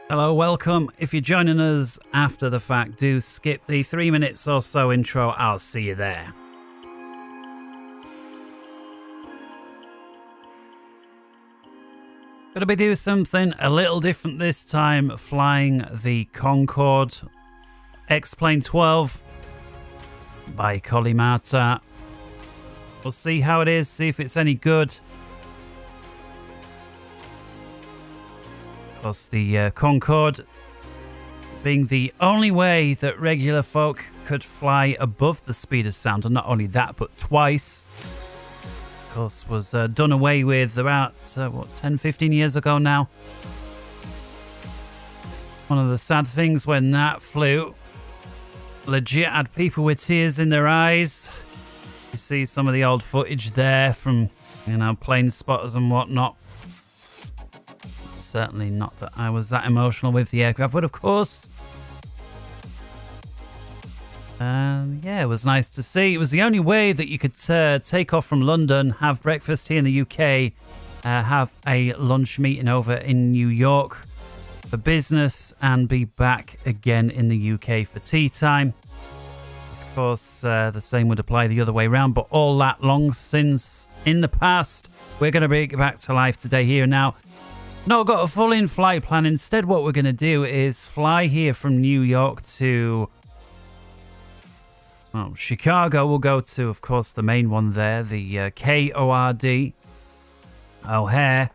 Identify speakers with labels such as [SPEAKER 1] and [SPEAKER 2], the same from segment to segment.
[SPEAKER 1] Hello, welcome. If you're joining us after the fact, do skip the 3 minutes or so intro. I'll see you there. Gonna be doing something a little different this time, flying the Concorde XPlane by Colimata. We'll see how it is, see if it's any good. Of course, the Concorde being the only way that regular folk could fly above the speed of sound, and not only that, but twice. Of course, was done away with about 10-15 years ago now. One of the sad things when that flew, legit had people with tears in their eyes. You see some of the old footage there from, plane spotters and whatnot. Certainly not that I was that emotional with the aircraft, but of course, it was nice to see. It was the only way that you could take off from London, have breakfast here in the UK, have a lunch meeting over in New York for business, and be back again in the UK for tea time. Of course, the same would apply the other way around, but all that long since in the past. We're going to bring it back to life today, here and now. Not got a full in-flight plan. Instead, what we're going to do is fly here from New York to Chicago. We'll go to, of course, the main one there, the KORD O'Hare.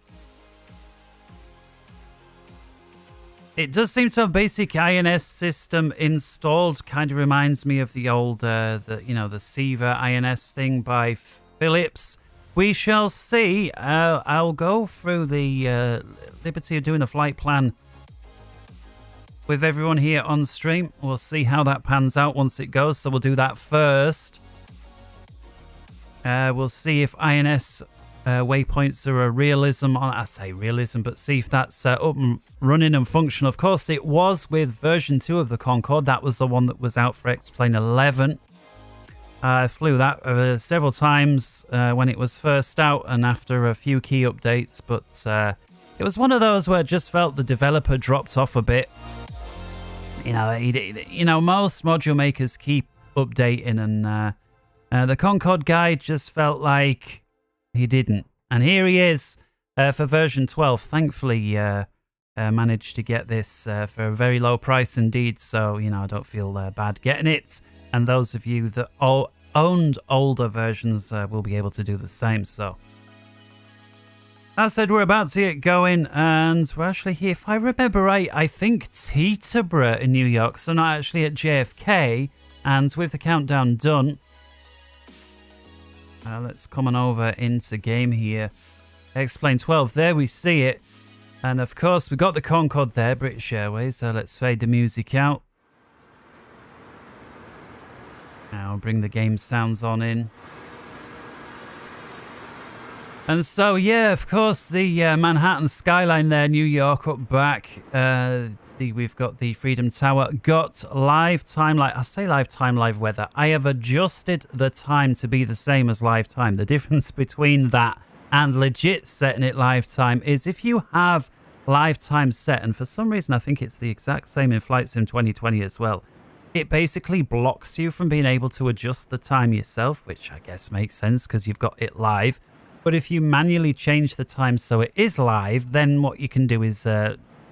[SPEAKER 1] It does seem to have basic INS system installed. Kind of reminds me of the old, the Seaver INS thing by Philips. We shall see. I'll go through the liberty of doing the flight plan with everyone here on stream. We'll see how that pans out once it goes. So we'll do that first. We'll see if INS waypoints are a realism. I say realism, but see if that's up and running and functional. Of course, it was with version 2 of the Concorde. That was the one that was out for XPlane 11. I flew that several times when it was first out and after a few key updates, but it was one of those where it just felt the developer dropped off a bit. Most module makers keep updating, and the Concorde guy just felt like he didn't. And here he is for version 12. Thankfully, managed to get this for a very low price indeed, so I don't feel bad getting it. And those of you that owned older versions will be able to do the same. So, as said, we're about to get going, and we're actually here, if I remember right, I think Teterboro in New York, so not actually at JFK. And with the countdown done, let's come on over into game here. XPlane 12, there we see it. And of course, we got the Concorde there, British Airways, so let's fade the music out. Now bring the game sounds on in. And so, yeah, of course, the Manhattan skyline there, New York up back. We've got the Freedom Tower. Got live time, live weather. I have adjusted the time to be the same as live time. The difference between that and legit setting it live time is if you have live time set, and for some reason I think it's the exact same in Flight Sim 2020 as well, it basically blocks you from being able to adjust the time yourself, which I guess makes sense because you've got it live. But if you manually change the time so it is live, then what you can do is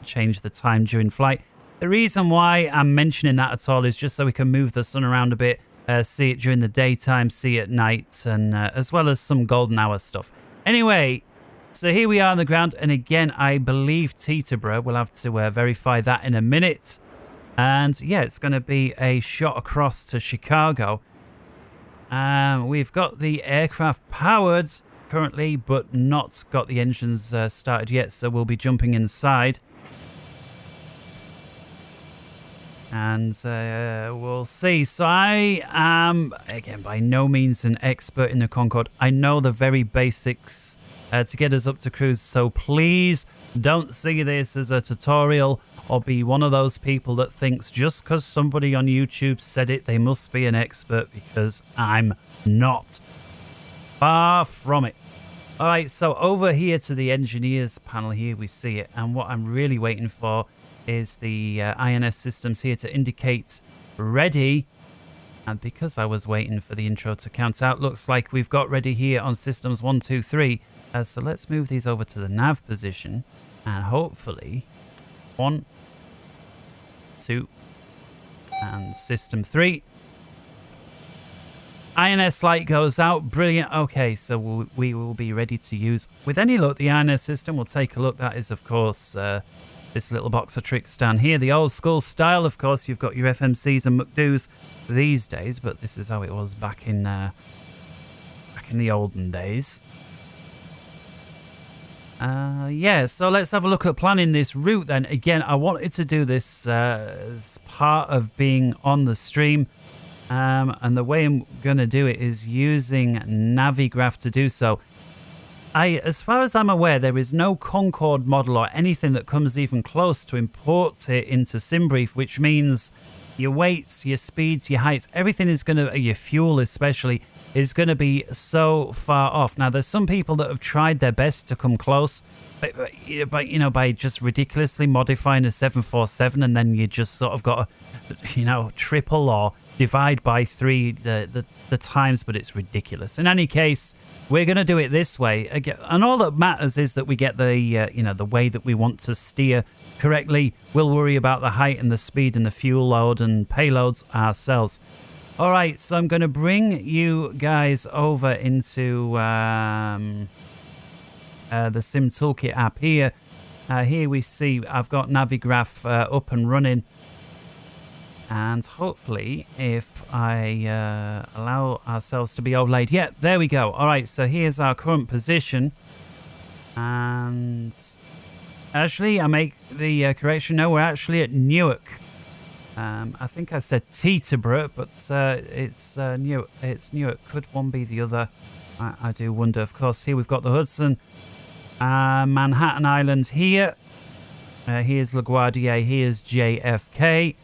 [SPEAKER 1] change the time during flight. The reason why I'm mentioning that at all is just so we can move the sun around a bit, see it during the daytime, see it at night, and as well as some golden hour stuff. Anyway, so here we are on the ground, and again, I believe Teterboro. We'll have to verify that in a minute. And yeah, it's going to be a shot across to Chicago. We've got the aircraft powered currently, but not got the engines started yet, so we'll be jumping inside. And we'll see. So I am, again, by no means an expert in the Concorde. I know the very basics to get us up to cruise, so please don't see this as a tutorial or be one of those people that thinks just because somebody on YouTube said it, they must be an expert, because I'm not. Far from it. All right, so over here to the engineers panel here, we see it. And what I'm really waiting for is the INS systems here to indicate ready. And because I was waiting for the intro to count out, looks like we've got ready here on systems 1, 2, 3. So let's move these over to the nav position. And hopefully 1, 2, and system 3. INS light goes out. Brilliant. Okay, so we will be ready to use. With any luck, the INS system, we'll take a look. That is, of course, this little box of tricks down here. The old school style, of course, you've got your FMCs and McDoos these days, but this is how it was back in the olden days. Yeah, so let's have a look at planning this route then. Again, I wanted to do this as part of being on the stream. And the way I'm going to do it is using Navigraph to do so. As far as I'm aware, there is no Concorde model or anything that comes even close to import it into SimBrief, which means your weights, your speeds, your heights, everything is going to, your fuel especially, is going to be so far off. Now, there's some people that have tried their best to come close, but by just ridiculously modifying a 747, and then you just sort of got to, triple or divide by 3 the times, but it's ridiculous. In any case, we're going to do it this way again, and all that matters is that we get the the way that we want to steer correctly. We'll worry about the height and the speed and the fuel load and payloads ourselves. All right, so I'm going to bring you guys over into the Sim Toolkit app here. Here we see I've got Navigraph up and running. And hopefully, if I allow ourselves to be overlaid. Yeah, there we go. All right, so here's our current position. And actually, I make the correction. No, we're actually at Newark. I think I said Teterboro, but it's Newark. It's Newark. Could one be the other? I do wonder. Of course, here we've got the Hudson. Manhattan Island here. Here's LaGuardia. Here's JFK.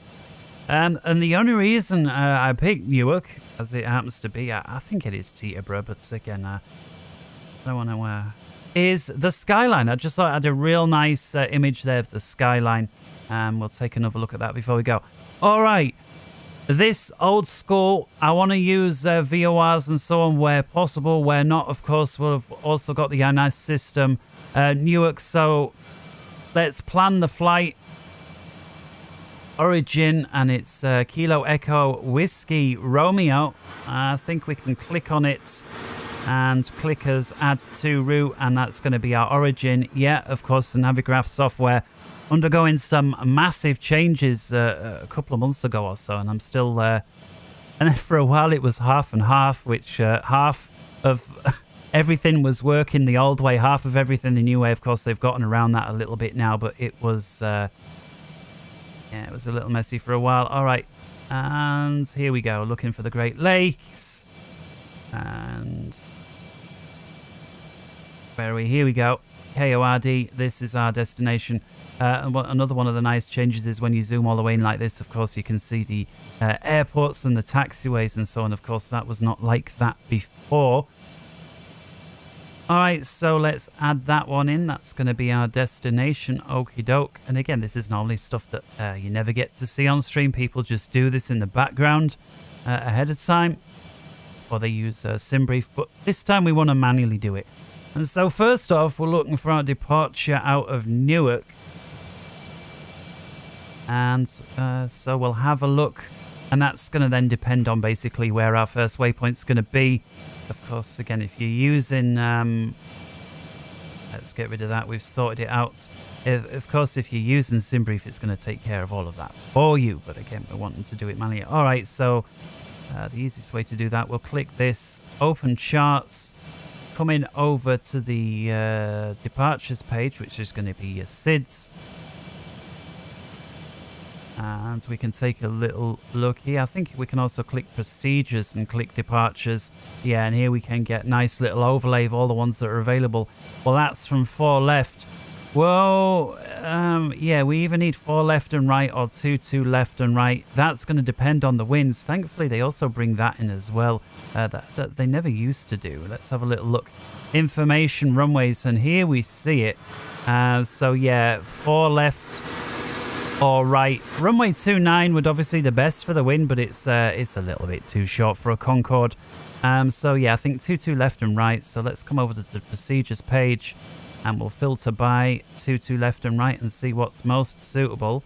[SPEAKER 1] And the only reason I picked Newark, as it happens to be, I think it is Teterboro, but again, I don't want to is the skyline. I just thought I had a real nice image there of the skyline. We'll take another look at that before we go. All right. This old school, I want to use VORs and so on where possible. Where not, of course, we'll have also got the INS system. Newark, so let's plan the flight. Origin, and it's Kilo Echo Whiskey Romeo. I think we can click on it and click as add to route, and that's going to be our origin. Yeah, of course, the Navigraph software undergoing some massive changes a couple of months ago or so, and I'm still and then for a while it was half and half, which half of everything was working the old way, half of everything the new way. Of course, they've gotten around that a little bit now, but it was yeah, it was a little messy for a while. All right, and here we go, looking for the Great Lakes. And where are we? Here we go. KORD, this is our destination. And another one of the nice changes is when you zoom all the way in like this, of course, you can see the airports and the taxiways and so on. Of course, that was not like that before. All right, so let's add that one in. That's going to be our destination. Okie doke. And again, this is normally stuff that you never get to see on stream. People just do this in the background ahead of time, or they use SimBrief. But this time we want to manually do it. And so first off, we're looking for our departure out of Newark. And so we'll have a look. And that's going to then depend on basically where our first waypoint's going to be. Of course, again, if you're using... let's get rid of that. We've sorted it out. Of course, if you're using SimBrief, it's going to take care of all of that for you. But again, we're wanting to do it manually. All right, so the easiest way to do that, we'll click this, open charts, coming over to the departures page, which is going to be your SIDS. And we can take a little look here. I think we can also click procedures and click departures. Yeah, and here we can get nice little overlay of all the ones that are available. Well, that's from 4 left. Well, yeah, we either need 4 left and right or 2 left and right. That's going to depend on the winds. Thankfully, they also bring that in as well. That they never used to do. Let's have a little look. Information, runways, and here we see it. So yeah, 4 left. All right, runway 29 would obviously the best for the wind, but it's a little bit too short for a Concorde. So yeah, I think 22 left and right. So let's come over to the procedures page and we'll filter by 22 left and right and see what's most suitable.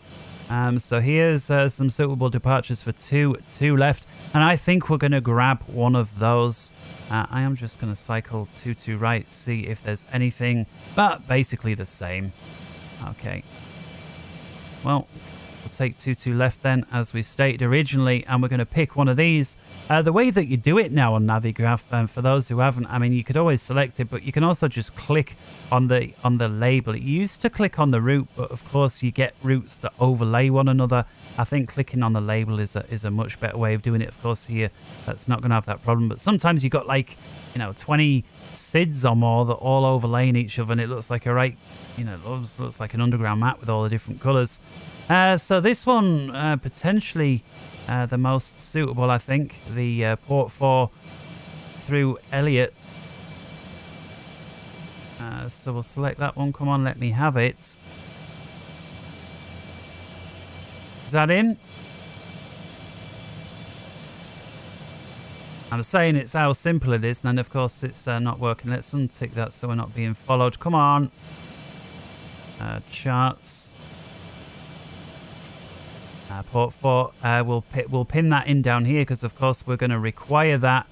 [SPEAKER 1] So here's some suitable departures for 2 left, and I think we're going to grab one of those. I am just going to cycle 2 right, see if there's anything, but basically the same. Okay. Well, we'll take 2 left then, as we stated originally, and we're going to pick one of these. The way that you do it now on Navigraph, for those who haven't, I mean, you could always select it, but you can also just click on the label. It used to click on the route, but of course you get routes that overlay one another. I think clicking on the label is a much better way of doing it. Of course, here that's not going to have that problem, but sometimes you got like 20 SIDs or more that all overlaying each other, and it looks like it looks like an underground map with all the different colors. So this one potentially the most suitable, I think, the port 4 through Elliott. So we'll select that one. Come on, let me have it. Is that in? I'm saying it's how simple it is, and then of course it's not working. Let's untick that so we're not being followed. Come on. Charts. Port 4. We'll pin that in down here because of course we're going to require that.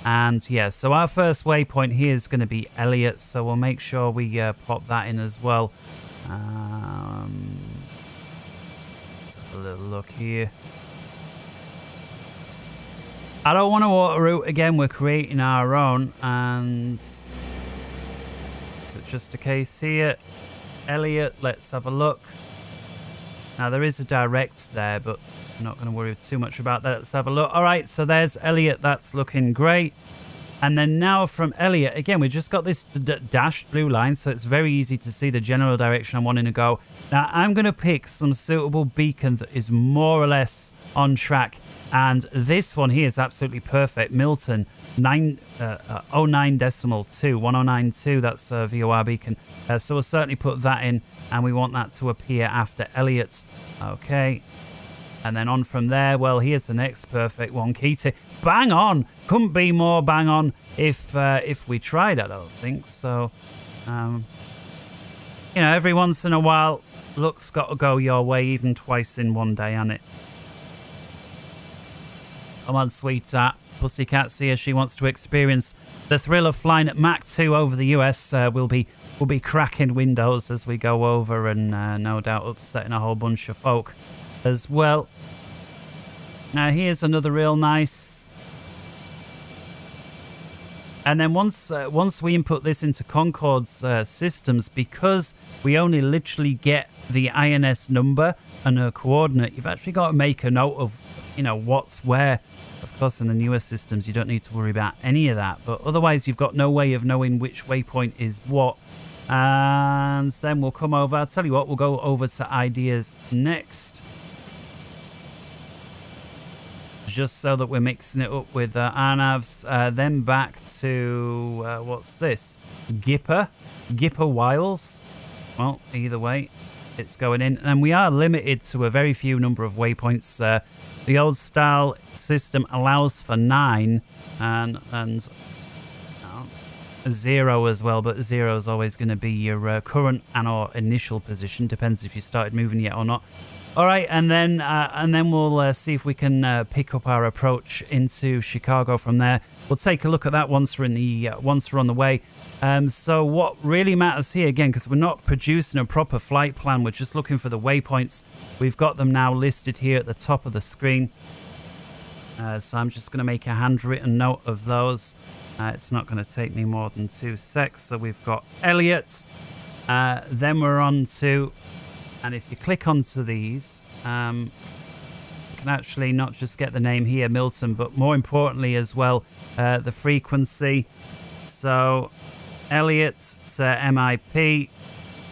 [SPEAKER 1] And yeah, so our first waypoint here is going to be Elliott, so we'll make sure we pop that in as well. Let's have a little look here. I don't want to auto route again. We're creating our own, and so just a case here. Elliott, let's have a look. Now there is a direct there, but I'm not going to worry too much about that. Let's have a look. All right, so there's Elliott. That's looking great. And then now from Elliott, again, we've just got this dashed blue line, so it's very easy to see the general direction I'm wanting to go. Now I'm going to pick some suitable beacon that is more or less on track. And this one here is absolutely perfect. Milton, 09.2, 1092, that's a VOR beacon. So we'll certainly put that in, and we want that to appear after Elliott. Okay. And then on from there, well, here's the next perfect one. Keating, bang on. Couldn't be more bang on if we tried, I don't think. So, every once in a while, luck's got to go your way, even twice in one day, hasn't it? Come on, sweetheart. Pussycat's here. She wants to experience the thrill of flying at Mach 2 over the US. We'll be cracking windows as we go over, and no doubt upsetting a whole bunch of folk as well. Now here's another real nice. And then once we input this into Concorde's systems, because we only literally get the INS number and a coordinate, you've actually got to make a note of what's where. Of course, in the newer systems, you don't need to worry about any of that. But otherwise, you've got no way of knowing which waypoint is what. And then we'll come over. I'll tell you what, we'll go over to ideas next. Just so that we're mixing it up with Arnav's. Then back to, what's this? Gipper Wiles. Well, either way, it's going in. And we are limited to a very few number of waypoints. The old style system allows for 9 and 0 as well, but 0 is always going to be your current and or initial position. Depends if you started moving yet or not. All right, and then we'll see if we can pick up our approach into Chicago from there. We'll take a look at that once we're on the way. So what really matters here, again, because we're not producing a proper flight plan, we're just looking for the waypoints. We've got them now listed here at the top of the screen. So I'm just going to make a handwritten note of those. It's not going to take me more than 2 secs. So we've got Elliott. Then we're on to, and if you click onto these, you can actually not just get the name here, Milton, but more importantly as well, the frequency. So Elliott to MIP,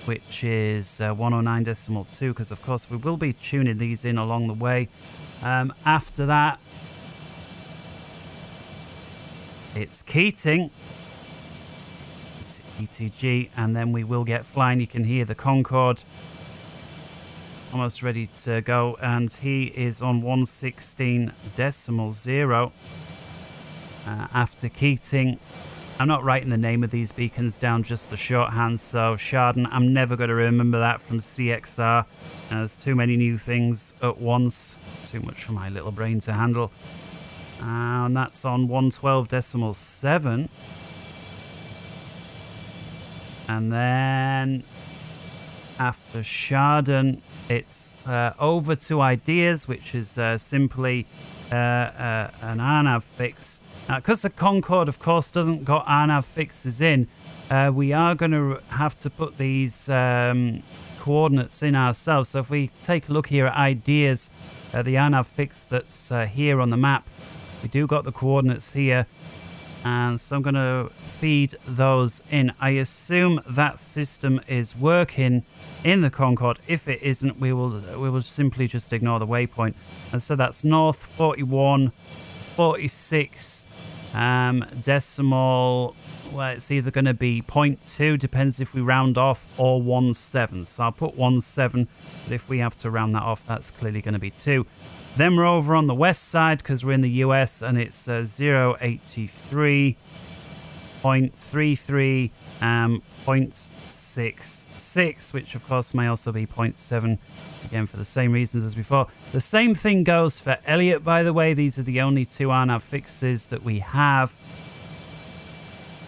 [SPEAKER 1] which is 109.2, because of course we will be tuning these in along the way. After that, it's Keating, it's ETG, and then we will get flying. You can hear the Concorde. almost ready to go, and he is on 116.0 after Keating. I'm not writing the name of these beacons down, just the shorthand, so Chardon, I'm never going to remember that from CXR. There's too many new things at once, too much for my little brain to handle. And that's on 112.7. And then after Chardon, it's over to Ideas, which is simply an RNAV fix. Because the Concorde, of course, doesn't got RNAV fixes in, we are going to have to put these coordinates in ourselves. So if we take a look here at Ideas, the RNAV fix that's here on the map, we do got the coordinates here. And so I'm going to feed those in. I assume that system is working in the Concorde. If it isn't, we will simply just ignore the waypoint. And so that's north 41, 46 decimal. Well, it's either going to be 0.2, depends if we round off, or 1.7. So I'll put 1.7, but if we have to round that off, that's clearly going to be 2. Then we're over on the west side because we're in the US, and it's 083.33 0.66, which of course may also be 0.7, again for the same reasons as before. The same thing goes for Elliot, by the way. These are the only two RNAV fixes that we have.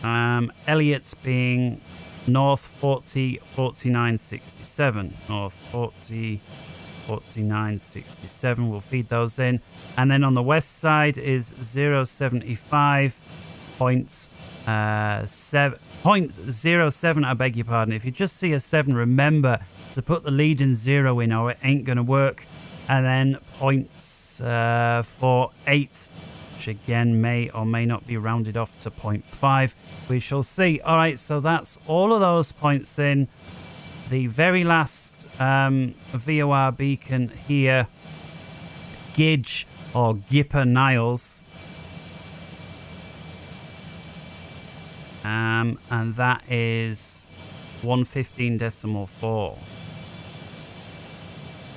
[SPEAKER 1] Elliot's being north 40, 49.67, north 40, 49.67. We'll feed those in. And then on the west side is 0.07, I beg your pardon. If you just see a 7, remember to put the leading 0 in or it ain't going to work. And then 0.48, which again may or may not be rounded off to 0.5. We shall see. All right, so that's all of those points in. The very last VOR beacon here, Gidge or Gipper Niles. And that is 115.4.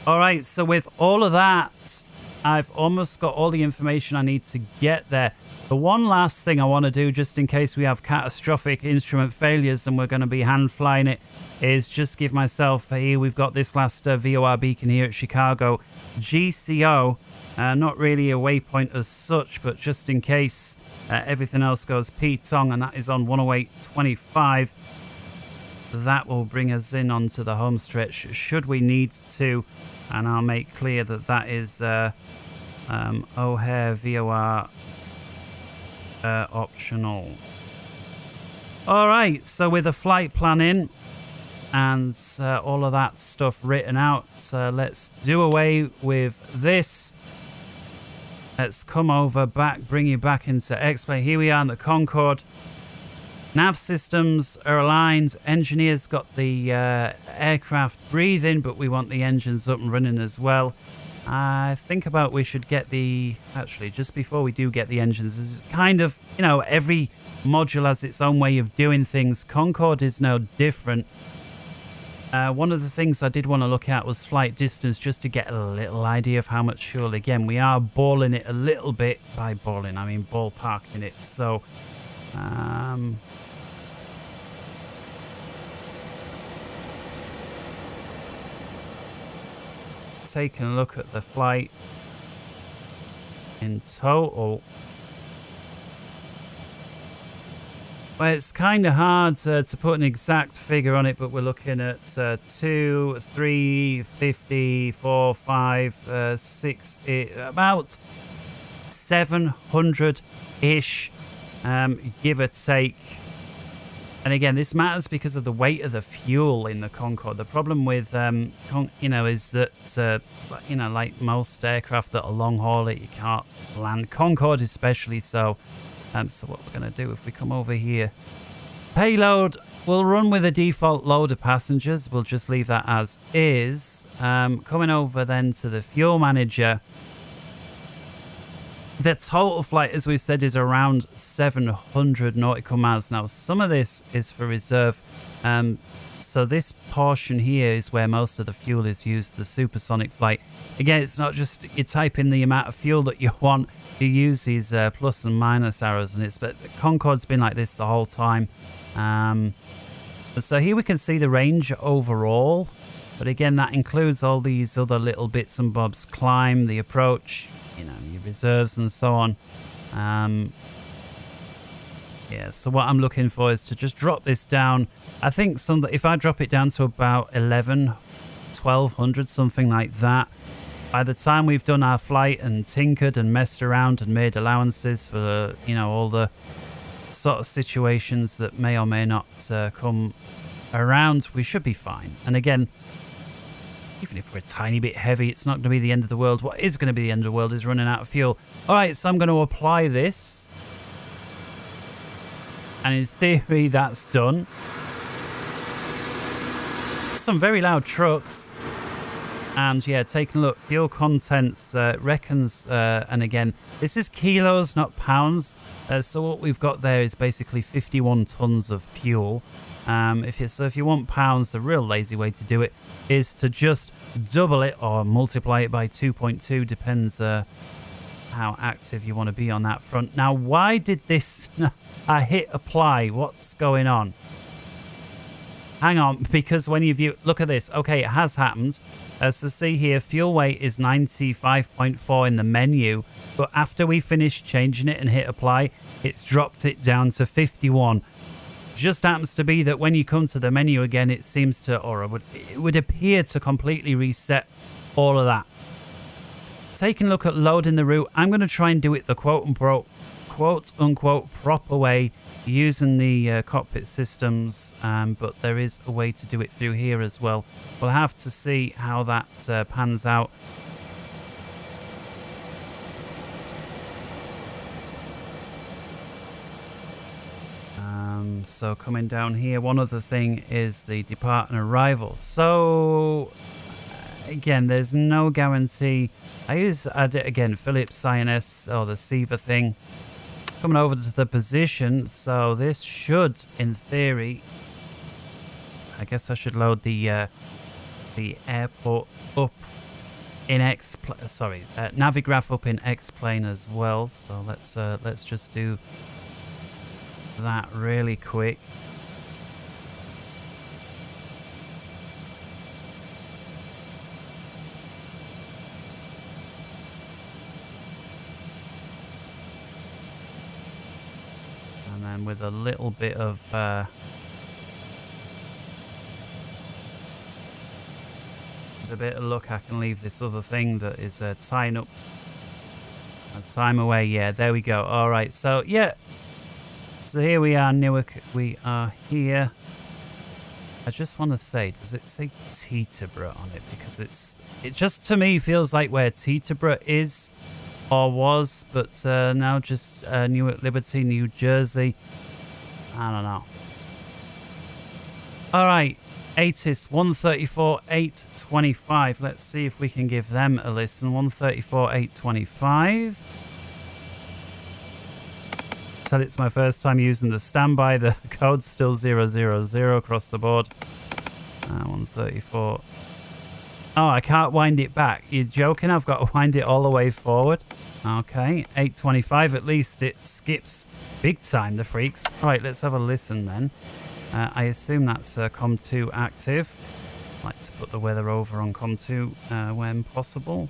[SPEAKER 1] All right, so with all of that, I've almost got all the information I need to get there. The one last thing I want to do, just in case we have catastrophic instrument failures and we're going to be hand flying it, is just give myself here. We've got this last VOR beacon here at Chicago GCO. Not really a waypoint as such, but just in case everything else goes P-Tong, and that is on 108.25. That will bring us in onto the home stretch should we need to, and I'll make clear that that is O'Hare VOR optional. All right, so with a flight plan in and all of that stuff written out, let's do away with this. Let's come over back, bring you back into XPlane. Here we are in the Concorde. Nav systems are aligned. Engineers got the aircraft breathing, but we want the engines up and running as well. I think about we should get the... Actually, just before we do get the engines, this is kind of, you know, every module has its own way of doing things. Concorde is no different. One of the things I did want to look at was flight distance, just to get a little idea of how much fuel. Again, we are balling it a little bit. By balling, I mean ballparking it. So, taking a look at the flight in total. Well, it's kind of hard to put an exact figure on it, but we're looking at 2, 3, 50, 4, 5, 6, about 700-ish, give or take. And again, this matters because of the weight of the fuel in the Concorde. The problem with, is that, like most aircraft that are long haul, you can't land. Concorde especially so. So what we're going to do if we come over here, payload, we'll run with a default load of passengers. We'll just leave that as is. Coming over then to the fuel manager. The total flight, as we've said, is around 700 nautical miles. Now, some of this is for reserve. So this portion here is where most of the fuel is used, the supersonic flight. Again, it's not just you type in the amount of fuel that you want. You use these plus and minus arrows, and but Concorde's been like this the whole time. So here we can see the range overall. But again, that includes all these other little bits and bobs. Climb, the approach, you know, your reserves and so on. Yeah, so what I'm looking for is to just drop this down. I think if I drop it down to about 1200, something like that, by the time we've done our flight and tinkered and messed around and made allowances for, you know, all the sort of situations that may or may not come around, we should be fine. And again, even if we're a tiny bit heavy, it's not going to be the end of the world. What is going to be the end of the world is running out of fuel. All right, so I'm going to apply this. And in theory, that's done. Some very loud trucks. And yeah, taking a look, fuel contents reckons, and again, this is kilos, not pounds. So what we've got there is basically 51 tons of fuel. If you want pounds, the real lazy way to do it is to just double it or multiply it by 2.2, depends how active you want to be on that front. Now, why did this... I hit apply. What's going on? Hang on, because when you view... Look at this. Okay, it has happened. So see here, fuel weight is 95.4 in the menu. But after we finish changing it and hit apply, it's dropped it down to 51. Just happens to be that when you come to the menu again, it seems to... Or it would appear to completely reset all of that. Taking a look at loading the route, I'm going to try and do it the quote-unquote proper way using the cockpit systems, but there is a way to do it through here as well. We'll have to see how that pans out. So coming down here, one other thing is the depart and arrival. So again, there's no guarantee. I did again Philips INS or the SIVA thing. Coming over to the position, so this should, in theory, I guess I should load the airport up in Navigraph up in XPlane as well. So let's just do that really quick. And then with a little bit of luck, I can leave this other thing that is tying up a time away. Yeah, there we go. All right, so yeah, so here we are, Newark. We are here. I just want to say, does it say Teterboro on it? Because it just to me feels like where Teterboro is. Or was, but now just Newark Liberty, New Jersey. I don't know. All right, ATIS 134,825. Let's see if we can give them a listen. 134,825. Tell it's my first time using the standby. The code's still 000 across the board. 134. Oh, I can't wind it back. You're joking? I've got to wind it all the way forward. Okay, 825. At least it skips big time, the freaks. All right, let's have a listen then. I assume that's COM2 active. I like to put the weather over on COM2 when possible.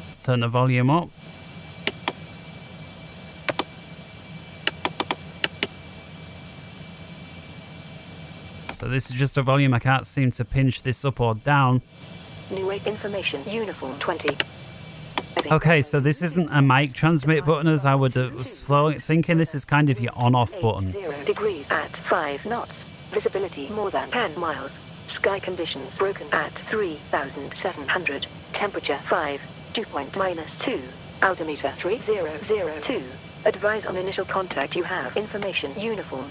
[SPEAKER 1] Let's turn the volume up. So this is just a volume. I can't seem to pinch this up or down.
[SPEAKER 2] Newark information uniform 20.
[SPEAKER 1] Okay, so this isn't a mic transmit button as I would was thinking. This is kind of your on-off button.
[SPEAKER 2] 0 degrees at 5 knots. Visibility more than 10 miles. Sky conditions broken at 3,700. Temperature 5. Dew point -2. Altimeter 3002. Advise on initial contact. You have information uniform.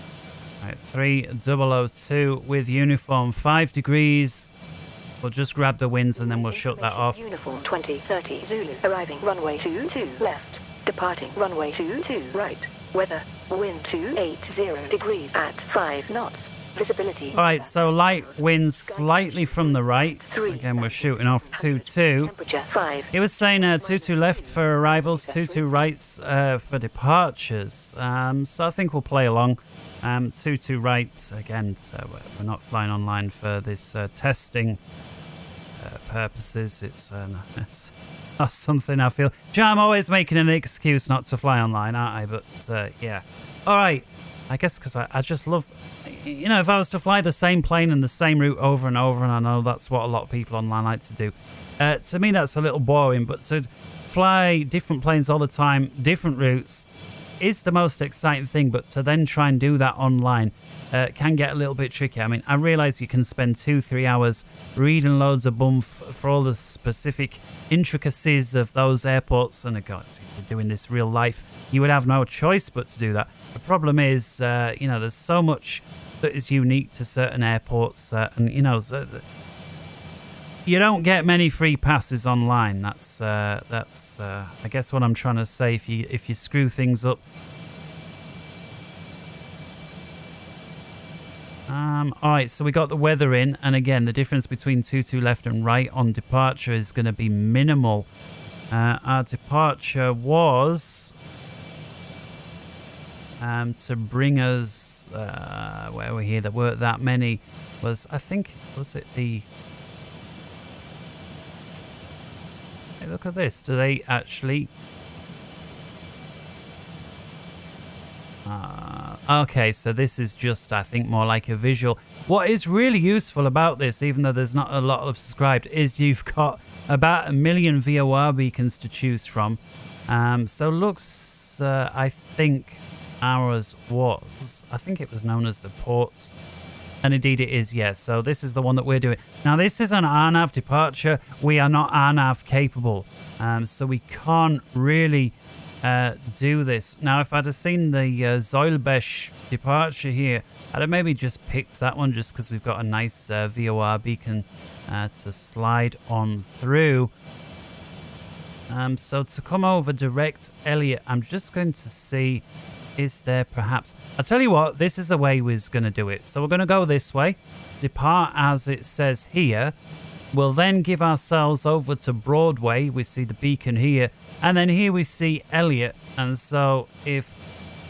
[SPEAKER 1] Right, 3002 with uniform 5 degrees. We'll just grab the winds and then we'll shut that off.
[SPEAKER 2] Uniform 2030 Zulu. Arriving runway 22 left. Departing runway 22 right. Weather. Wind 280 degrees at 5 knots. Visibility.
[SPEAKER 1] All right, so light winds slightly from the right. Again, we're shooting off 2-2.
[SPEAKER 2] Temperature 5.
[SPEAKER 1] It was saying 2-2 left for arrivals, 2-2 rights for departures. So I think we'll play along. 2-2 rights again. So we're not flying online for this testing purposes. It's not something I feel. I'm always making an excuse not to fly online, aren't I? But yeah. All right. I guess because I just love. You know, if I was to fly the same plane and the same route over and over, and I know that's what a lot of people online like to do, to me that's a little boring, but to fly different planes all the time, different routes, is the most exciting thing, but to then try and do that online can get a little bit tricky. I mean, I realise you can spend 2-3 hours reading loads of bumf for all the specific intricacies of those airports, and of course, if you're doing this real life, you would have no choice but to do that. The problem is, you know, there's so much that is unique to certain airports, and you know, you don't get many free passes online. That's I guess what I'm trying to say. If you screw things up. All right, so we got the weather in, and again, the difference between 2-2 left and right on departure is going to be minimal. Our departure was. To bring us, where we're here, there weren't that many, was it the, hey, look at this, do they actually, okay, so this is just, I think, more like a visual. What is really useful about this, even though there's not a lot of subscribed, is you've got about 1 million VOR beacons to choose from. So looks, I think, ours was, I think it was known as the ports, and indeed it is, yes. So this is the one that we're doing. Now this is an RNAV departure. We are not RNAV capable, so we can't really do this. Now if I'd have seen the Zoilbesh departure here, I'd have maybe just picked that one just because we've got a nice VOR beacon to slide on through. So to come over direct Elliot, I'm just going to see, is there perhaps... I'll tell you what, this is the way we're going to do it. So we're going to go this way, depart as it says here. We'll then give ourselves over to Broadway. We see the beacon here. And then here we see Elliot. And so if...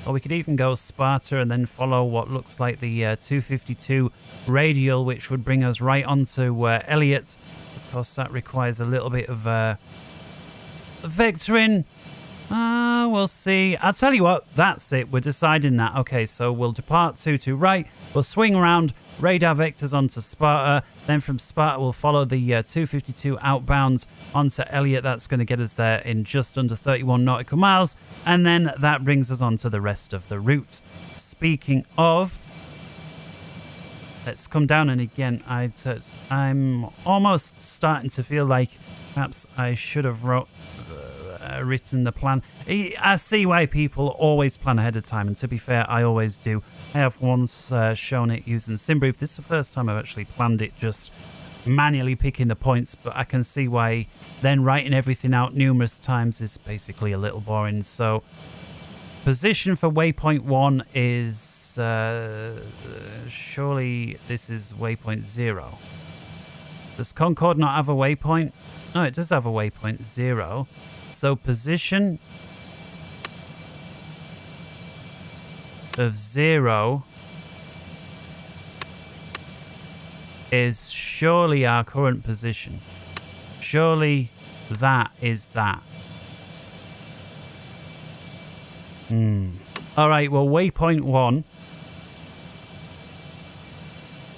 [SPEAKER 1] Or we could even go Sparta and then follow what looks like the 252 radial, which would bring us right onto Elliot. Of course, that requires a little bit of vectoring. We'll see. I'll tell you what, that's it. We're deciding that. Okay, so we'll depart 2-2 right. We'll swing around, radar vectors onto Sparta. Then from Sparta, we'll follow the 252 outbound onto Elliot. That's going to get us there in just under 31 nautical miles. And then that brings us on to the rest of the route. Speaking of, let's come down. And again, I'm almost starting to feel like perhaps I should have written the plan. I see why people always plan ahead of time, and to be fair, I always do. I have once shown it using SimBrief. This is the first time I've actually planned it, just manually picking the points, but I can see why then writing everything out numerous times is basically a little boring. So position for waypoint 1 is surely this is waypoint 0. Does Concorde not have a waypoint? No, it does have a waypoint 0. So position of 0 is surely our current position. Surely that is that. All right, well, waypoint 1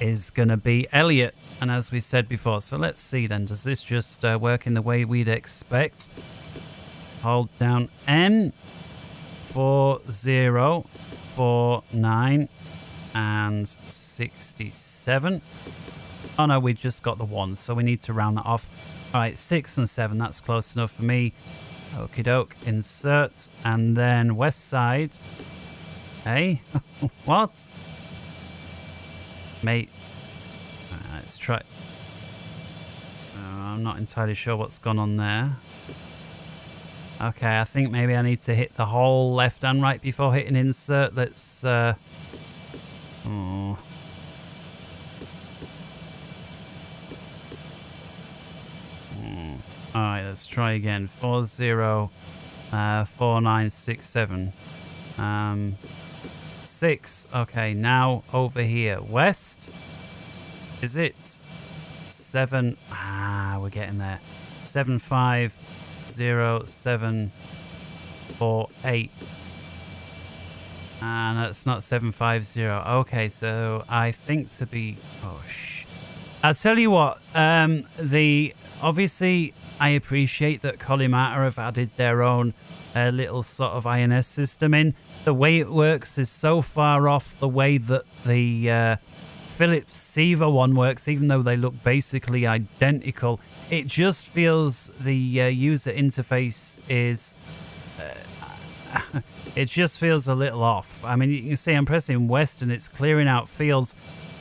[SPEAKER 1] is going to be Elliot. And as we said before, so let's see then, does this just work in the way we'd expect? Hold down N, 40, 49, and 67. Oh no, we just got the 1, so we need to round that off. All right, 6 and 7, that's close enough for me. Okie doke, insert, and then west side. Hey, what? Mate, let's try. I'm not entirely sure what's gone on there. Okay, I think maybe I need to hit the whole left and right before hitting insert. Let's... Oh. Alright, let's try again. 404967. 6. Okay, now over here. West. Is it 7? Ah, we're getting there. 75078. And that's not 750. Okay, so I think to be... Oh, I'll tell you what. Obviously, I appreciate that Colimata have added their own little sort of INS system in. The way it works is so far off the way that the Philips Seva one works, even though they look basically identical. It just feels the user interface is... it just feels a little off. I mean, you can see I'm pressing West and it's clearing out fields.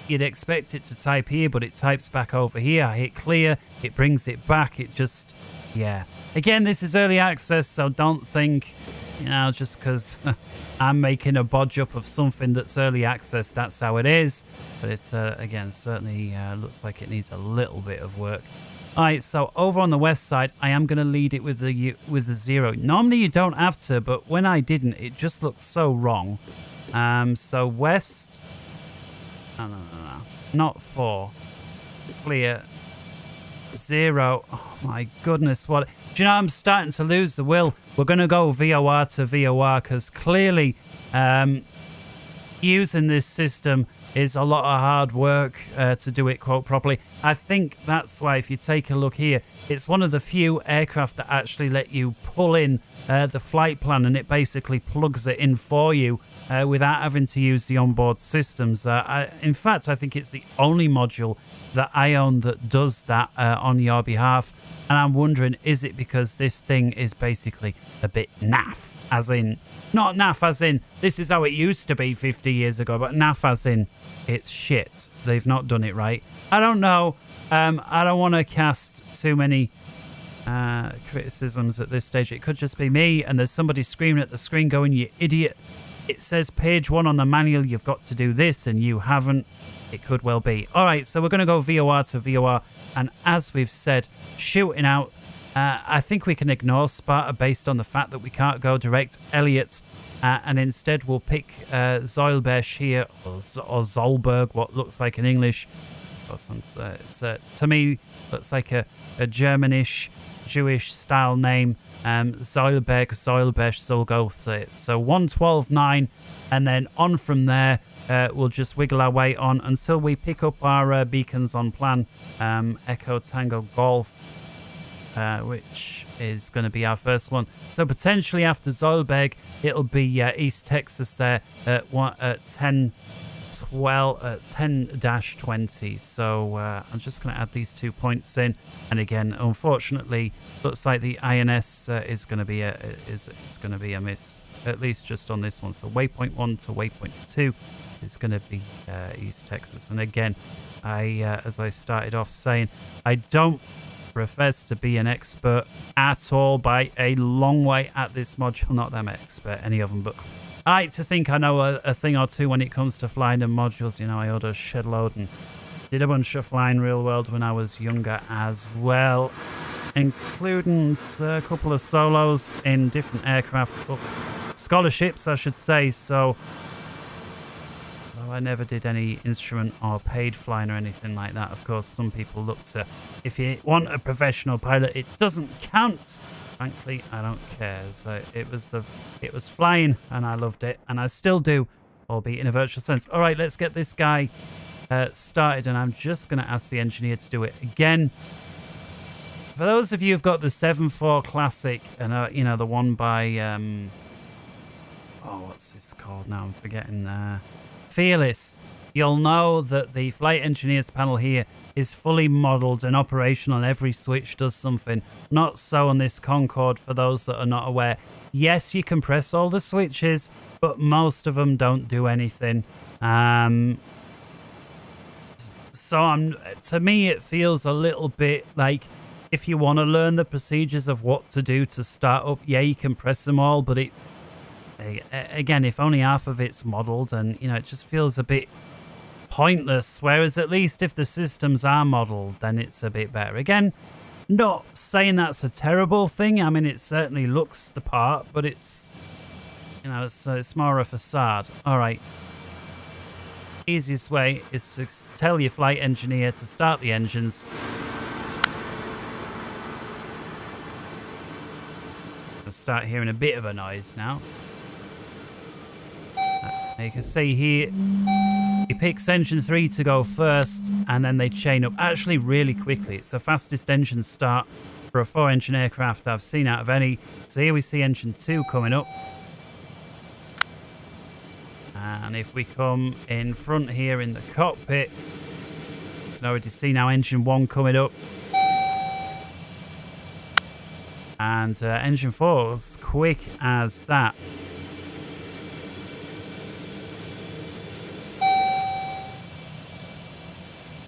[SPEAKER 1] You'd expect it to type here, but it types back over here. I hit clear, it brings it back. It just, yeah. Again, this is early access, so don't think, you know, just because I'm making a bodge up of something that's early access, that's how it is. But it, again, certainly looks like it needs a little bit of work. All right, so over on the west side, I am going to lead it with the 0. Normally you don't have to, but when I didn't, it just looked so wrong. So west... No. Not 4. Clear. 0. Oh my goodness, what... Do you know, I'm starting to lose the will. We're going to go VOR to VOR because clearly using this system is a lot of hard work to do it quite properly. I think that's why, if you take a look here, it's one of the few aircraft that actually let you pull in the flight plan and it basically plugs it in for you without having to use the onboard systems. In fact, I think it's the only module that I own that does that on your behalf. And I'm wondering, is it because this thing is basically a bit naff? As in, not naff as in, this is how it used to be 50 years ago, but naff as in, it's shit. They've not done it right. I don't know. I don't want to cast too many criticisms at this stage. It could just be me, and there's somebody screaming at the screen going, you idiot. It says page 1 on the manual, you've got to do this, and you haven't. It could well be. All right, so we're going to go VOR to VOR. And as we've said, shooting out, I think we can ignore Sparta based on the fact that we can't go direct Elliot. And instead we'll pick Zoilbesch here, or Zolberg, what looks like in English. It's to me, looks like a Germanish, Jewish style name. Zoilberg, Zoilbesch, Zolgo. So 112.9, and then on from there. We'll just wiggle our way on until we pick up our beacons on plan. Echo Tango Golf, which is going to be our first one. So potentially after Zoilberg, it'll be East Texas there at 10-20. So I'm just going to add these 2 points in. And again, unfortunately, looks like the INS is going to be a miss, at least just on this one. So waypoint 1 to waypoint 2. It's going to be East Texas. And again, as I started off saying, I don't profess to be an expert at all by a long way at this module. Not that I'm an expert, any of them, but I like to think I know a thing or two when it comes to flying and modules. You know, I ordered a shed load and did a bunch of flying real world when I was younger as well, including a couple of solos in different aircraft, scholarships, I should say. So I never did any instrument or paid flying or anything like that. Of course, some people look to, if you want a professional pilot, it doesn't count. Frankly, I don't care. So it was flying, and I loved it, and I still do, albeit in a virtual sense. All right, let's get this guy started, and I'm just going to ask the engineer to do it again. For those of you who've got the 7.4 Classic, and you know, the one by what's this called now? I'm forgetting. Fearless, you'll know that the flight engineers panel here is fully modeled and operational, and every switch does something. Not so on this Concorde, for those that are not aware. Yes, you can press all the switches, but most of them don't do anything. So to me, it feels a little bit like if you want to learn the procedures of what to do to start up, yeah, you can press them all, but again, if only half of it's modeled, and you know, it just feels a bit pointless. Whereas at least if the systems are modeled, then it's a bit better. Again, not saying that's a terrible thing. I mean, it certainly looks the part, but it's, you know, it's more a facade. All right. Easiest way is to tell your flight engineer to start the engines. I'll start hearing a bit of a noise now. You can see here, he picks engine 3 to go first, and then they chain up actually really quickly. It's the fastest engine start for a 4-engine aircraft I've seen out of any. So here we see engine 2 coming up. And if we come in front here in the cockpit, you can already see now engine 1 coming up. And engine 4's quick as that.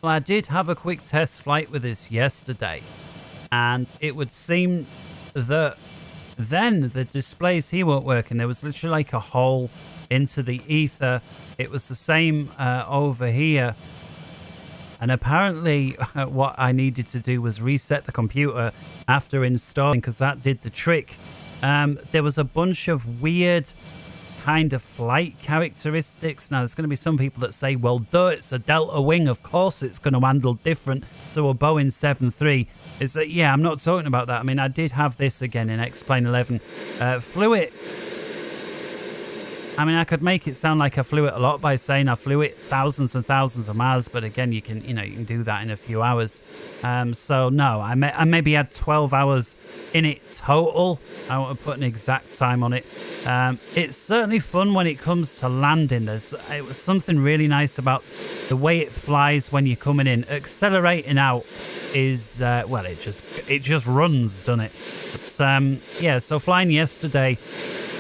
[SPEAKER 1] Well, I did have a quick test flight with this yesterday, and it would seem that then the displays here weren't working. There was literally like a hole into the ether. It was the same over here, and apparently what I needed to do was reset the computer after installing, because that did the trick. There was a bunch of weird kind of flight characteristics. Now, there's going to be some people that say, well, duh, it's a Delta wing, of course it's going to handle different to a Boeing 737. It's that, yeah, I'm not talking about that. I mean, I did have this again in XPlane 11. Flew it. I mean, I could make it sound like I flew it a lot by saying I flew it thousands and thousands of miles, but again, you can do that in a few hours. So no, I maybe had 12 hours in it total. I want to put an exact time on it. It's certainly fun when it comes to landing. It was something really nice about the way it flies when you're coming in. Accelerating out is well, it just runs, doesn't it? But yeah, so flying yesterday,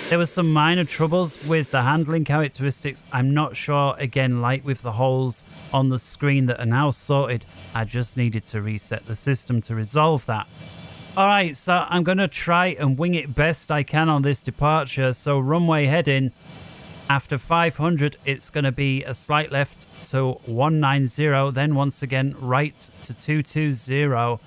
[SPEAKER 1] there was some minor troubles with the handling characteristics. I'm not sure, again, like with the holes on the screen that are now sorted, I just needed to reset the system to resolve that. All right, so I'm going to try and wing it best I can on this departure. So runway heading, after 500, it's going to be a slight left to 190, then once again right to 220.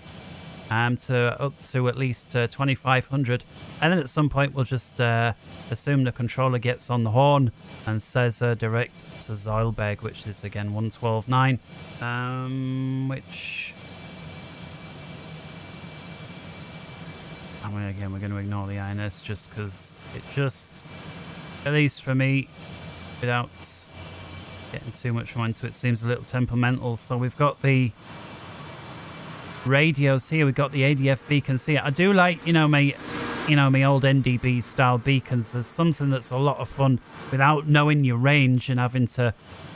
[SPEAKER 1] To up to at least 2500, and then at some point we'll just assume the controller gets on the horn and says direct to Zoilberg, which is again 112.9, which I mean, again, we're going to ignore the INS just because it just, at least for me, without getting too much more into it, seems a little temperamental. So we've got the radios here. We've got the ADF beacons here. I do like, my old NDB style beacons. There's something that's a lot of fun without knowing your range and having to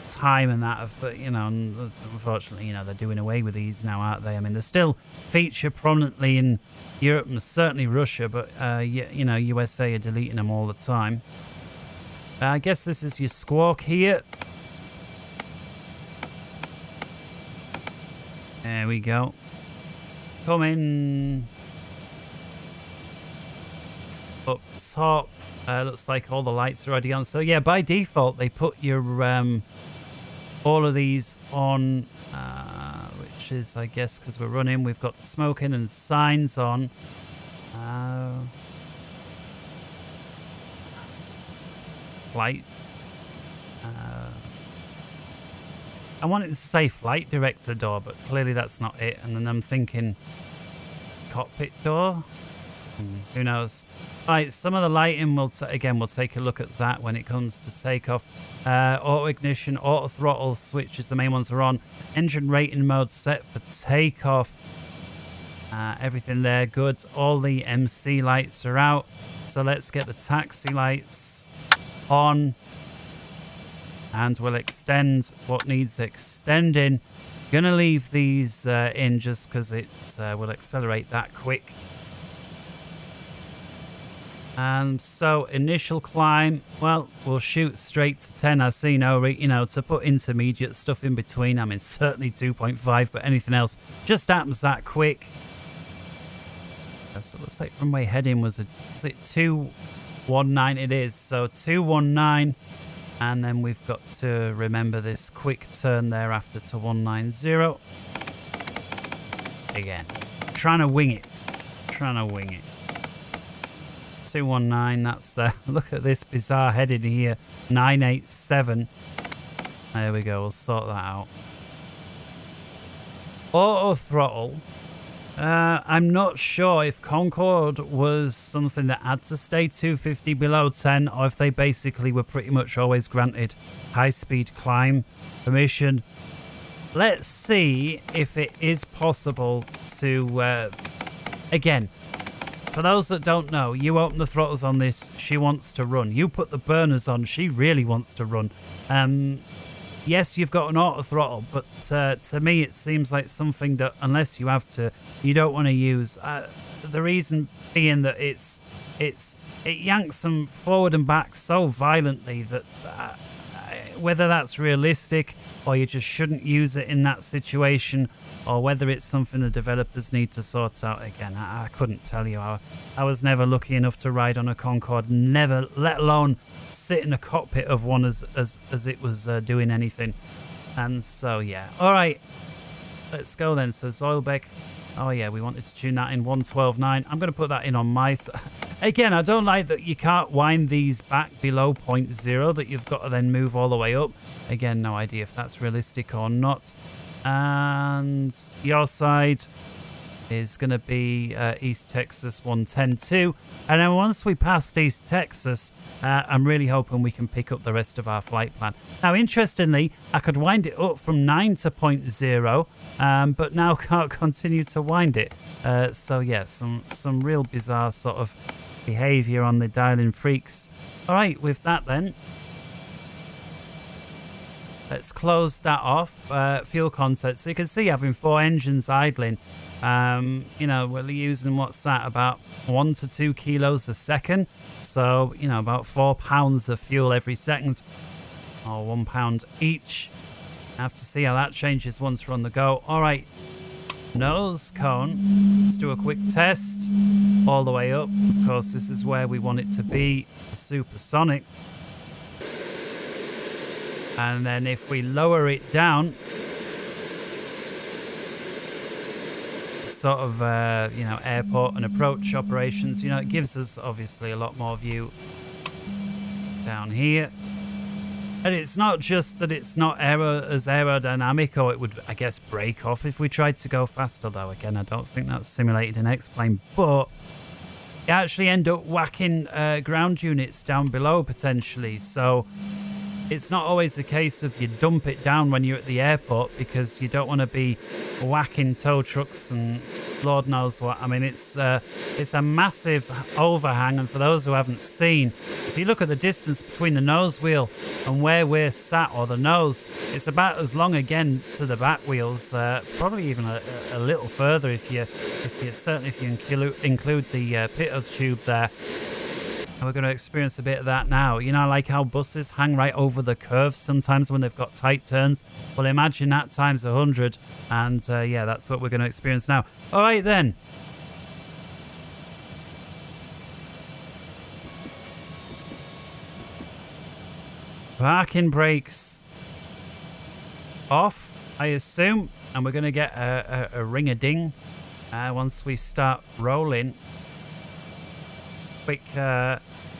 [SPEAKER 1] time and that. Unfortunately, they're doing away with these now, aren't they? I mean, they still feature prominently in Europe and certainly Russia, but USA are deleting them all the time. I guess this is your squawk here. There we go. Coming up top. Looks like all the lights are already on. So yeah, by default they put your all of these on, which is, I guess, because we're running. We've got the smoking and signs on. Flight. I wanted to say flight director door, but clearly that's not it. And then I'm thinking cockpit door. Who knows? All right, some of the lighting, we'll take a look at that when it comes to takeoff. Auto ignition, auto throttle switches, the main ones are on. Engine rating mode set for takeoff. Everything there, good. All the MC lights are out. So let's get the taxi lights on. And we'll extend what needs extending. Gonna leave these in just because it will accelerate that quick. And so initial climb, well, we'll shoot straight to 10. I see no to put intermediate stuff in between. I mean, certainly 2.5, but anything else just happens that quick. So it looks like runway heading was it 219? It is. So 219. And then we've got to remember this quick turn thereafter to 190. Again, trying to wing it. 219, that's there. Look at this bizarre heading here. 987. There we go, we'll sort that out. Auto throttle. I'm not sure if Concorde was something that had to stay 250 below 10, or if they basically were pretty much always granted high-speed climb permission. Let's see if it is possible to... again, for those that don't know, you open the throttles on this, she wants to run. You put the burners on, she really wants to run. Yes, you've got an auto throttle, but to me it seems like something that, unless you have to, you don't want to use. The reason being that it yanks them forward and back so violently that whether that's realistic or you just shouldn't use it in that situation, or whether it's something the developers need to sort out again, I couldn't tell you. I was never lucky enough to ride on a Concorde, never, let alone sit in a cockpit of one as it was doing anything. And so, yeah. All right, let's go then. So Zoilbeck, oh yeah, we wanted to tune that in 112.9. I'm going to put that in on my side. Again, I don't like that you can't wind these back below 0.0, that you've got to then move all the way up. Again, no idea if that's realistic or not. And your side is going to be East Texas 110.2. And then once we pass East Texas, I'm really hoping we can pick up the rest of our flight plan. Now, interestingly, I could wind it up from 9 to 0.0, but now can't continue to wind it. So, yeah, some real bizarre sort of behavior on the dialing freaks. All right, with that then, let's close that off. Fuel content. So you can see having 4 engines idling, you know, we're using what's that, about 1 to 2 kilos a second. So, you know, about 4 pounds of fuel every second, or 1 pound each. I have to see how that changes once we're on the go. All right, nose cone. Let's do a quick test all the way up. Of course, this is where we want it to be, the Supersonic. And then if we lower it down, sort of, you know, airport and approach operations, you know, it gives us obviously a lot more view down here. And it's not just that it's not as aerodynamic, or it would, I guess, break off if we tried to go faster, though. Again, I don't think that's simulated in XPlane, but you actually end up whacking ground units down below potentially. So it's not always a case of you dump it down when you're at the airport, because you don't want to be whacking tow trucks and Lord knows what. I mean, it's a massive overhang, and for those who haven't seen, if you look at the distance between the nose wheel and where we're sat, or the nose, it's about as long again to the back wheels, probably even a little further if you include the pitot tube there. We're going to experience a bit of that now. You know, like how buses hang right over the curves sometimes when they've got tight turns. Well, imagine that times 100. And yeah, that's what we're going to experience now. All right, then. Parking brakes off, I assume. And we're going to get a ring-a-ding once we start rolling. Quick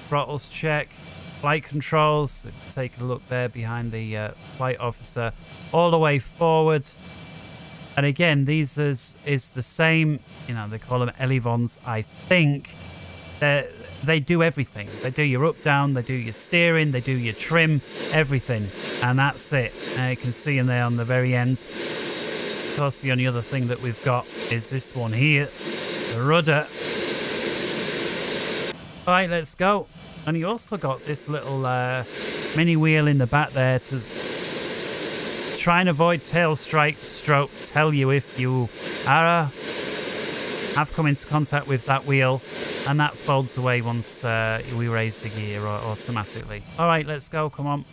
[SPEAKER 1] throttles check, flight controls, take a look there behind the flight officer, all the way forward. And again, these is the same, you know, they call them elevons, I think. They do everything. They do your up, down, they do your steering, they do your trim, everything. And that's it. You can see in there on the very end. Of course, the only other thing that we've got is this one here, the rudder. All right, let's go. And you also got this little mini wheel in the back there to try and avoid tail stroke. Tell you if you have come into contact with that wheel, and that folds away once we raise the gear automatically. All right, let's go. Come on.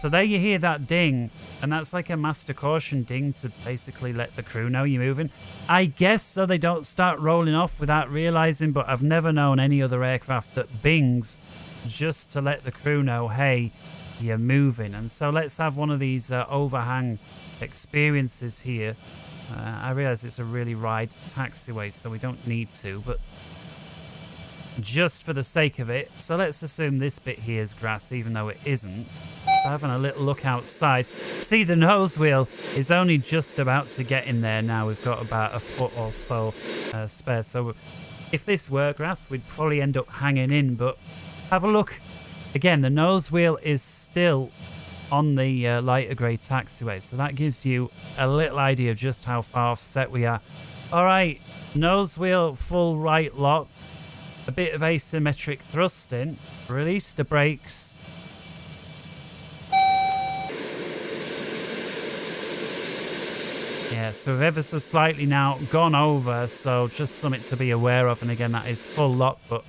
[SPEAKER 1] So there you hear that ding, and that's like a master caution ding to basically let the crew know you're moving. I guess so they don't start rolling off without realizing, but I've never known any other aircraft that bings just to let the crew know, hey, you're moving. And so let's have one of these overhang experiences here. I realize it's a really wide taxiway, so we don't need to, but just for the sake of it. So let's assume this bit here is grass, even though it isn't. So having a little look outside. See, the nose wheel is only just about to get in there now. We've got about a foot or so spare. So if this were grass, we'd probably end up hanging in. But have a look. Again, the nose wheel is still on the lighter grey taxiway. So that gives you a little idea of just how far offset we are. All right, nose wheel full right lock. A bit of asymmetric thrusting. Release the brakes. Yeah, so we've ever so slightly now gone over, so just something to be aware of. And again, that is full lock, but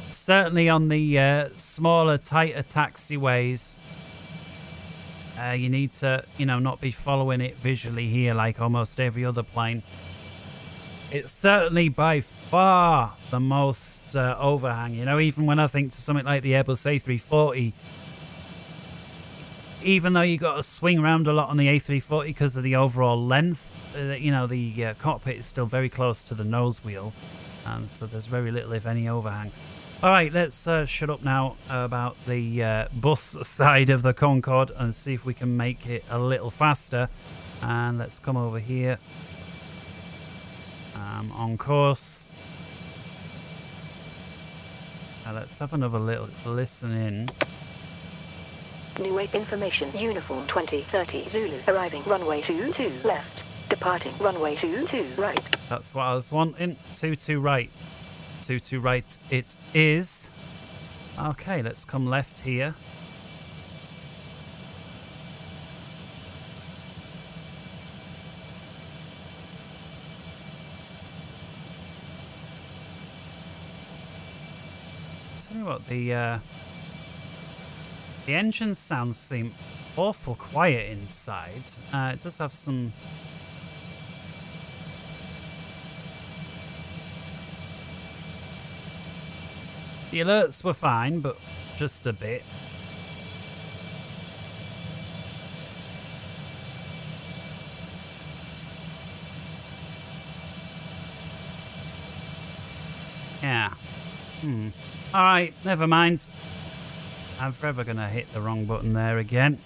[SPEAKER 1] certainly on the smaller, tighter taxiways, you need to, not be following it visually here like almost every other plane. It's certainly by far the most overhang. Even when I think to something like the Airbus A340, even though you got to swing around a lot on the A340 because of the overall length, the cockpit is still very close to the nose wheel. So there's very little, if any, overhang. All right, let's shut up now about the bus side of the Concorde and see if we can make it a little faster. And let's come over here. On course. Let's have another little listen in.
[SPEAKER 2] New weight information. Uniform 2030 Zulu. Arriving runway 22 left. Departing runway 22 right.
[SPEAKER 1] That's what I was wanting. 22 right. 22 right it is. Okay, let's come left here. Tell you what, the engine sounds seem awful quiet inside. It does have some. The alerts were fine, but just a bit. Yeah. Alright, never mind. I'm forever going to hit the wrong button there again.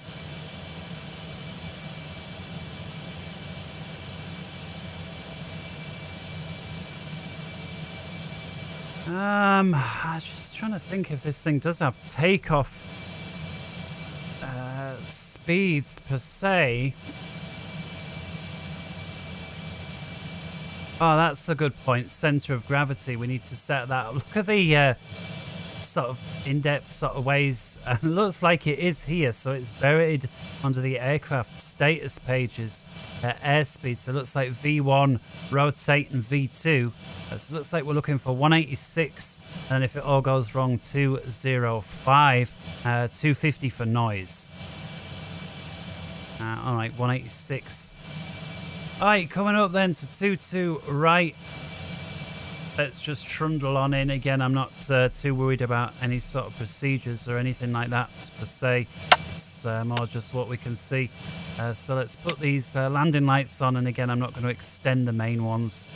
[SPEAKER 1] I'm just trying to think if this thing does have takeoff speeds per se. Oh, that's a good point. Center of gravity. We need to set that up. Look at the sort of in-depth sort of ways. It looks like it is here, so it's buried under the aircraft status pages. Airspeed. So it looks like V1 rotate and V2. So it looks like we're looking for 186, and if it all goes wrong, 205, 250 for noise. All right, 186. All right, coming up then to 22 right. Let's just trundle on in. Again, I'm not too worried about any sort of procedures or anything like that per se. It's more just what we can see. So let's put these landing lights on, and again, I'm not going to extend the main ones.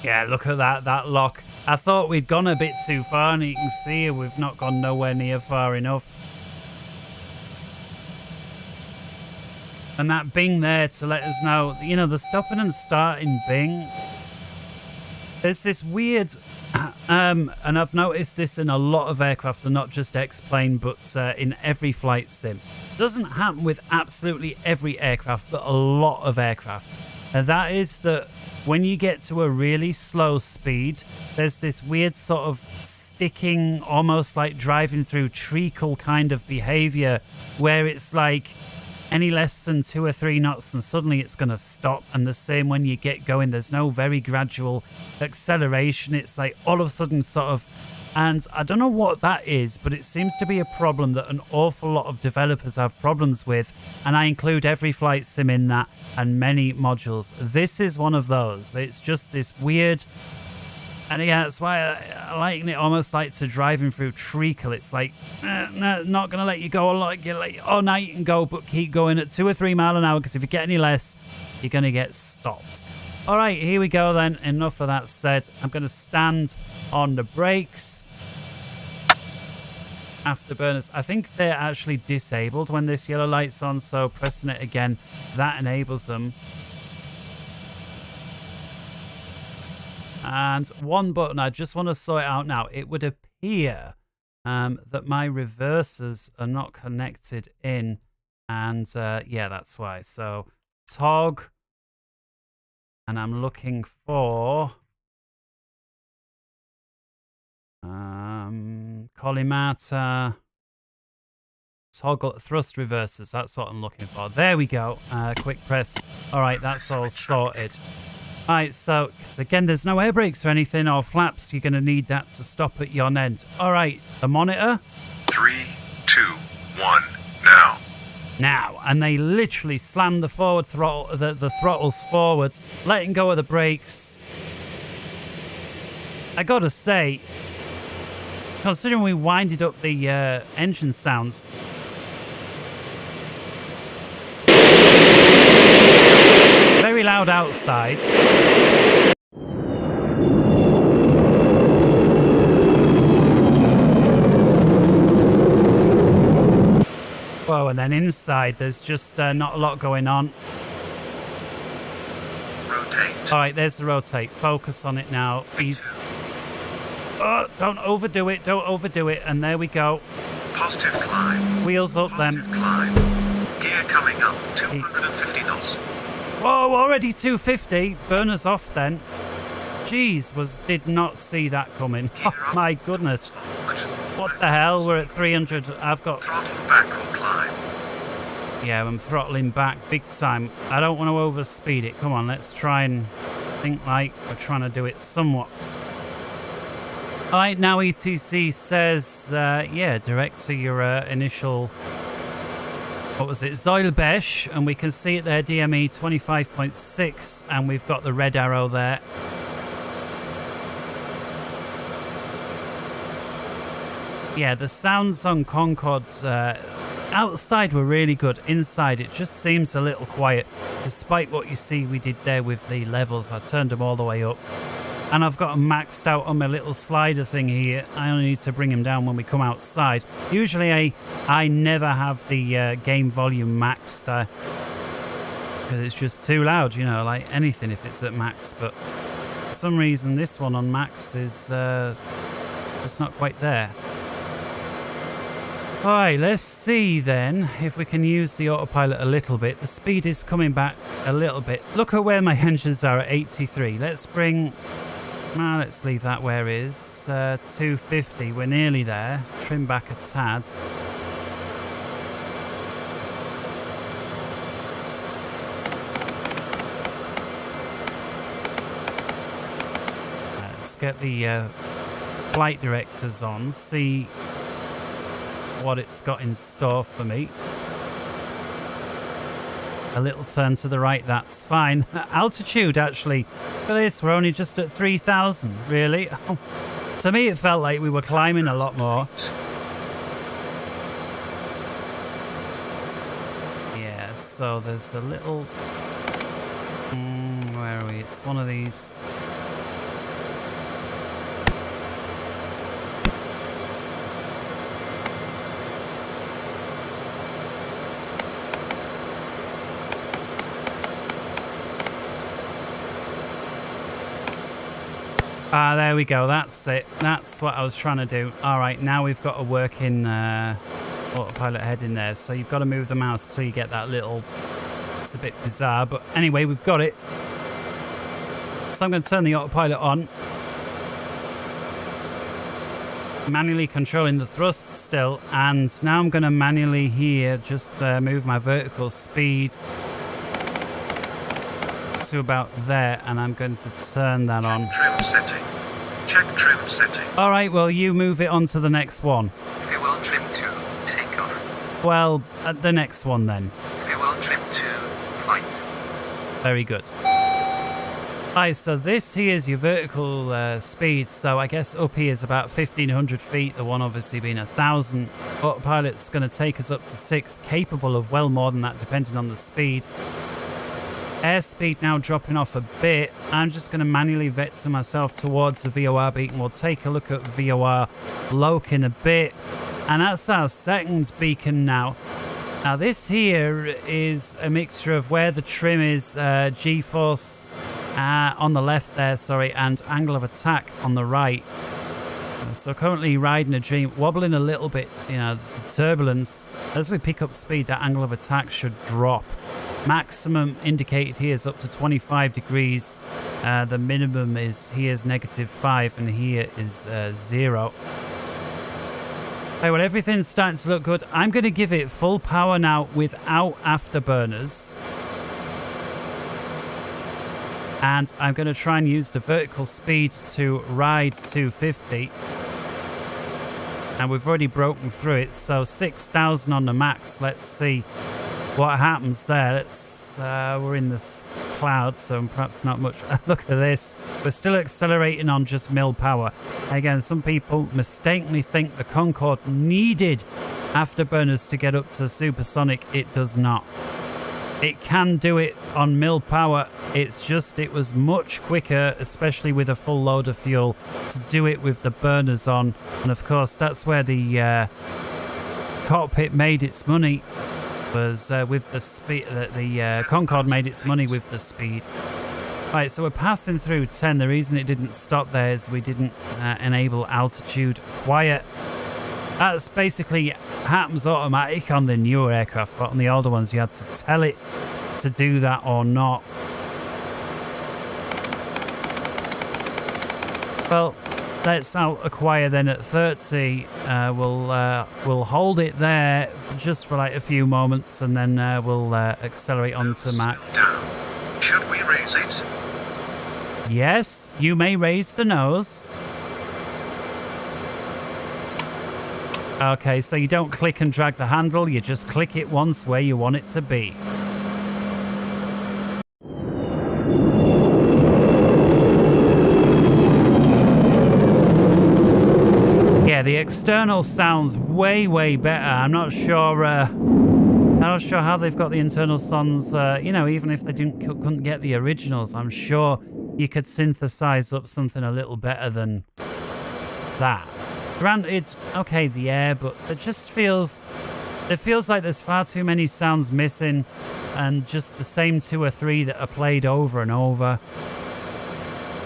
[SPEAKER 1] Yeah, look at that lock. I thought we'd gone a bit too far, and you can see we've not gone nowhere near far enough. And that bing there to let us know, the stopping and starting bing. There's this weird, and I've noticed this in a lot of aircraft, and not just X-Plane, but in every flight sim. Doesn't happen with absolutely every aircraft, but a lot of aircraft. And that is that when you get to a really slow speed, there's this weird sort of sticking, almost like driving through treacle kind of behavior, where it's like any less than 2 or 3 knots and suddenly it's going to stop. And the same when you get going, there's no very gradual acceleration. It's like all of a sudden sort of, and I don't know what that is, but it seems to be a problem that an awful lot of developers have problems with. And I include every flight sim in that and many modules. This is one of those. It's just this weird, and yeah, that's why I liken it almost like to driving through treacle. It's like, no, not going to let you go a lot. Oh, now you can go, but keep going at 2 or 3 miles an hour, because if you get any less, you're going to get stopped. All right, here we go then. Enough of that said. I'm going to stand on the brakes. Afterburners, I think they're actually disabled when this yellow light's on, so pressing it again, that enables them. And one button, I just want to sort it out now. It would appear that my reversers are not connected in. And yeah, that's why. So tog. And I'm looking for Colimata. Toggle thrust reversers. That's what I'm looking for. There we go. Quick press. All right, that's all sorted. All right, so, because again, there's no air brakes or anything or flaps. You're going to need that to stop at yon end. All right, the monitor.
[SPEAKER 3] 3, 2, 1, now.
[SPEAKER 1] Now, and they literally slam the forward throttle, the throttles forward, letting go of the brakes. I got to say, considering we winded up the engine sounds, very loud outside. Whoa, and then inside there's just not a lot going on.
[SPEAKER 3] Rotate.
[SPEAKER 1] All right, there's the rotate. Focus on it now. He's... Oh, don't overdo it. Don't overdo it. And there we go.
[SPEAKER 3] Positive climb.
[SPEAKER 1] Wheels up
[SPEAKER 3] Positive
[SPEAKER 1] then.
[SPEAKER 3] climb. Gear coming up. 250 knots.
[SPEAKER 1] Whoa, already 250. Burners off then. Jeez, did not see that coming. Oh my goodness. What the hell? We're at 300. I've got...
[SPEAKER 3] Throttle back or climb.
[SPEAKER 1] Yeah, I'm throttling back big time. I don't want to overspeed it. Come on, let's try and think like we're trying to do it somewhat. All right, now ETC says, yeah, direct to your initial... What was it? Zoilbesh, and we can see it there, DME 25.6, and we've got the red arrow there. Yeah, the sounds on Concorde's outside were really good. Inside, it just seems a little quiet, despite what you see we did there with the levels. I turned them all the way up. And I've got them maxed out on my little slider thing here. I only need to bring them down when we come outside. Usually I never have the game volume maxed because it's just too loud, you know, like anything if it's at max. But for some reason this one on max is just not quite there. All right, let's see then if we can use the autopilot a little bit. The speed is coming back a little bit. Look at where my engines are at 83. Let's bring... let's leave that where it is. 250, we're nearly there. Trim back a tad. Let's get the flight directors on, see what it's got in store for me. A little turn to the right, that's fine. Altitude, actually, for this, we're only just at 3,000, really. Oh, to me, it felt like we were climbing a lot more. Yeah, so there's a little... where are we? It's one of these... there we go. That's it. That's what I was trying to do. All right, now we've got a working autopilot head in there. So you've got to move the mouse till you get that little... It's a bit bizarre, but anyway, we've got it. So I'm going to turn the autopilot on. manually controlling the thrust still, and now I'm going to manually here just move my vertical speed to about there, and I'm going to turn that on.
[SPEAKER 3] Trim setting. Check trim setting.
[SPEAKER 1] All right, well, you move it on to the next one.
[SPEAKER 4] Fuel trim to takeoff.
[SPEAKER 1] Well, the next one then.
[SPEAKER 4] Fuel trim to flight.
[SPEAKER 1] Very good. Right, so this here is your vertical speed. So I guess up here is about 1,500 feet. The one obviously being 1,000. Autopilot's going to take us up to 6, capable of well more than that depending on the speed. Airspeed now dropping off a bit. I'm just going to manually vector myself towards the VOR beacon. We'll take a look at VOR loc in a bit. And that's our second beacon now. Now this here is a mixture of where the trim is, G-force on the left there, sorry, and angle of attack on the right. So currently riding a dream, wobbling a little bit, you know, the turbulence. As we pick up speed, that angle of attack should drop. Maximum indicated here is up to 25 degrees. The minimum is here is -5 and here is 0. Okay, well, everything's starting to look good. I'm going to give it full power now without afterburners. And I'm going to try and use the vertical speed to ride 250. And we've already broken through it. So 6,000 on the max. Let's see what happens there. We're in the clouds, so perhaps not much. Look at this. We're still accelerating on just mil power. Again, some people mistakenly think the Concorde needed afterburners to get up to supersonic. It does not. It can do it on mil power. It's just it was much quicker, especially with a full load of fuel, to do it with the burners on. And of course, that's where the cockpit made its money. Was with the speed that the Concorde made its money with the speed. Right, so we're passing through 10. The reason it didn't stop there is we didn't enable altitude quiet. That's basically happens automatic on the newer aircraft, but on the older ones you had to tell it to do that or not. Well, let's acquire then at 30. We'll hold it there just for like a few moments, and then we'll accelerate onto Mach.
[SPEAKER 3] Down. Should we raise it?
[SPEAKER 1] Yes, you may raise the nose. Okay, so you don't click and drag the handle, you just click it once where you want it to be. Yeah, the external sounds way better. I'm not sure how they've got the internal sounds. You know, even if they couldn't get the originals, I'm sure you could synthesize up something a little better than that. Granted, it's okay, the air, but it feels like there's far too many sounds missing, and just the same 2 or 3 that are played over and over.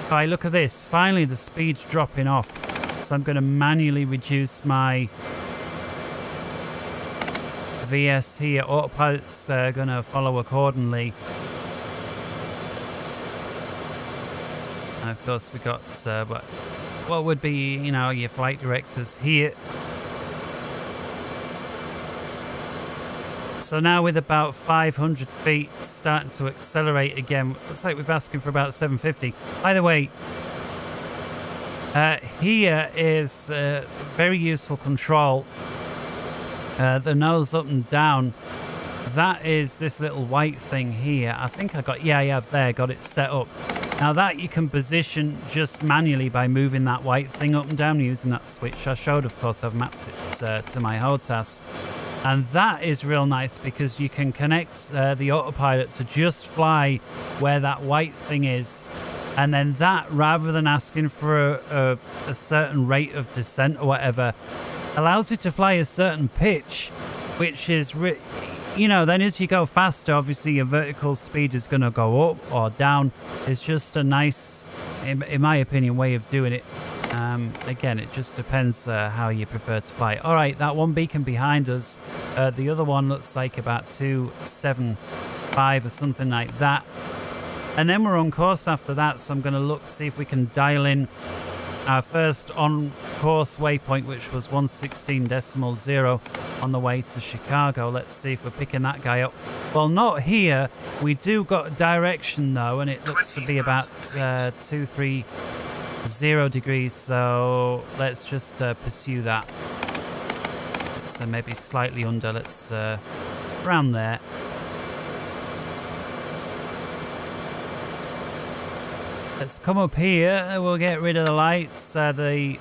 [SPEAKER 1] Alright, look at this. Finally, the speed's dropping off. So I'm going to manually reduce my VS here. Autopilot's going to follow accordingly. And of course, we got what would be, you know, your flight directors here. So now with about 500 feet, starting to accelerate again. Looks like we're asking for about 750. By the way, here is very useful control. The nose up and down. That is this little white thing here. I think I got, yeah, I have there, got it set up. Now that you can position just manually by moving that white thing up and down using that switch I showed. Of course, I've mapped it to my HOTAS. And that is real nice because you can connect the autopilot to just fly where that white thing is. And then that, rather than asking for a certain rate of descent or whatever, allows you to fly a certain pitch, which is, you know, then as you go faster, obviously your vertical speed is going to go up or down. It's just a nice, in my opinion, way of doing it. Again, it just depends how you prefer to fly. All right, that one beacon behind us. The other one looks like about 275 or something like that. And then we're on course after that, so I'm going to look to see if we can dial in our first on-course waypoint, which was 116.0 on the way to Chicago. Let's see if we're picking that guy up. Well, not here. We do got direction, though, and it looks to be about 230 degrees, so let's just pursue that. It's maybe slightly under. Let's around there. Let's come up here. We'll get rid of the lights. Get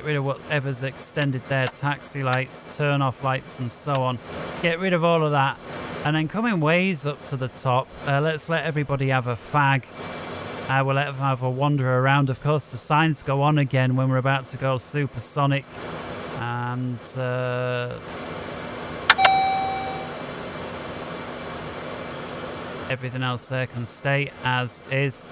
[SPEAKER 1] rid of whatever's extended there. Taxi lights, turn off lights, and so on. Get rid of all of that. And then coming ways up to the top, let's let everybody have a fag. We'll let them have a wander around. Of course, the signs go on again when we're about to go supersonic. And everything else there can stay as is.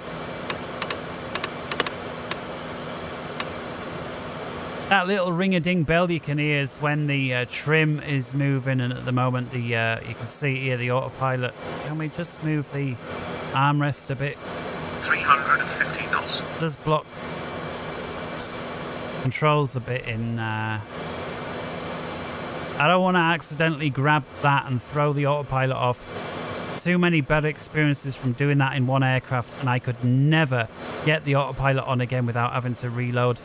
[SPEAKER 1] That little ring-a-ding bell you can hear is when the trim is moving, and at the moment the you can see here the autopilot. Can we just move the armrest a bit?
[SPEAKER 3] 350 knots.
[SPEAKER 1] Does block controls a bit in. I don't want to accidentally grab that and throw the autopilot off. Too many bad experiences from doing that in one aircraft, and I could never get the autopilot on again without having to reload.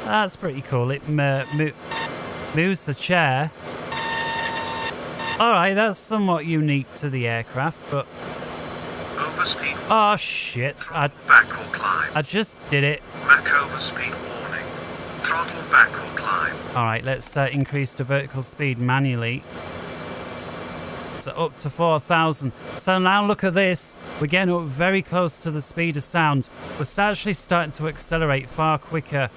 [SPEAKER 1] That's pretty cool. It moves the chair. Alright, that's somewhat unique to the aircraft, but...
[SPEAKER 3] Overspeed.
[SPEAKER 1] Oh, shit.
[SPEAKER 3] Back or climb.
[SPEAKER 1] I just did it.
[SPEAKER 3] Mach overspeed warning. Throttle back or climb.
[SPEAKER 1] Alright, let's increase the vertical speed manually. So up to 4,000. So now look at this. We're getting up very close to the speed of sound. We're actually starting to accelerate far quicker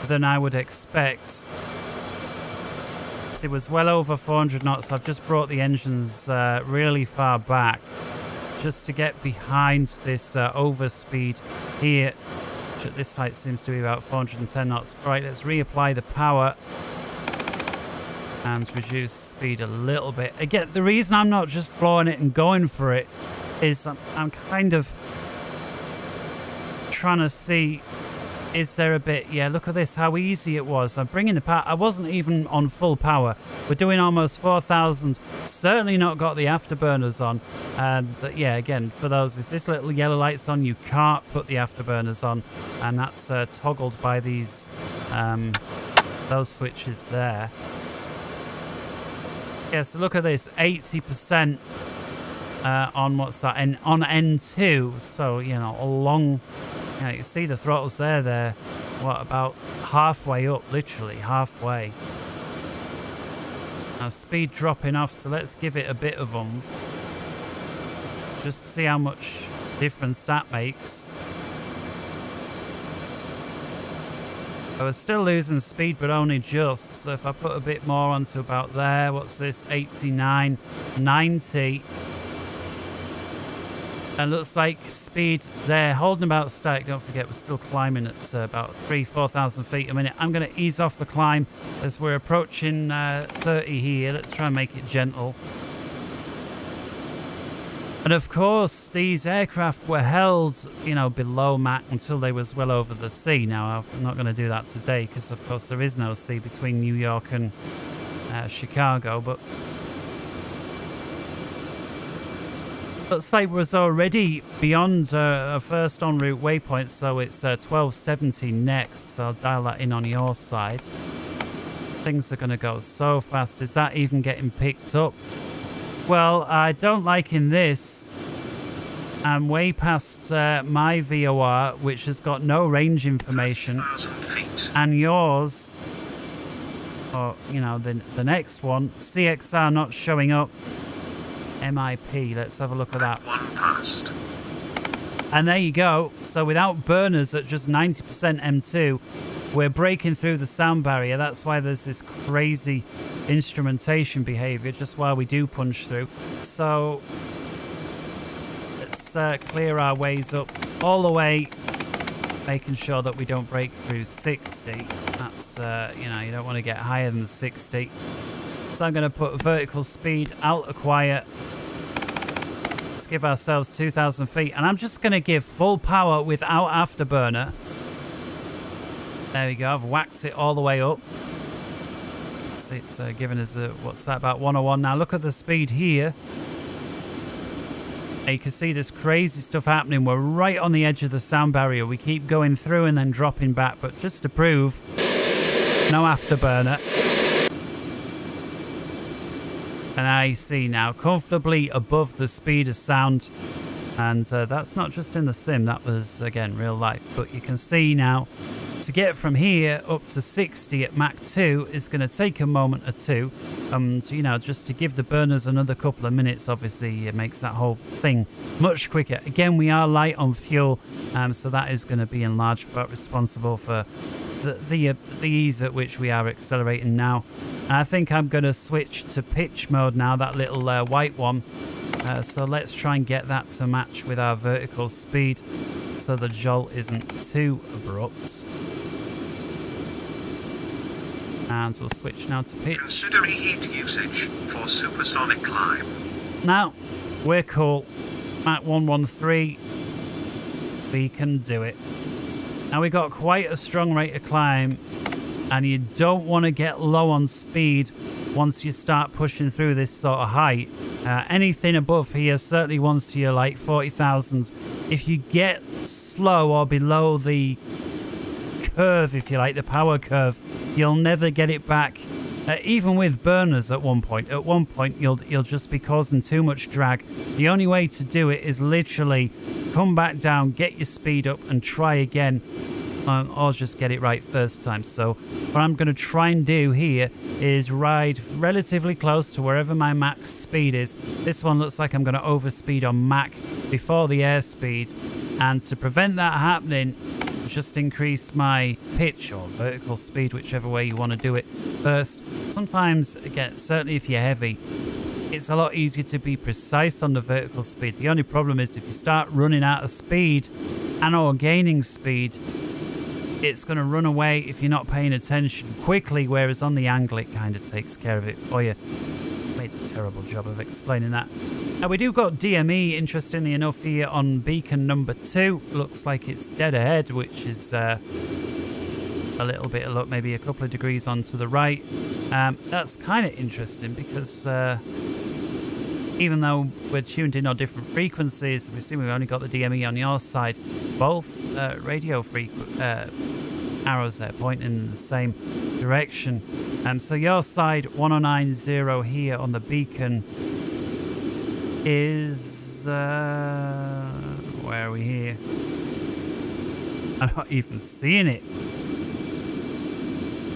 [SPEAKER 1] than I would expect. So it was well over 400 knots. I've just brought the engines really far back just to get behind this overspeed here, which at this height seems to be about 410 knots. All right, let's reapply the power and reduce speed a little bit. Again, the reason I'm not just flooring it and going for it is I'm kind of trying to see, is there a bit... Yeah, look at this, how easy it was. I'm bringing the power. I wasn't even on full power. We're doing almost 4,000. Certainly not got the afterburners on. And yeah, again, for those, if this little yellow light's on, you can't put the afterburners on. And that's toggled by these, those switches there. Yeah, so look at this, 80% on what's that? And on N2, so, you know, a long... You know, you see the throttles there, they're, what, about halfway up, literally halfway. Now, speed dropping off, so let's give it a bit of oomph. Just to see how much difference that makes. I was still losing speed, but only just. So if I put a bit more onto about there, what's this? 89, 90. And looks like speed there, holding about static. Don't forget, we're still climbing at about 4,000 feet a minute. I'm going to ease off the climb as we're approaching 30 here. Let's try and make it gentle. And of course, these aircraft were held, you know, below Mach until they was well over the sea. Now, I'm not going to do that today because, of course, there is no sea between New York and Chicago. But looks like was already beyond a first en route waypoint, so it's 1270 next. So I'll dial that in on your side. Things are going to go so fast. Is that even getting picked up? Well, I don't like in this. I'm way past my VOR, which has got no range information. And yours, or, you know, the next one, CXR not showing up. MIP, let's have a look at that.
[SPEAKER 3] One past.
[SPEAKER 1] And there you go. So without burners at just 90% M2, we're breaking through the sound barrier. That's why there's this crazy instrumentation behavior just while we do punch through. So let's clear our ways up all the way, making sure that we don't break through 60. That's, you know, you don't want to get higher than 60. So I'm going to put vertical speed out of quiet. Let's give ourselves 2,000 feet. And I'm just going to give full power without afterburner. There we go. I've whacked it all the way up. See, it's giving us what's that, about 101. Now look at the speed here. And you can see this crazy stuff happening. We're right on the edge of the sound barrier. We keep going through and then dropping back. But just to prove, no afterburner. And I see now comfortably above the speed of sound. And that's not just in the sim. That was, again, real life. But you can see now, to get from here up to 60 at Mach 2 is going to take a moment or two. So, you know, just to give the burners another couple of minutes, obviously, it makes that whole thing much quicker. Again, we are light on fuel, so that is going to be in large part responsible for the ease at which we are accelerating now. And I think I'm going to switch to pitch mode now, that little white one. So let's try and get that to match with our vertical speed so the jolt isn't too abrupt. And we'll switch now to pitch.
[SPEAKER 3] Consider heat usage for supersonic climb.
[SPEAKER 1] Now, we're cool. Mach 113. We can do it. Now, we got quite a strong rate of climb, and you don't want to get low on speed once you start pushing through this sort of height. Anything above here, certainly once you're like 40,000, if you get slow or below the curve, if you like, the power curve, you'll never get it back. Even with burners at one point. At one point, you'll just be causing too much drag. The only way to do it is literally come back down, get your speed up, and try again. Or just get it right first time. So what I'm going to try and do here is ride relatively close to wherever my max speed is. This one looks like I'm going to overspeed on Mach before the airspeed. And to prevent that happening, just increase my pitch or vertical speed, whichever way you want to do it first. Sometimes, again, certainly if you're heavy, it's a lot easier to be precise on the vertical speed. The only problem is if you start running out of speed and or gaining speed, it's going to run away if you're not paying attention quickly, whereas on the angle it kind of takes care of it for you. Made a terrible job of explaining that. Now we do got DME, interestingly enough, here on beacon number 2. Looks like it's dead ahead, which is a little bit of luck, maybe a couple of degrees on to the right. That's kind of interesting because even though we're tuned in on different frequencies, we see we've only got the DME on your side. Both radio arrows there pointing in the same direction. So your side 1090 here on the beacon is where are we here? I'm not even seeing it.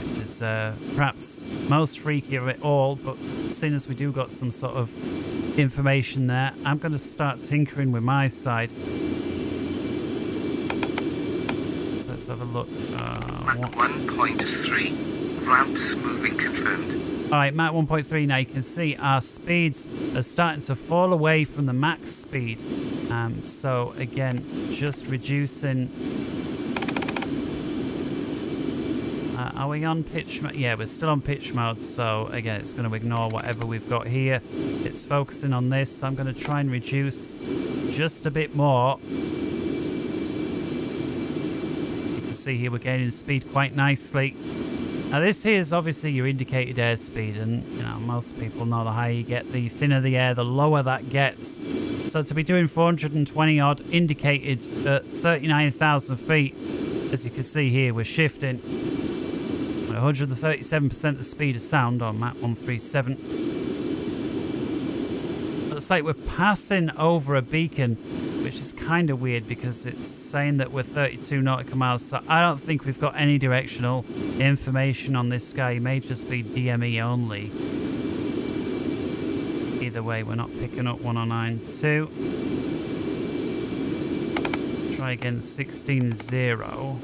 [SPEAKER 1] Which is perhaps most freaky of it all, but seeing as we do got some sort of information there, I'm going to start tinkering with my side. So let's have a look.
[SPEAKER 4] Mach 1.3. Ramps moving confirmed.
[SPEAKER 1] Alright, Mach 1.3 now. You can see our speeds are starting to fall away from the max speed. So again, just reducing. Are we on pitch mode? Yeah, we're still on pitch mode. So again, it's going to ignore whatever we've got here. It's focusing on this. So I'm going to try and reduce just a bit more. You can see here we're gaining speed quite nicely. Now this here is obviously your indicated airspeed, and you know most people know the higher you get, the thinner the air, the lower that gets. So to be doing 420 odd indicated at 39,000 feet, as you can see here, we're shifting 137% the speed of sound on Mach 137. Looks like we're passing over a beacon, which is kind of weird because it's saying that we're 32 nautical miles. So I don't think we've got any directional information on this sky. It may just be DME only. Either way, we're not picking up 1092. Try again, 16.0.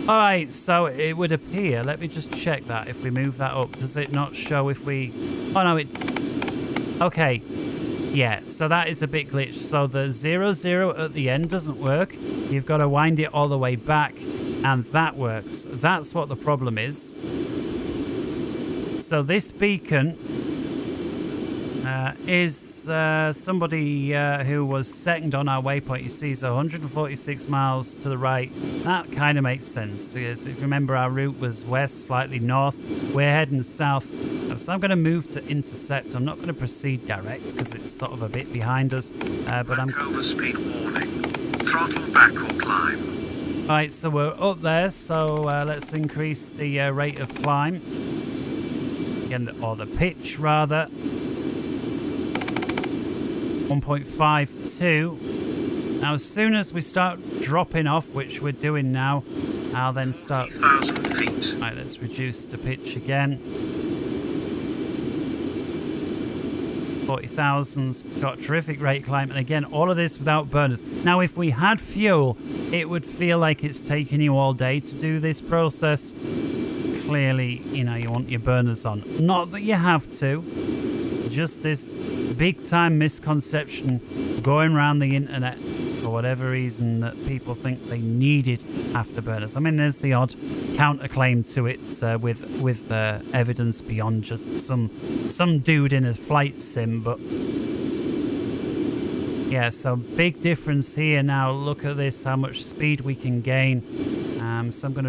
[SPEAKER 1] Alright, so it would appear, let me just check that. If we move that up, does it not show if we... Oh no, it... Okay. Yeah, so that is a bit glitch. So the 00 at the end doesn't work. You've got to wind it all the way back, and that works. That's what the problem is. So this beacon is somebody who was second on our waypoint. You see, so 146 miles to the right. That kind of makes sense. Because if you remember, our route was west, slightly north. We're heading south. So I'm going to move to intercept. I'm not going to proceed direct because it's sort of a bit behind us. But I'm
[SPEAKER 3] Overspeed warning. Throttle back or climb.
[SPEAKER 1] Right, so we're up there. So let's increase the rate of climb. Again, or the pitch rather. 1.52. Now, as soon as we start dropping off, which we're doing now, I'll then start.
[SPEAKER 3] 40,000 feet.
[SPEAKER 1] Right, let's reduce the pitch again. 40,000's got terrific rate climb, and again, all of this without burners. Now, if we had fuel, it would feel like it's taking you all day to do this process. Clearly, you know, you want your burners on. Not that you have to. Just this big time misconception going around the internet for whatever reason that people think they needed afterburners. I mean, there's the odd counterclaim to it with evidence beyond just some dude in a flight sim, but yeah, so big difference here. Now look at this, how much speed we can gain. So I'm going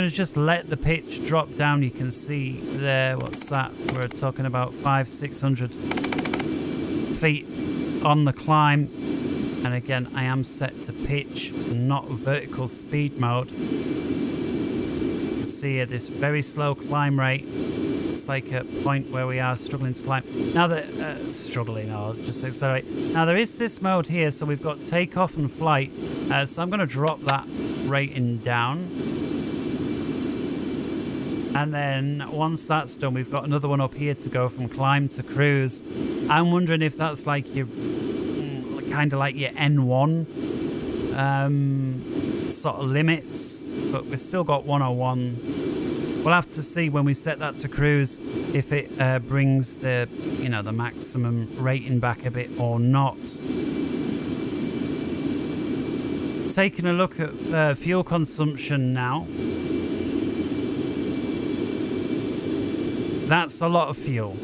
[SPEAKER 1] to just let the pitch drop down. You can see there, what's that? We're talking about 500-600 feet on the climb. And again, I am set to pitch, not vertical speed mode. You can see here this very slow climb rate. It's like a point where we are struggling to climb. Now that I'll just accelerate. Now there is this mode here, so we've got takeoff and flight. So I'm going to drop that rating down. And then once that's done, we've got another one up here to go from climb to cruise. I'm wondering if that's like your kind of like your N1 sort of limits, but we've still got 101. We'll have to see when we set that to cruise if it brings the the maximum rating back a bit or not. Taking a look at fuel consumption now. That's a lot of fuel.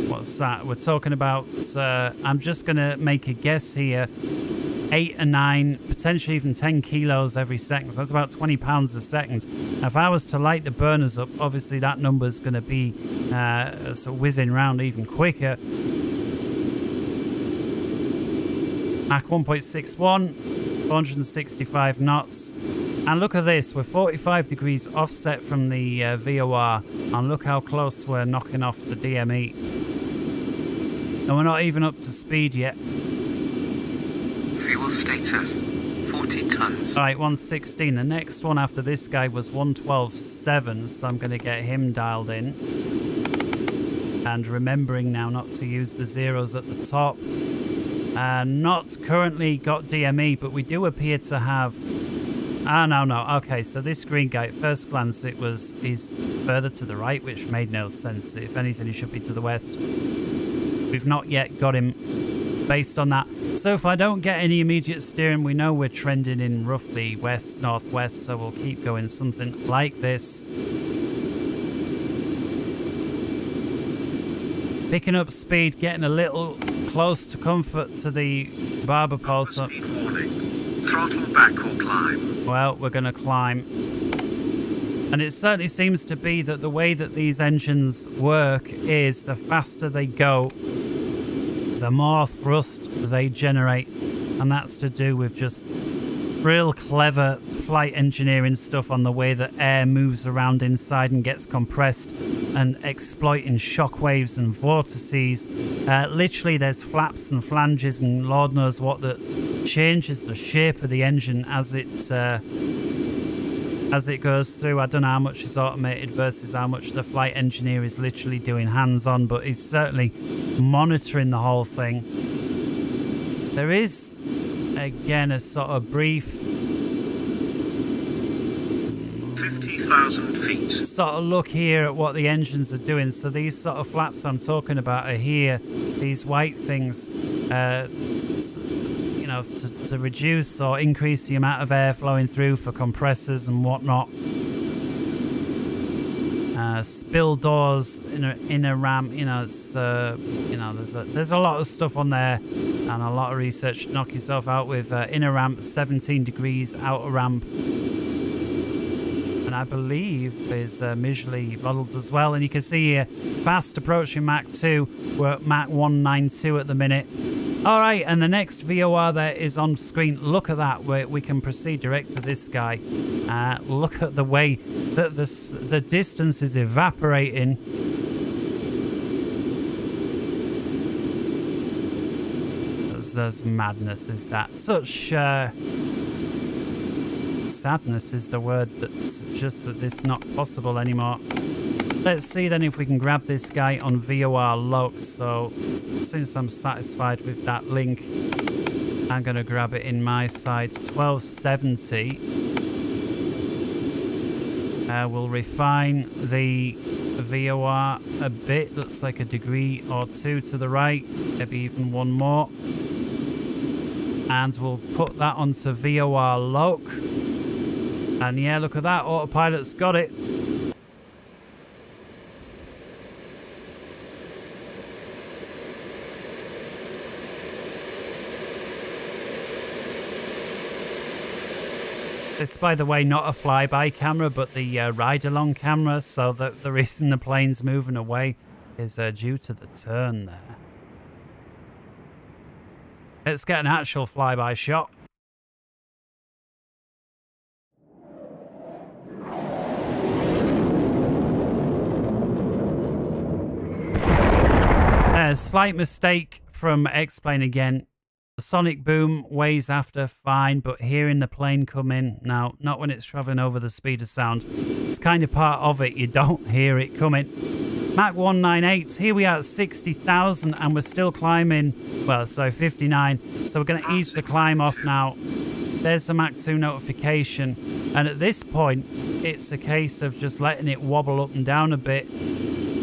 [SPEAKER 1] What's that? We're talking about, I'm just going to make a guess here, 8 or 9, potentially even 10 kilos every second. So that's about 20 pounds a second. Now, if I was to light the burners up, obviously that number is going to be sort of whizzing around even quicker. Mach 1.61, 465 knots. And look at this, we're 45 degrees offset from the VOR, and look how close we're knocking off the DME. And we're not even up to speed yet.
[SPEAKER 4] Fuel status, 40 tons.
[SPEAKER 1] All right, 116. The next one after this guy was 112.7, so I'm going to get him dialed in. And remembering now not to use the zeros at the top. Not currently got DME, but we do appear to have... no. Okay, so this green guy, at first glance, he's further to the right, which made no sense. If anything, he should be to the west. We've not yet got him based on that. So if I don't get any immediate steering, we know we're trending in roughly west-northwest, so we'll keep going something like this. Picking up speed, getting a little close to comfort to the barber pole. So,
[SPEAKER 3] Speed warning. Throttle back or climb.
[SPEAKER 1] well, we're going to climb. And it certainly seems to be that the way that these engines work is the faster they go, the more thrust they generate. And that's to do with just real clever flight engineering stuff on the way that air moves around inside and gets compressed, and exploiting shockwaves and vortices. Literally, there's flaps and flanges and Lord knows what that changes the shape of the engine as it goes through. I don't know how much is automated versus how much the flight engineer is literally doing hands-on, but he's certainly monitoring the whole thing. There is, again, a sort of brief
[SPEAKER 3] 50,000 feet.
[SPEAKER 1] sort of look here at what the engines are doing. So these sort of flaps I'm talking about are here, these white things, to reduce or increase the amount of air flowing through for compressors and whatnot. spill doors in a ramp. You know, it's you know, there's a lot of stuff on there and a lot of research to knock yourself out with. Inner ramp 17 degrees, outer ramp, and I believe is visually modeled as well. And you can see here fast approaching Mach 2. We're at Mach 192 at the minute. All right, and the next VOR there is on screen. Look at that, where we can proceed direct to this guy. Look at the way that the distance is evaporating. There's madness, is that. Such sadness is the word. That's just that it's not possible anymore. Let's see then if we can grab this guy on VOR lock. So since I'm satisfied with that link, I'm going to grab it in my side. 1270. We'll refine the VOR a bit. Looks like a degree or two to the right, maybe even one more. And we'll put that onto VOR lock. And yeah, look at that, autopilot's got it. This, by the way, not a flyby camera, but the ride-along camera, so that the reason the plane's moving away is due to the turn there. Let's get an actual flyby shot. Slight mistake from XPlane again. The sonic boom weighs after fine, but hearing the plane come in, now, not when it's traveling over the speed of sound. It's kind of part of it. You don't hear it coming. Mach 198, here we are at 60,000 and we're still climbing, well, so 59. So we're going to ease the climb off now. There's the Mach 2 notification. And at this point, it's a case of just letting it wobble up and down a bit.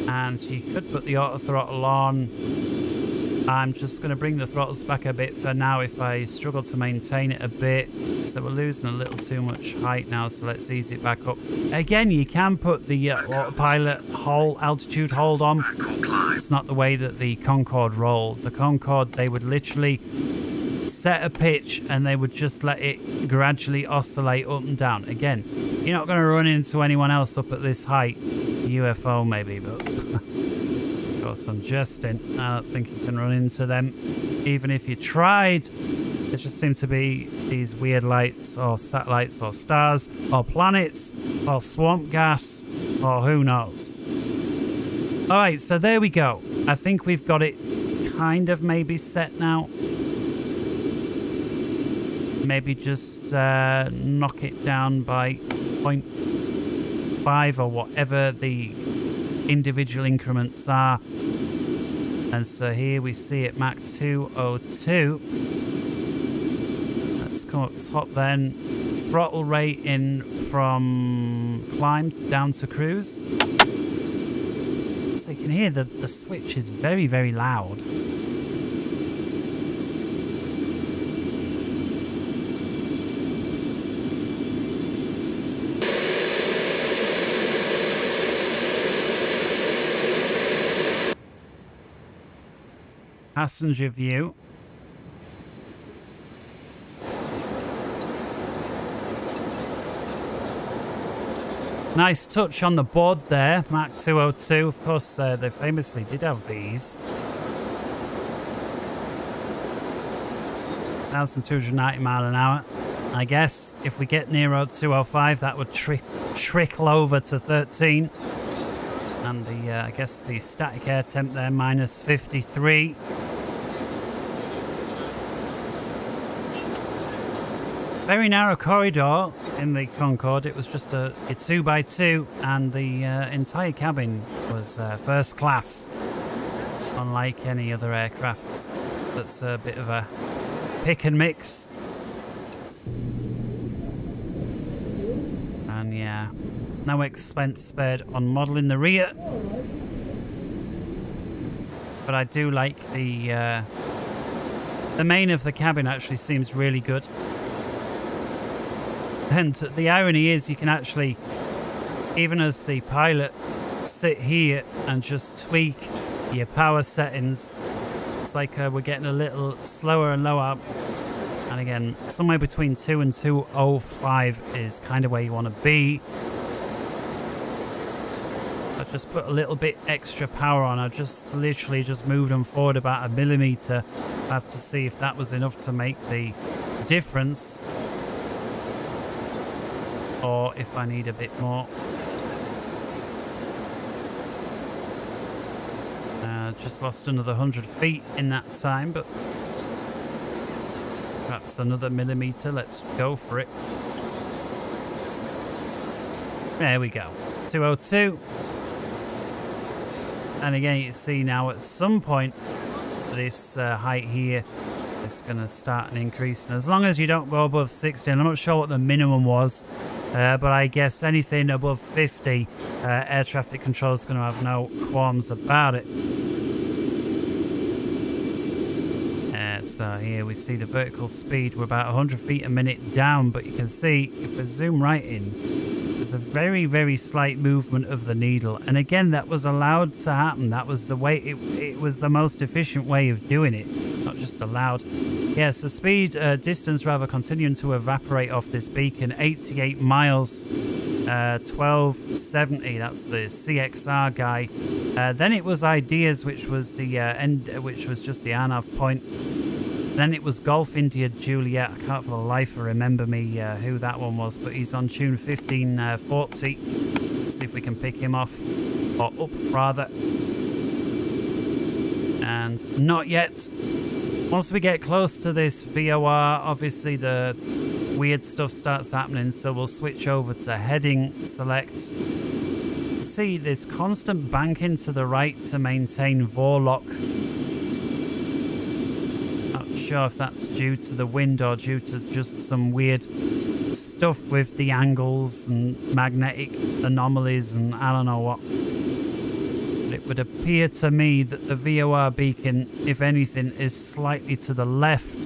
[SPEAKER 1] And so you could put the auto throttle on. I'm just going to bring the throttles back a bit for now if I struggle to maintain it a bit. So we're losing a little too much height now, so let's ease it back up. Again, you can put the autopilot altitude hold on. It's not the way that the Concorde rolled. The Concorde, they would literally set a pitch and they would just let it gradually oscillate up and down. Again, you're not going to run into anyone else up at this height. UFO maybe, but of course I'm jesting. I don't think you can run into them. Even if you tried, there just seems to be these weird lights or satellites or stars or planets or swamp gas or who knows. All right, so there we go. I think we've got it kind of maybe set now. Maybe just knock it down by 0.5 or whatever the individual increments are. And so here we see it Mach 202. Let's come up top then. Throttle rate in from climb down to cruise. So you can hear the switch is very, very loud. Passenger view. Nice touch on the board there, Mach 202. Of course, they famously did have these. 1,290 mile an hour. I guess if we get near 205, that would trickle over to 13. And the I guess the static air temp there, minus 53. Very narrow corridor in the Concorde. It was just a 2x2, and the entire cabin was first class, unlike any other aircraft. That's a bit of a pick and mix. And yeah, no expense spared on modelling the rear. But I do like the main of the cabin actually seems really good. And the irony is you can actually, even as the pilot, sit here and just tweak your power settings. It's like we're getting a little slower and lower. And again, somewhere between 2 and 205 is kind of where you want to be. I just put a little bit extra power on. I just literally just moved them forward about a millimeter. I have to see if that was enough to make the difference, or if I need a bit more. Just lost another 100 feet in that time, but perhaps another millimeter. Let's go for it. There we go. 202. And again, you can see now at some point this height here is going to start an increase. And as long as you don't go above 60, and I'm not sure what the minimum was, but I guess anything above 50, air traffic control is going to have no qualms about it. So here we see the vertical speed. We're about 100 feet a minute down, but you can see if we zoom right in, there's a very, very slight movement of the needle. And again, that was allowed to happen. That was the way, it was the most efficient way of doing it, not just allowed. Yes, the speed, distance rather, continuing to evaporate off this beacon. 88 miles, 1270. That's the CXR guy. Then it was Ideas, which was the which was just the ANAV point. Then it was Golf India Juliet. I can't for the life of remember me who that one was, but he's on tune 1540. Let's see if we can pick him off, or up rather. And not yet. Once we get close to this VOR, obviously the weird stuff starts happening, so we'll switch over to heading select. See, there's constant banking to the right to maintain Vorlock. Sure if that's due to the wind or due to just some weird stuff with the angles and magnetic anomalies and I don't know what. But it would appear to me that the VOR beacon, if anything, is slightly to the left.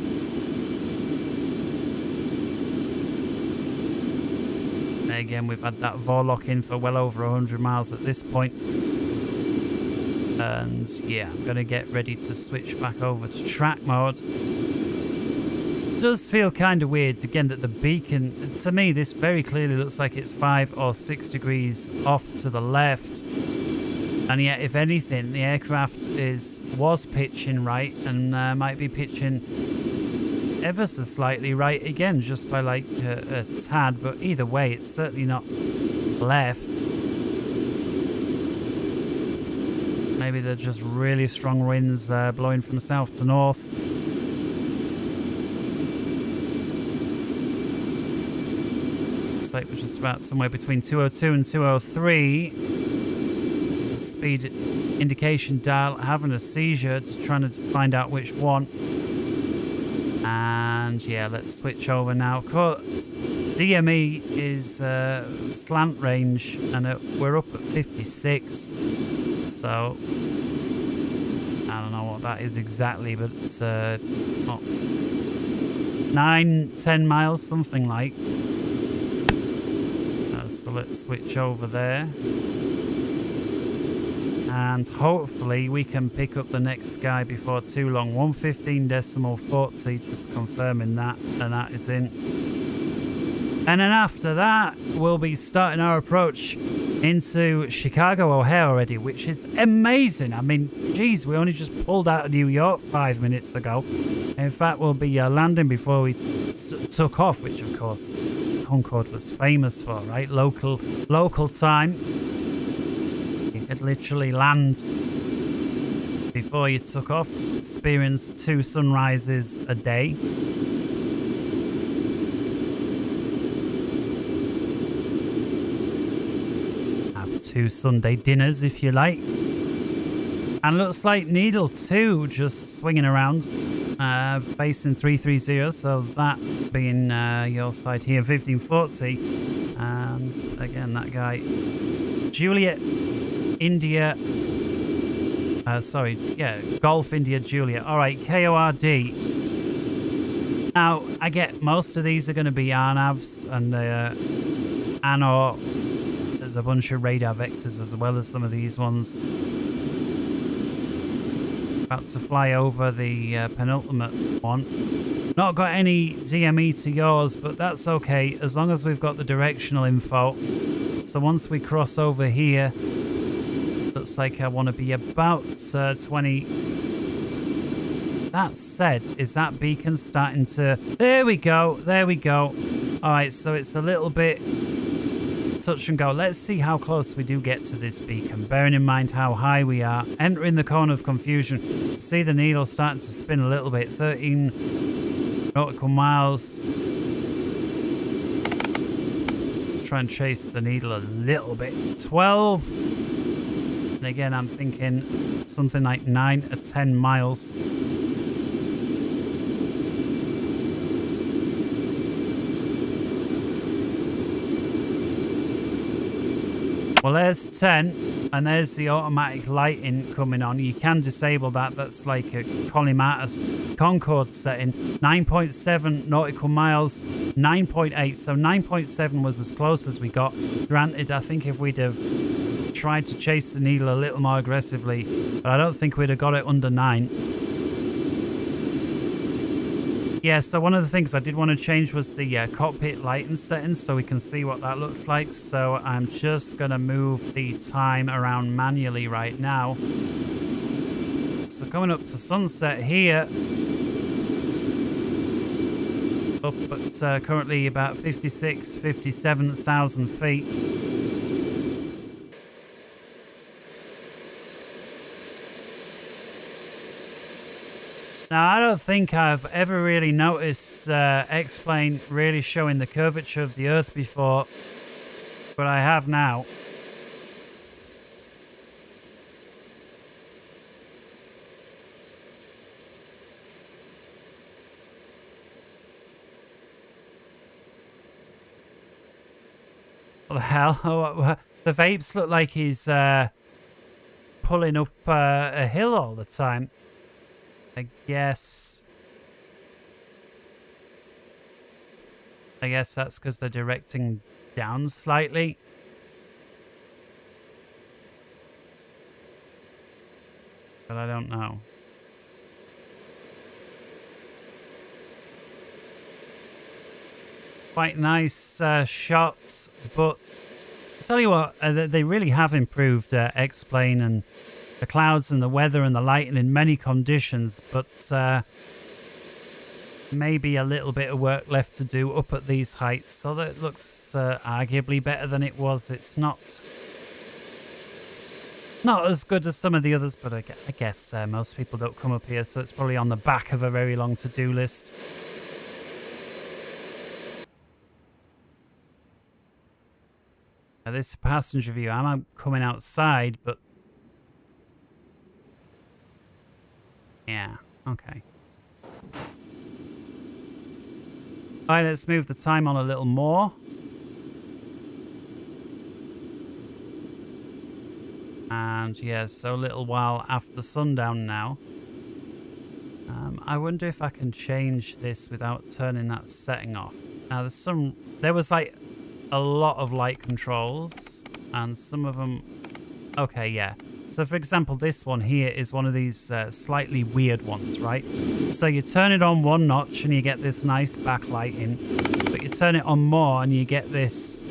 [SPEAKER 1] There again, we've had that Vorlock in for well over 100 miles at this point. And yeah, I'm going to get ready to switch back over to track mode. It does feel kind of weird, again, that the beacon, to me, this very clearly looks like it's 5 or 6 degrees off to the left. And yet, if anything, the aircraft was pitching right and might be pitching ever so slightly right again, just by like a tad. But either way, it's certainly not left. Maybe they're just really strong winds blowing from south to north. Looks like we're just about somewhere between 202 and 203. The speed indication dial having a seizure, trying to find out which one. And yeah, let's switch over now. Of course, DME is slant range, and we're up at 56. So I don't know what that is exactly, but it's 9-10 miles, something like. So let's switch over there, and hopefully we can pick up the next guy before too long. 115.40, just confirming that, and that is in. And then after that, we'll be starting our approach into Chicago O'Hare already, which is amazing. I mean, geez, we only just pulled out of New York 5 minutes ago. In fact, we'll be landing before we took off, which of course Concorde was famous for, right? Local time. You could literally land before you took off, experience 2 sunrises a day. Have 2 Sunday dinners if you like. And looks like Needle 2 just swinging around, facing 330, so that being your side here, 1540. And again, that guy, Juliet India, Golf India Juliet. All right, KORD. Now, I get most of these are going to be ANAVs and ANOR there's a bunch of radar vectors as well as some of these ones. About to fly over the penultimate one. Not got any DME to yours, but that's okay as long as we've got the directional info. So once we cross over here, looks like I want to be about 20. That said, is that beacon starting to... There we go. There we go. All right, so it's a little bit touch and go. Let's see how close we do get to this beacon, bearing in mind how high we are. Entering the cone of confusion. See the needle starting to spin a little bit. 13 nautical miles. Try and chase the needle a little bit. 12. And again, I'm thinking something like 9 or 10 miles. Well, there's 10, and there's the automatic lighting coming on. You can disable that. That's like a Colimata Concorde setting. 9.7 nautical miles, 9.8. So 9.7 was as close as we got. Granted, I think if we'd have tried to chase the needle a little more aggressively, but I don't think we'd have got it under 9. Yeah, so one of the things I did want to change was the cockpit lighting settings so we can see what that looks like. So I'm just going to move the time around manually right now. So coming up to sunset here. Up at currently about 57,000 feet. Now, I don't think I've ever really noticed XPlane really showing the curvature of the Earth before, but I have now. What the hell? Oh, the vapes look like he's pulling up a hill all the time. I guess that's because they're directing down slightly. But I don't know. Quite nice shots, but I'll tell you what, they really have improved XPlane and the clouds and the weather and the lighting in many conditions, but maybe a little bit of work left to do up at these heights. So that looks arguably better than it was. It's not as good as some of the others, but I guess most people don't come up here, so it's probably on the back of a very long to-do list. Now, this is passenger view. I'm coming outside, but yeah, okay. All right, let's move the time on a little more. And yeah, so a little while after sundown now. I wonder if I can change this without turning that setting off. Now, there was like a lot of light controls, and some of them, okay, yeah. So for example, this one here is one of these slightly weird ones, right? So you turn it on one notch and you get this nice backlighting, but you turn it on more and you get this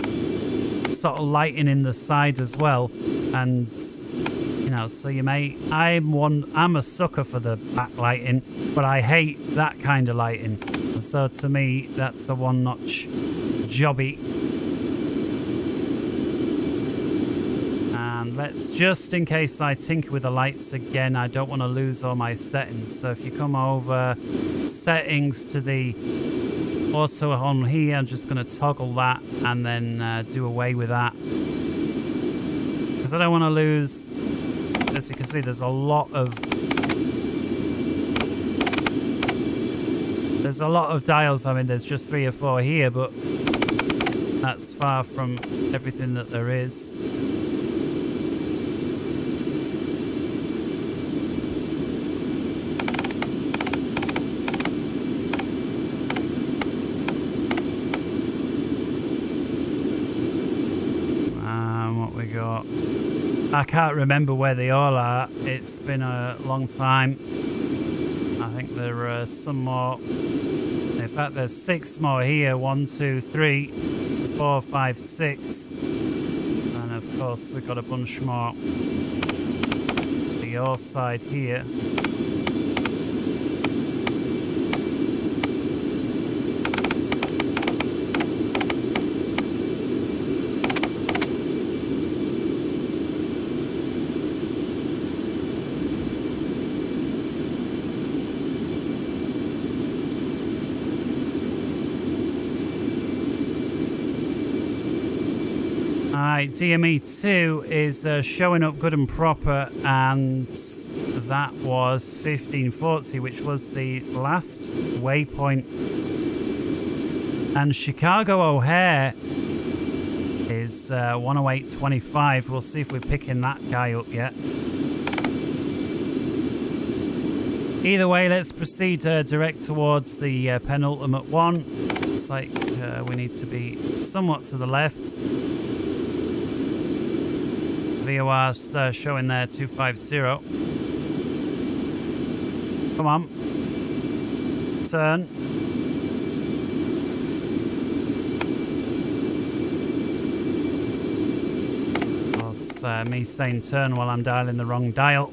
[SPEAKER 1] sort of lighting in the side as well. And you know, so you may, I'm a sucker for the backlighting, but I hate that kind of lighting. And so to me, that's a one notch jobby. Let's, just in case I tinker with the lights again, I don't want to lose all my settings. So if you come over settings to the auto on here, I'm just going to toggle that and then do away with that. Because I don't want to lose, as you can see, there's a lot of dials. I mean, there's just 3 or 4 here, but that's far from everything that there is. I can't remember where they all are. It's been a long time. I think there are some more. In fact, there's 6 more here. 1, 2, 3, 4, 5, 6. And of course, we've got a bunch more. Your side here. Alright, DME2 is showing up good and proper, and that was 1540, which was the last waypoint. And Chicago O'Hare is 108.25. We'll see if we're picking that guy up yet. Either way, let's proceed direct towards the penultimate one. It's like we need to be somewhat to the left. VOR's showing there 250. Come on. Turn. That's me saying turn while I'm dialing the wrong dial.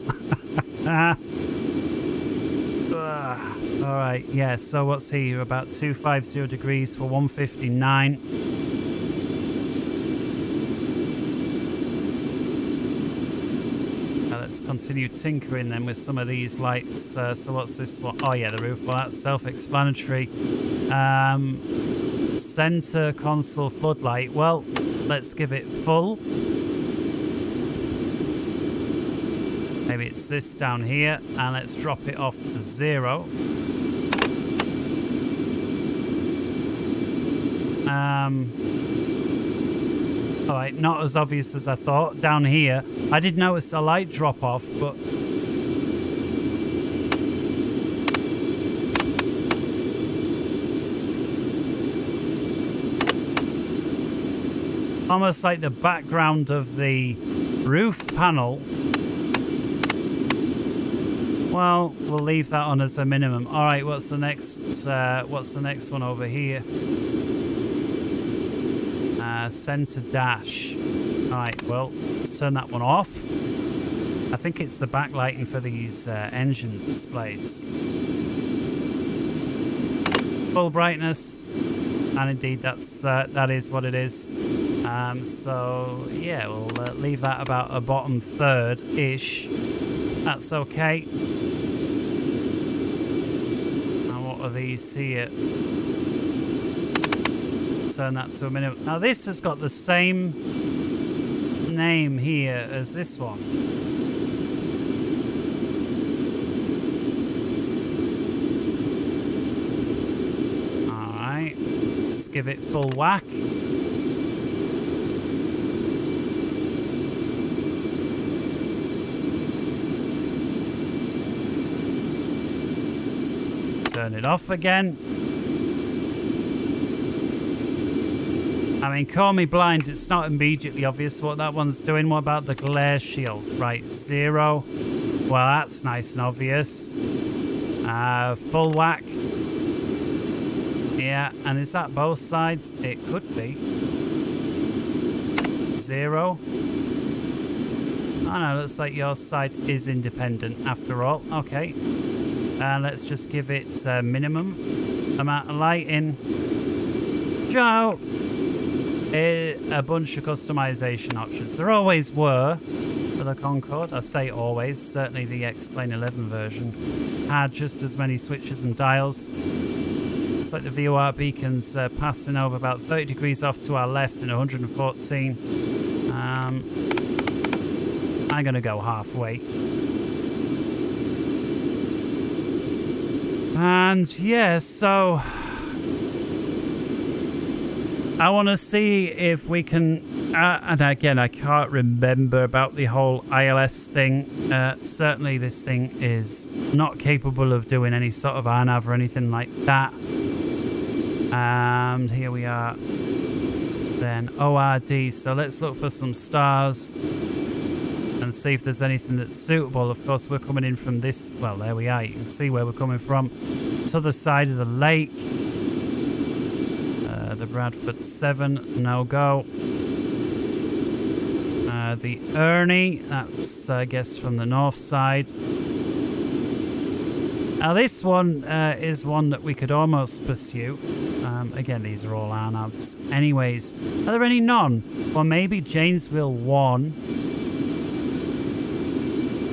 [SPEAKER 1] Alright, yeah, so what's he? About 250 degrees for 159. Let's continue tinkering then with some of these lights. So what's this one? Oh yeah, the roof. Well, that's self-explanatory. Center console floodlight. Well, let's give it full. Maybe it's this down here, and let's drop it off to 0. Alright, not as obvious as I thought. Down here, I did notice a light drop off, but almost like the background of the roof panel. Well, we'll leave that on as a minimum. Alright, what's the next one over here? Center dash. Alright, well, let's turn that one off. I think it's the backlighting for these engine displays. Full brightness, and indeed that is what it is. So yeah, we'll leave that about a bottom third-ish. That's okay. Now what are these here? Turn that to a minimum. Now this has got the same name here as this one. Alright, let's give it full whack. Turn it off again. I mean, call me blind, it's not immediately obvious what that one's doing. What about the glare shield? Right, 0. Well, that's nice and obvious. Full whack. Yeah, and is that both sides? It could be. 0. Oh no, looks like your side is independent after all. Okay. Let's just give it minimum amount of lighting. Ciao! A bunch of customization options. There always were for the Concorde. I say always. Certainly the XPlane 11 version had just as many switches and dials. It's like the VOR beacon's passing over about 30 degrees off to our left and 114. I'm going to go halfway. And yeah, so I want to see if we can, and again, I can't remember about the whole ILS thing. Certainly this thing is not capable of doing any sort of RNAV or anything like that. And here we are. Then ORD, so let's look for some stars and and see if there's anything that's suitable. Of course, we're coming in from this. Well, there we are. You can see where we're coming from. To the side of the lake. The Bradford 7, no go. The Ernie, that's I guess from the north side. Now this one is one that we could almost pursue. Again, these are all RNAVs. Anyways, are there any none? Or maybe Janesville 1.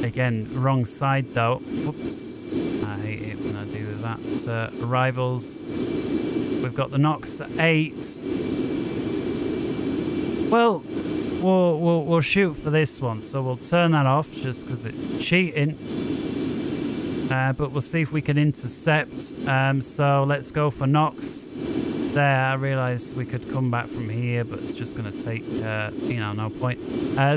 [SPEAKER 1] Again, wrong side though. Whoops. I hate it when I do that. Arrivals. We've got the Knox at 8. Well, we'll shoot for this one. So we'll turn that off just because it's cheating. But we'll see if we can intercept. So let's go for Knox. There, I realised we could come back from here, but it's just going to take, no point.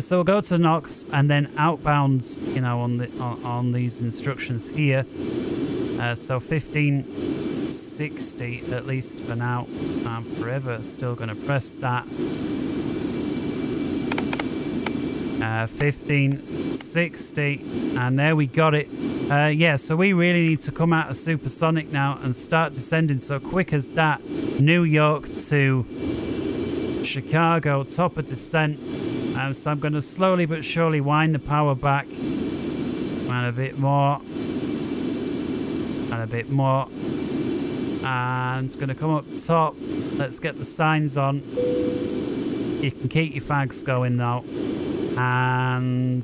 [SPEAKER 1] So we'll go to Knox and then outbound, on these instructions here. So 1560 at least for now. I'm forever still going to press that. 1560, and there we got it. So we really need to come out of Supersonic now and start descending. So quick as that, New York to Chicago, top of descent. So I'm going to slowly but surely wind the power back, and a bit more, and a bit more, and it's going to come up top. Let's get the signs on. You can keep your fags going though. And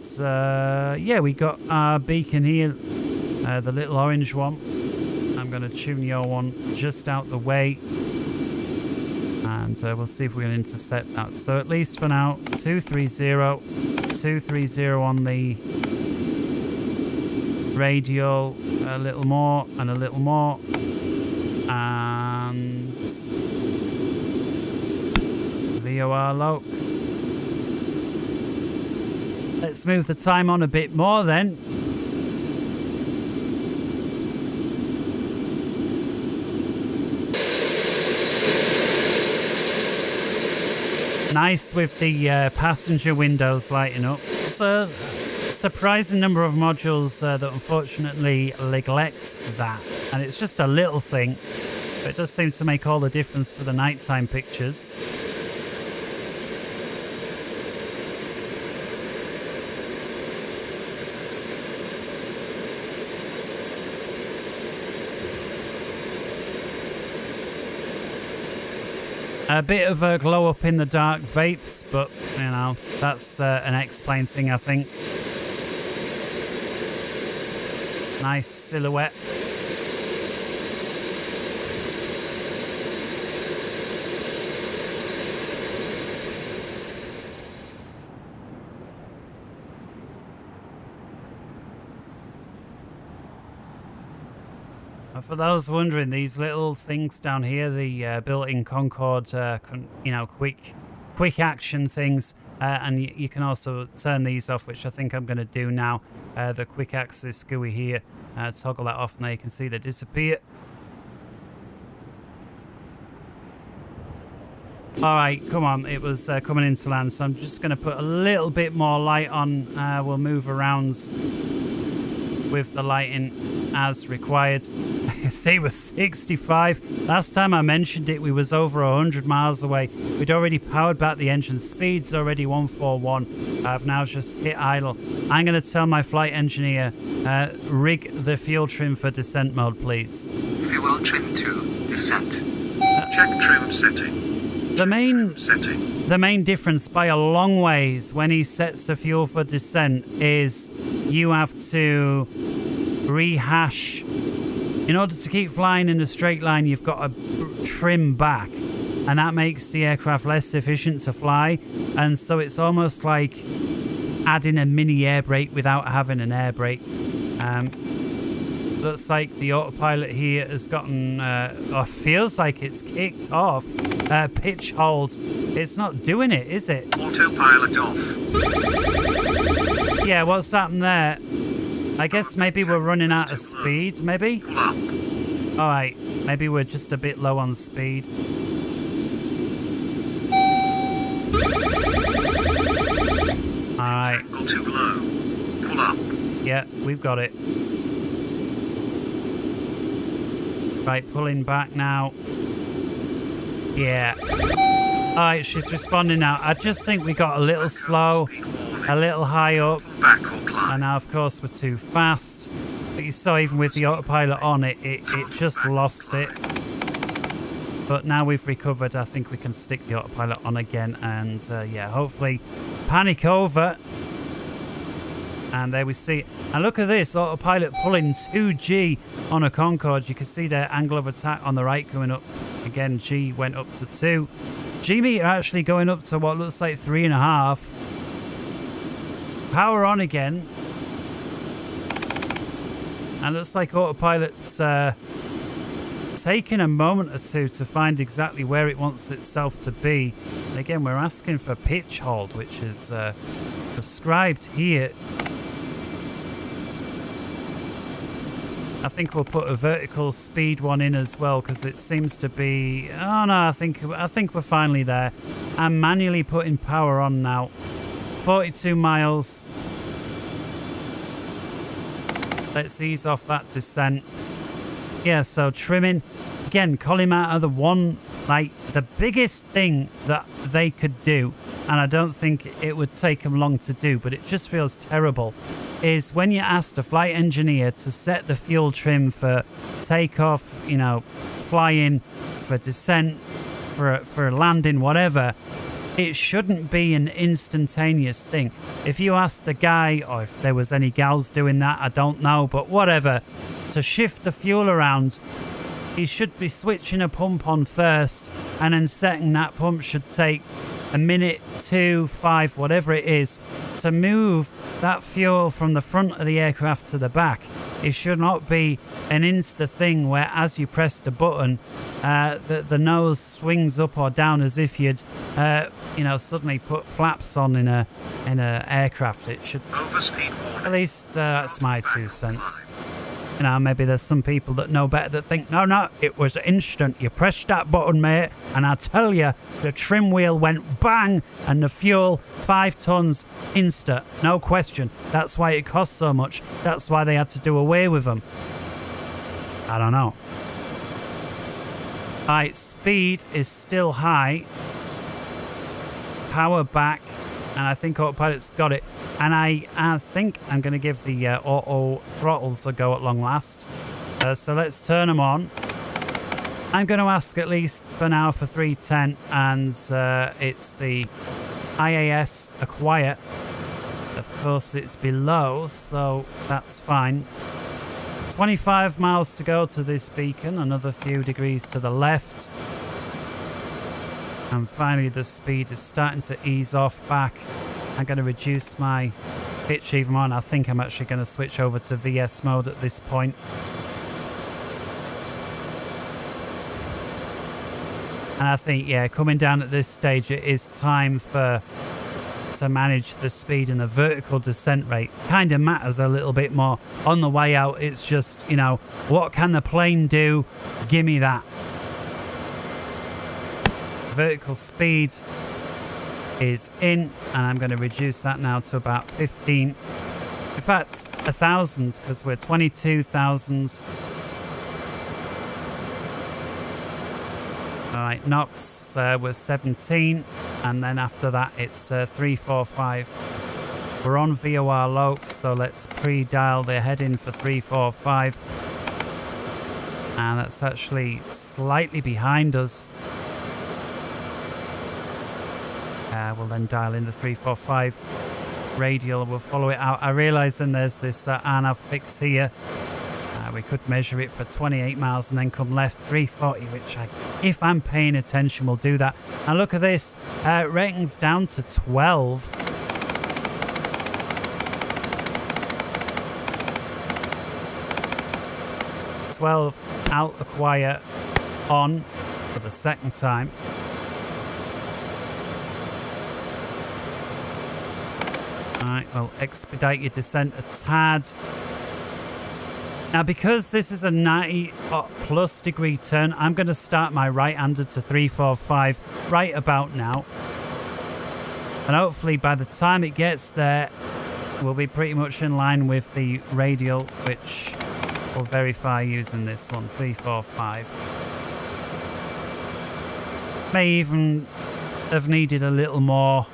[SPEAKER 1] we got our beacon here, the little orange one. I'm going to tune your one just out the way, and we'll see if we can intercept that. So at least for now, 230 on the radial, a little more and a little more, and VOR low. Let's move the time on a bit more then. Nice with the passenger windows lighting up. It's a surprising number of modules that unfortunately neglect that. And it's just a little thing, but it does seem to make all the difference for the nighttime pictures. A bit of a glow up in the dark vapes, but that's an XPlane thing, I think. Nice silhouette. For those wondering, these little things down here, the built-in Concorde, quick action things, and you can also turn these off, which I think I'm going to do now. The quick axis GUI here, toggle that off, and there you can see they disappear. All right, come on, it was coming into land, so I'm just going to put a little bit more light on. We'll move around with the lighting as required. See, it was 65. Last time I mentioned it, we was over 100 miles away. We'd already powered back the engine. Speed's already 141. I've now just hit idle. I'm going to tell my flight engineer, rig the fuel trim for descent mode, please.
[SPEAKER 4] Fuel trim to descent.
[SPEAKER 3] Check trim setting.
[SPEAKER 1] The main difference by a long ways when he sets the fuel for descent is you have to rehash. In order to keep flying in a straight line, you've got to trim back, and that makes the aircraft less efficient to fly. And so it's almost like adding a mini air brake without having an air brake. Looks like the autopilot here has gotten, or feels like it's kicked off. Pitch hold. It's not doing it, is it?
[SPEAKER 3] Autopilot off.
[SPEAKER 1] Yeah, what's happened there? I guess maybe we're running out of speed, maybe?
[SPEAKER 3] Pull up.
[SPEAKER 1] Alright, maybe we're just a bit low on speed. Alright.
[SPEAKER 3] Angle too low. Pull up.
[SPEAKER 1] Yeah, we've got it. Right, pulling back now. Yeah. Alright, she's responding now. I just think we got a little slow, a little high up,
[SPEAKER 3] Pull back or climb.
[SPEAKER 1] and now of course we're too fast. But you saw even with the autopilot on it just lost it. But now we've recovered, I think we can stick the autopilot on again, and yeah, hopefully panic over. And there we see it. And look at this, autopilot pulling 2G on a Concorde. You can see their angle of attack on the right coming up. Again, G went up to 2. G meter actually going up to what looks like 3.5. Power on again. And looks like autopilot's taking a moment or two to find exactly where it wants itself to be. And again, we're asking for pitch hold, which is prescribed here. I think we'll put a vertical speed one in as well, because it seems to be... Oh no, I think we're finally there. I'm manually putting power on now. 42 miles. Let's ease off that descent. Yeah, so trimming. Again, Colimata, the biggest thing that they could do, and I don't think it would take them long to do, but it just feels terrible, is when you ask the flight engineer to set the fuel trim for takeoff, you know, flying, for descent, for landing, whatever, it shouldn't be an instantaneous thing. If you ask the guy, or if there was any gals doing that, I don't know, but whatever, to shift the fuel around, he should be switching a pump on first, and then setting that pump should take a minute, 2, 5, whatever it is, to move that fuel from the front of the aircraft to the back. It should not be an insta thing where as you press the button, the nose swings up or down as if you'd, suddenly put flaps on in a aircraft. It should.
[SPEAKER 3] Overspeed warning.
[SPEAKER 1] At least that's my 2 cents. You know, maybe there's some people that know better that think, no, it was instant. You pressed that button, mate, and I tell you, the trim wheel went bang, and the fuel, 5 tons, instant. No question. That's why it costs so much. That's why they had to do away with them. I don't know. Alright, speed is still high. Power back. And I think autopilot's got it. And I think I'm going to give the auto throttles a go at long last. So let's turn them on. I'm going to ask at least for now for 310. And it's the IAS acquire. Of course, it's below, so that's fine. 25 miles to go to this beacon. Another few degrees to the left. And finally, the speed is starting to ease off back. I'm going to reduce my pitch even more. And I think I'm actually going to switch over to VS mode at this point. And I think, yeah, coming down at this stage, it is time to manage the speed and the vertical descent rate. Kind of matters a little bit more. On the way out, it's just, you know, what can the plane do? Give me that. Vertical speed is in, and I'm going to reduce that now to about 15. In fact, 1,000, because we're 22,000. All right, Knox was 17, and then after that it's 345. We're on VOR low, so let's pre-dial the heading for 345. And that's actually slightly behind us. We'll then dial in the 345 radial. We'll follow it out. I realise then there's this RNAV fix here. We could measure it for 28 miles and then come left 340, which if I'm paying attention, we'll do that. And look at this. Ratings down to 12. Out acquire on for the second time. Alright, well, expedite your descent a tad. Now, because this is a 90 plus degree turn, I'm going to start my right-hander to 345 right about now. And hopefully by the time it gets there, we'll be pretty much in line with the radial, which we'll verify using this one, 345. May even have needed a little more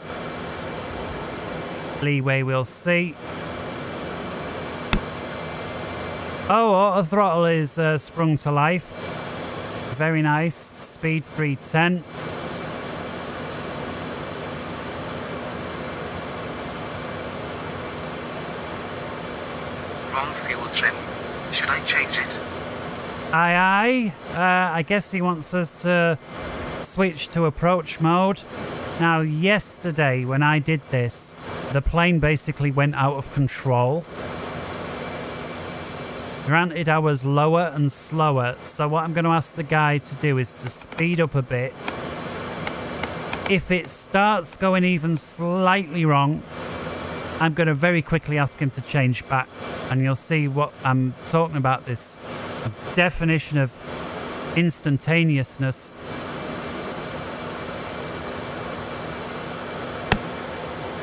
[SPEAKER 1] leeway, we'll see. Oh, auto throttle is sprung to life. Very nice. Speed 310.
[SPEAKER 4] Wrong fuel trim. Should I change it?
[SPEAKER 1] Aye, aye. I guess he wants us to switch to approach mode. Now, yesterday when I did this, the plane basically went out of control. Granted, I was lower and slower, so what I'm going to ask the guy to do is to speed up a bit. If it starts going even slightly wrong, I'm going to very quickly ask him to change back, and you'll see what I'm talking about, this definition of instantaneousness.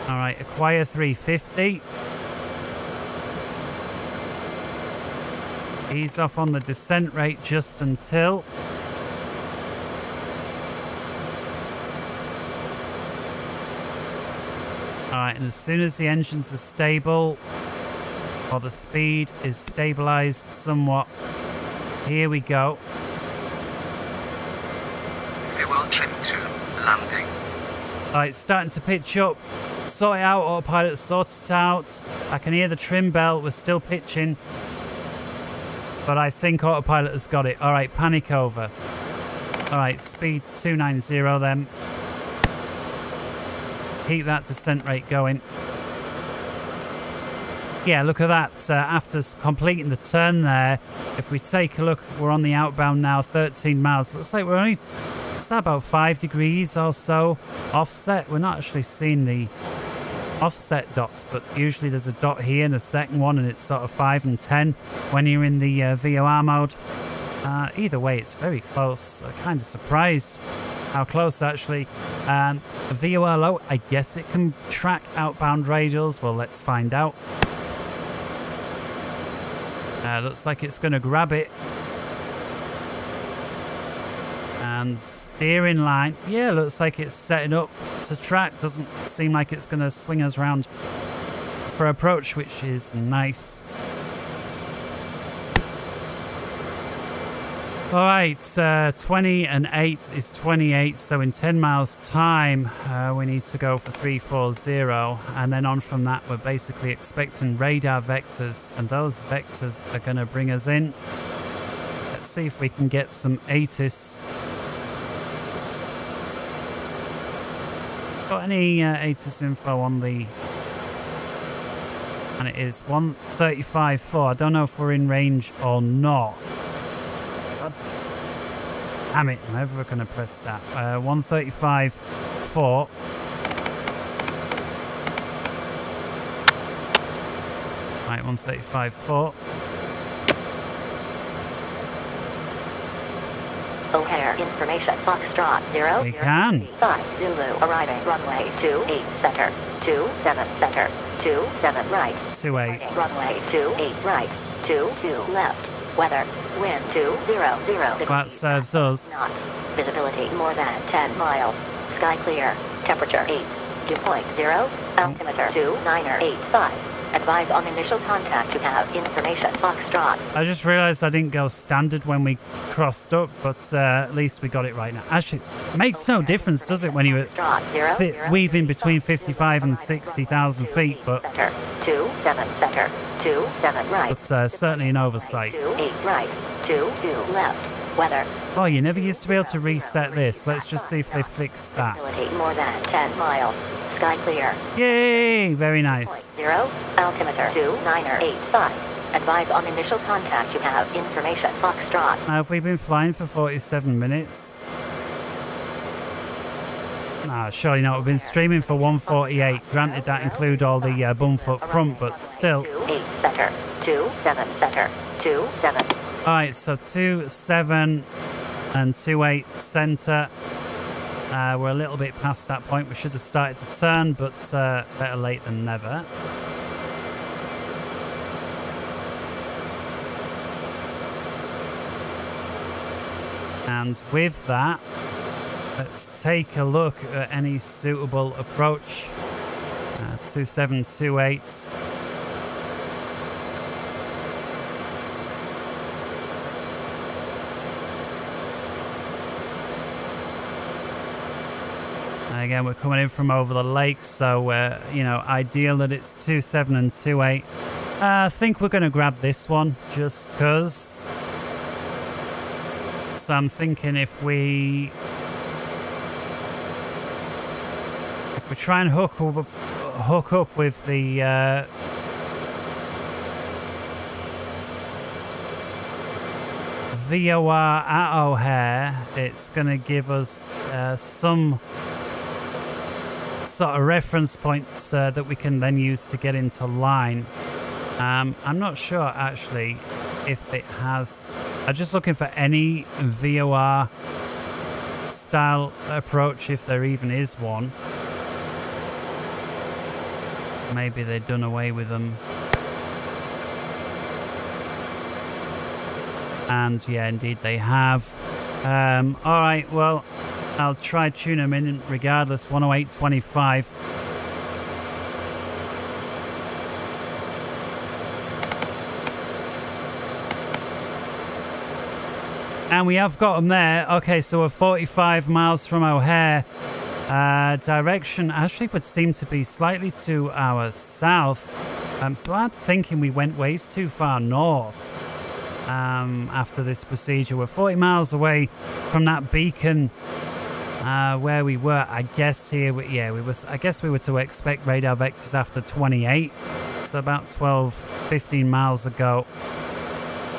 [SPEAKER 1] All right, acquire 350. Ease off on the descent rate just until. Alright, and as soon as the engines are stable, or the speed is stabilized somewhat, here we go.
[SPEAKER 4] Fuel trim to landing.
[SPEAKER 1] Alright, it's starting to pitch up. Sort it out, autopilot, sort it out. I can hear the trim bell, we're still pitching. But I think autopilot has got it. Alright, panic over. Alright, speed 290 then. Keep that descent rate going. Yeah, look at that. After completing the turn there, if we take a look, we're on the outbound now, 13 miles. Looks like we're only, it's about 5 degrees or so offset. We're not actually seeing the offset dots, but usually there's a dot here and a second one, and it's sort of 5 and 10 when you're in the VOR mode. Either way, it's very close. I'm kind of surprised how close actually. And VOR low, I guess it can track outbound radials. Well, let's find out. Looks like it's going to grab it. And steering line, yeah, looks like it's setting up to track. Doesn't seem like it's going to swing us around for approach, which is nice. All right, 20 and 8 is 28, so in 10 miles time, we need to go for 340, and then on from that, we're basically expecting radar vectors, and those vectors are going to bring us in. Let's see if we can get some ATIS. Got any ATIS info on the... And it is 135.4. I don't know if we're in range or not. God damn it, I'm never going to press that. 135.4. Right, 135.4.
[SPEAKER 2] O'Hare information. Foxtrot 0.
[SPEAKER 1] We can.
[SPEAKER 2] 5 Zulu arriving runway 28 center. 27 center. 27 right.
[SPEAKER 1] 28.
[SPEAKER 2] Runway 28 right. 22 left. Weather. Wind 200.
[SPEAKER 1] That serves us.
[SPEAKER 2] Knots. Visibility more than 10 miles. Sky clear. Temperature 8. Dew point 0. Altimeter 2985. Advise on initial contact to have information. Foxtrot.
[SPEAKER 1] I just realised I didn't go standard when we crossed up, but at least we got it right now. Actually, it makes no difference, does it, when you're weaving between 55 and 60,000 feet, but
[SPEAKER 2] 27 center. 27 right.
[SPEAKER 1] But certainly an oversight.
[SPEAKER 2] 28 right. 22 left. Weather.
[SPEAKER 1] Oh, you never used to be able to reset this. Let's just see if they fixed that.
[SPEAKER 2] Visibility more than 10 miles. Sky clear.
[SPEAKER 1] Yay! Very nice.
[SPEAKER 2] 0. Altimeter 2985. Advise on initial contact to have information. Foxtrot.
[SPEAKER 1] Now, have we been flying for 47 minutes? Nah, surely not. We've been streaming for 148. Granted, that include all the bumfoot front, but still.
[SPEAKER 2] 28 center. 27 center. 27.
[SPEAKER 1] Alright, so 27 and 28 center. We're a little bit past that point. We should have started the turn, but better late than never. And with that, let's take a look at any suitable approach. 2728. Again, we're coming in from over the lake, so you know, ideal that it's 27 and 28. I think we're going to grab this one just because. So I'm thinking if we try and hook up with the VOR at O'Hare, it's going to give us some sort of reference points that we can then use to get into line. I'm not sure actually if it has. I'm just looking for any VOR style approach, if there even is one. Maybe they've done away with them. And yeah, indeed they have. All right, well, I'll try tune them in regardless. 108.25. And we have got them there. Okay, so we're 45 miles from O'Hare. Direction actually would seem to be slightly to our south. So I'm thinking we went ways too far north after this procedure. We're 40 miles away from that beacon where we were. I guess here, I guess we were to expect radar vectors after 28. So about 12, 15 miles ago.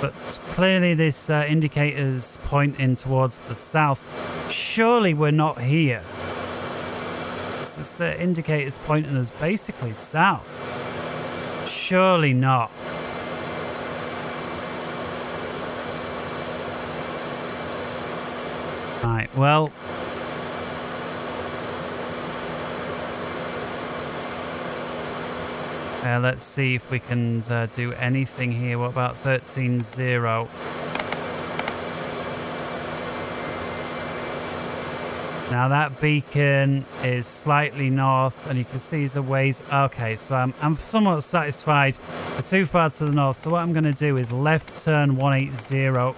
[SPEAKER 1] But clearly this indicator's pointing towards the south. Surely we're not here. This indicator's pointing us basically south. Surely not. Right, well. Let's see if we can do anything here. What about 13.0? Now that beacon is slightly north, and you can see it's a ways. Okay, so I'm somewhat satisfied. We're too far to the north, so what I'm going to do is left turn 180,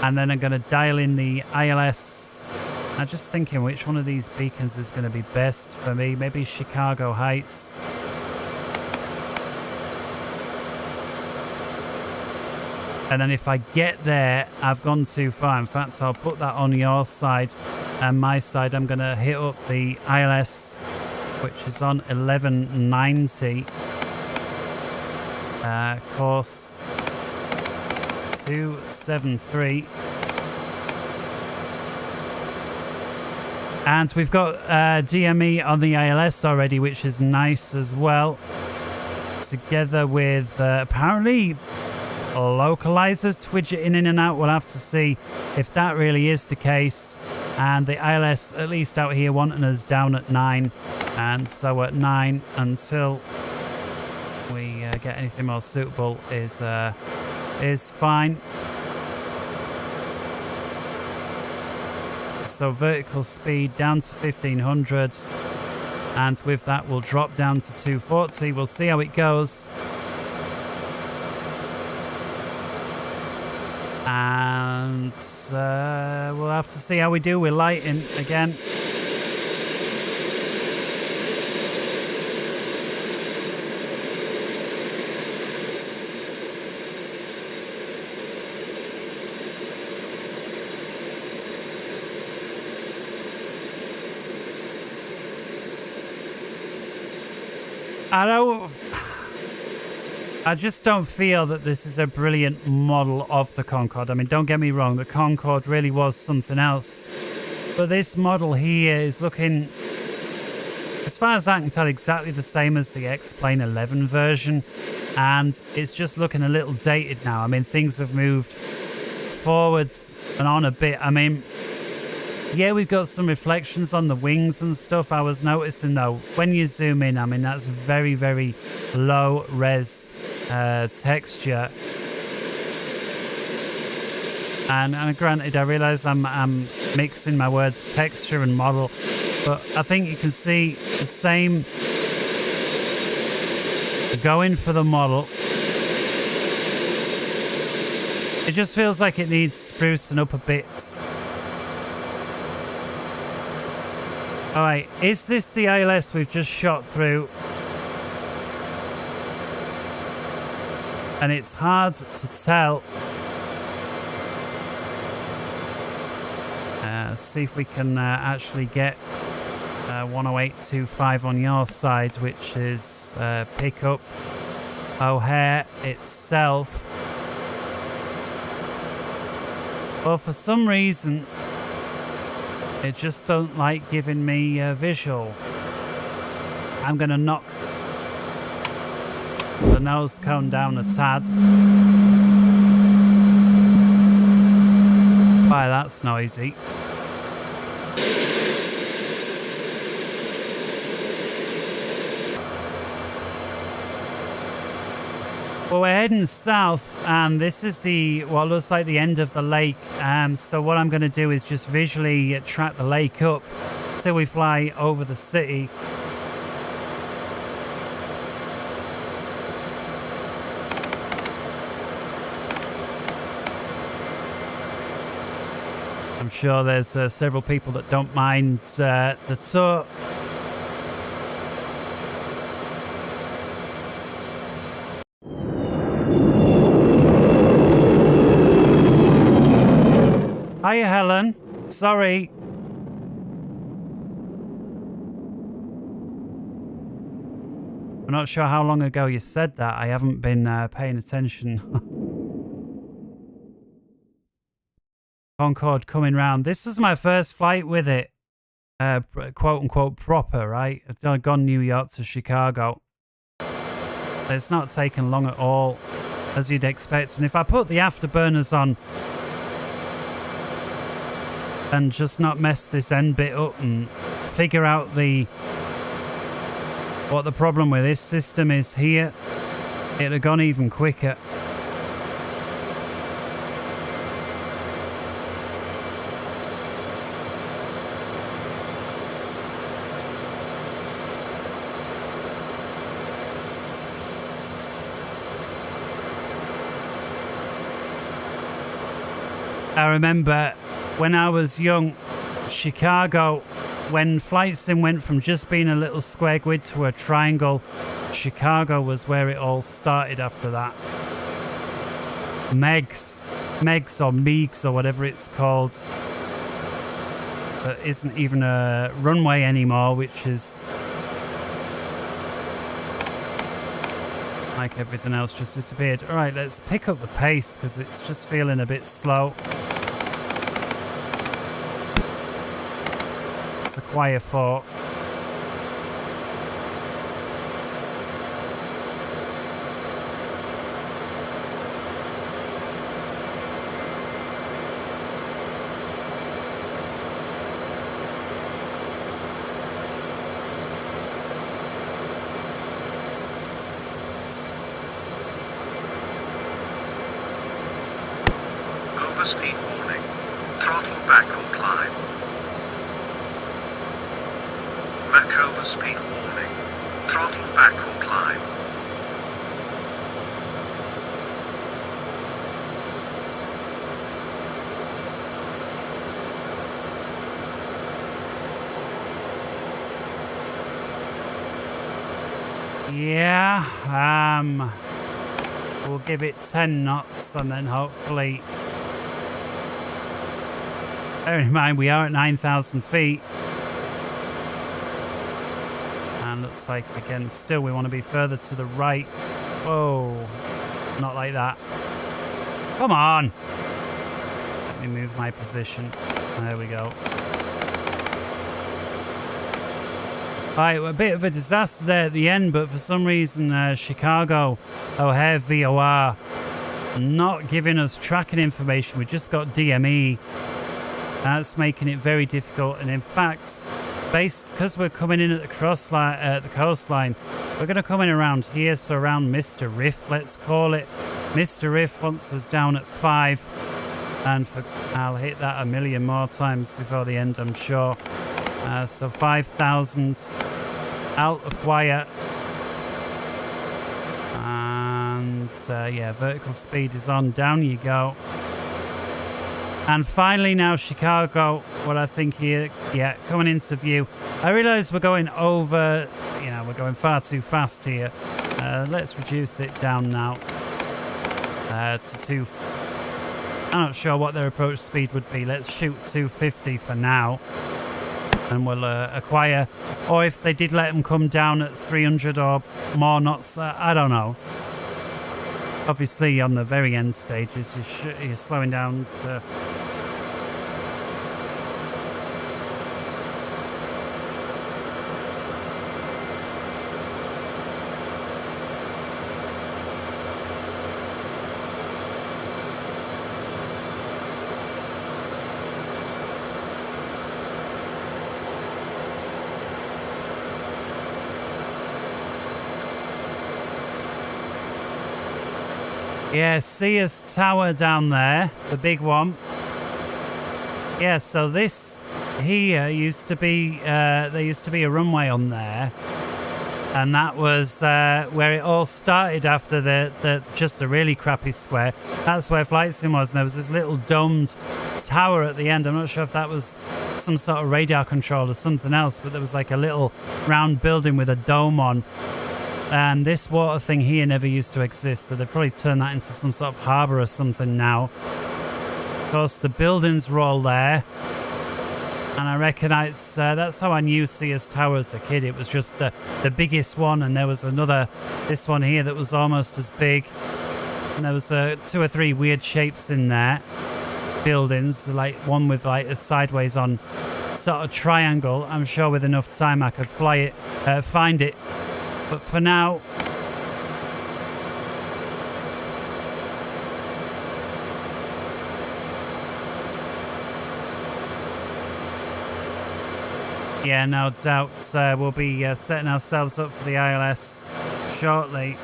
[SPEAKER 1] and then I'm going to dial in the ILS. I'm just thinking which one of these beacons is going to be best for me. Maybe Chicago Heights. And then if I get there, I've gone too far. In fact, I'll put that on your side. And my side, I'm going to hit up the ILS, which is on 1190. Course 273. And we've got DME on the ILS already, which is nice as well. Together with apparently localizers twidgeting in and out. We'll have to see if that really is the case. And the ILS, at least out here, wanting us down at 9. And so at 9 until we get anything more suitable is fine. So vertical speed down to 1500, and with that we'll drop down to 240. We'll see how it goes, and we'll have to see how we do with lighting again. I just don't feel that this is a brilliant model of the Concorde. I mean, don't get me wrong, the Concorde really was something else. But this model here is looking, as far as I can tell, exactly the same as the XPlane 11 version. And it's just looking a little dated now. I mean, things have moved forwards and on a bit. I mean, Yeah, we've got some reflections on the wings and stuff. I was noticing though, when you zoom in, I mean, that's very, very low res texture. And granted, I realize I'm mixing my words, texture and model, but I think you can see the same going for the model. It just feels like it needs sprucing up a bit. Alright, is this the ILS we've just shot through? And it's hard to tell. See if we can actually get 108.25 on your side, which is pick up O'Hare itself. Well, for some reason, it just don't like giving me a visual. I'm going to knock the nose cone down a tad. Why, that's noisy. Well, we're heading south, and this is what looks like the end of the lake. So what I'm going to do is just visually track the lake up till we fly over the city. I'm sure there's several people that don't mind the tour. Hiya, Helen. Sorry. I'm not sure how long ago you said that. I haven't been paying attention. Concorde coming round. This is my first flight with it. Quote unquote proper, right? I've gone New York to Chicago. It's not taken long at all, as you'd expect. And if I put the afterburners on and just not mess this end bit up and figure out what the problem with this system is here, it'd have gone even quicker. I remember when I was young, Chicago, when flight sim went from just being a little square grid to a triangle, Chicago was where it all started after that. Megs or Meigs or whatever it's called. That isn't even a runway anymore, which is like everything else just disappeared. All right, let's pick up the pace because it's just feeling a bit slow. Acquire 4.
[SPEAKER 3] Overspeed warning. Throttle back or climb. Mach overspeed warning. Throttle back or climb.
[SPEAKER 1] Yeah, we'll give it 10 knots and then hopefully... Bear in mind, we are at 9,000 feet. And looks like, again, still we want to be further to the right. Whoa, not like that. Come on. Let me move my position. There we go. Right, a bit of a disaster there at the end, but for some reason, Chicago O'Hare VOR not giving us tracking information. We just got DME. That's making it very difficult. And in fact, because we're coming in at the coastline, we're going to come in around here, so around Mr. Riff, let's call it. Mr. Riff wants us down at 5, and I'll hit that a million more times before the end, I'm sure. So 5,000 out acquire, and yeah, vertical speed is on. Down you go. And finally now Chicago, what I think here, yeah, coming into view. I realise we're going over, you know, we're going far too fast here. Let's reduce it down now to 2. I'm not sure what their approach speed would be. Let's shoot 250 for now. And we'll acquire. Or if they did let them come down at 300 or more knots, I don't know. Obviously, on the very end stages, you're slowing down to... Yeah, Sears Tower down there, the big one. Yeah, so this here used to be, there used to be a runway on there. And that was where it all started after just the really crappy square. That's where Flight Sim was, and there was this little domed tower at the end. I'm not sure if that was some sort of radar control or something else, but there was like a little round building with a dome on. And this water thing here never used to exist, so they've probably turned that into some sort of harbour or something now. Of course, the buildings were all there, and I reckon that's how I knew Sears Tower as a kid. It was just the biggest one, and there was this one here that was almost as big, and there was 2 or 3 weird shapes in there, buildings, like one with like a sideways on sort of triangle. I'm sure with enough time I could find it. But for now, yeah, no doubt we'll be setting ourselves up for the ILS shortly.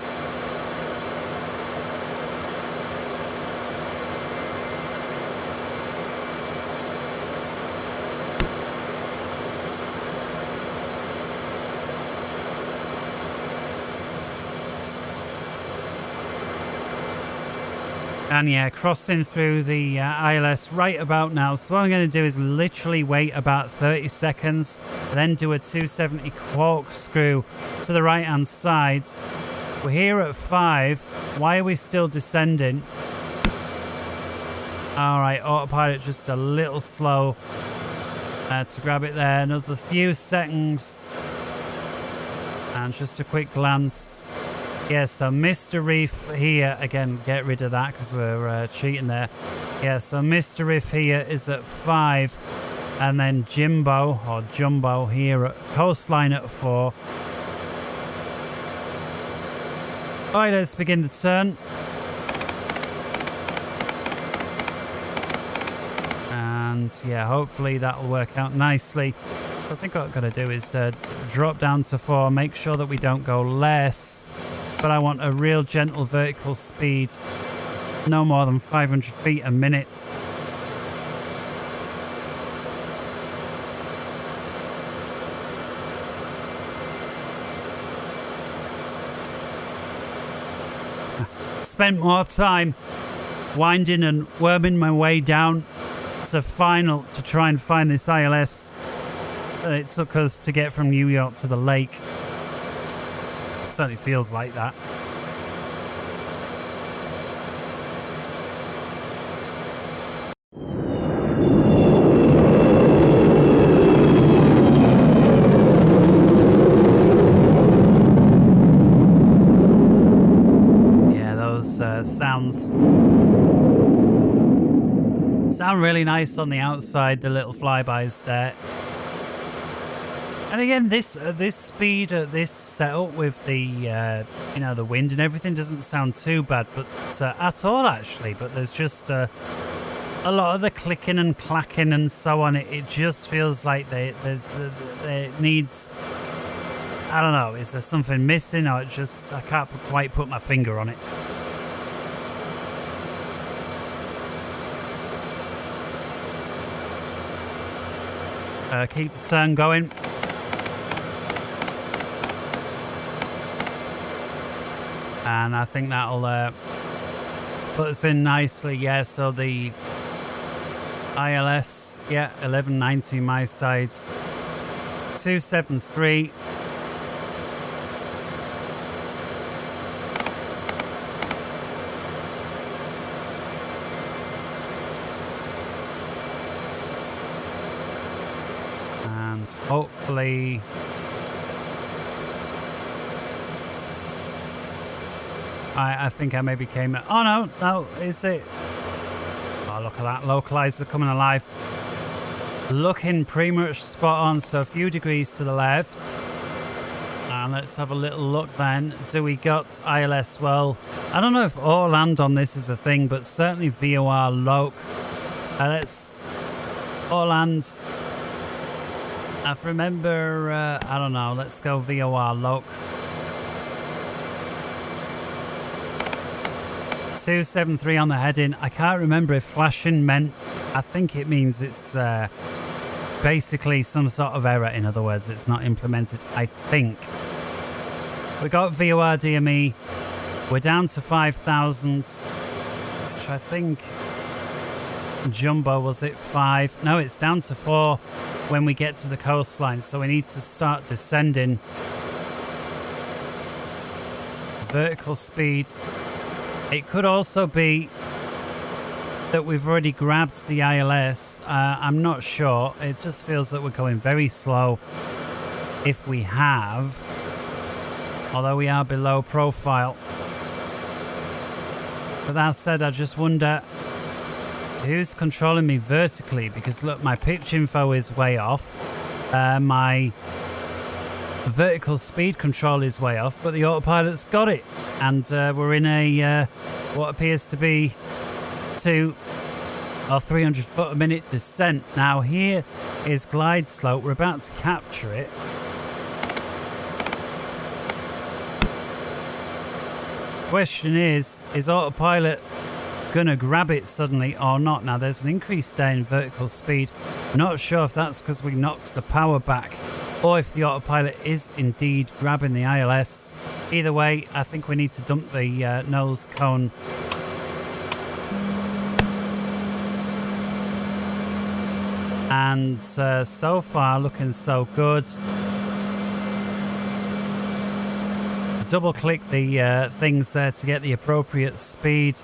[SPEAKER 1] And yeah, crossing through the ILS right about now. So what I'm going to do is literally wait about 30 seconds, then do a 270 corkscrew to the right hand side. We're here at 5. Why are we still descending? Alright, autopilot just a little slow to grab it there. Another few seconds. And just a quick glance. Yeah, so Mr. Reef here, again, get rid of that because we're cheating there. Yeah, so Mr. Reef here is at 5, and then Jumbo here at coastline at 4. Alright, let's begin the turn. And yeah, hopefully that'll work out nicely. So I think what I've got to do is drop down to 4, make sure that we don't go less. But I want a real gentle vertical speed, no more than 500 feet a minute. Spent more time winding and worming my way down to try and find this ILS than it took us to get from New York to the lake. Certainly feels like that. Yeah, those sounds sound really nice on the outside, the little flybys there. And again, this speed, this setup with the you know, the wind and everything doesn't sound too bad, but at all actually. But there's just a lot of the clicking and clacking and so on, it just feels like it needs, I don't know, is there something missing, or it's just, I can't quite put my finger on it. Keep the turn going. And I think that'll put us in nicely. Yeah, so the ILS, yeah, 1190 my side, 273. And hopefully I think I maybe came at, oh no, is it? Oh, look at that, localizer coming alive. Looking pretty much spot on, so a few degrees to the left. And let's have a little look then. So we got ILS, well, I don't know if all land on this is a thing, but certainly VOR loc. Let's all land. I remember, I don't know, let's go VOR loc. 273 on the heading. I can't remember if flashing meant, I think it means it's basically some sort of error. In other words, it's not implemented, I think. We got VOR DME. We're down to 5,000, which I think Jumbo was it 5? No, it's down to 4 when we get to the coastline. So we need to start descending. Vertical speed. It could also be that we've already grabbed the ILS. I'm not sure. It just feels that we're going very slow if we have. Although we are below profile. But that said, I just wonder who's controlling me vertically. Because look, my pitch info is way off. My vertical speed control is way off, but the autopilot's got it, and we're in a what appears to be 200 or 300 foot a minute descent. Now here is glide slope. We're about to capture it. Question is autopilot gonna grab it suddenly or not? Now there's an increase there in vertical speed. Not sure if that's because we knocked the power back, or if the autopilot is indeed grabbing the ILS. Either way, I think we need to dump the nose cone. And so far, looking so good. Double click the things there to get the appropriate speed.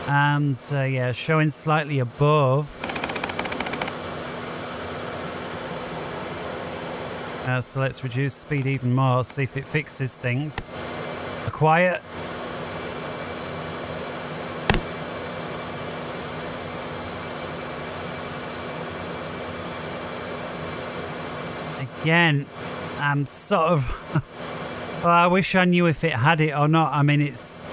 [SPEAKER 1] And yeah, showing slightly above. So let's reduce speed even more, see if it fixes things. Quiet. Again, I'm sort of... well, I wish I knew if it had it or not. I mean, is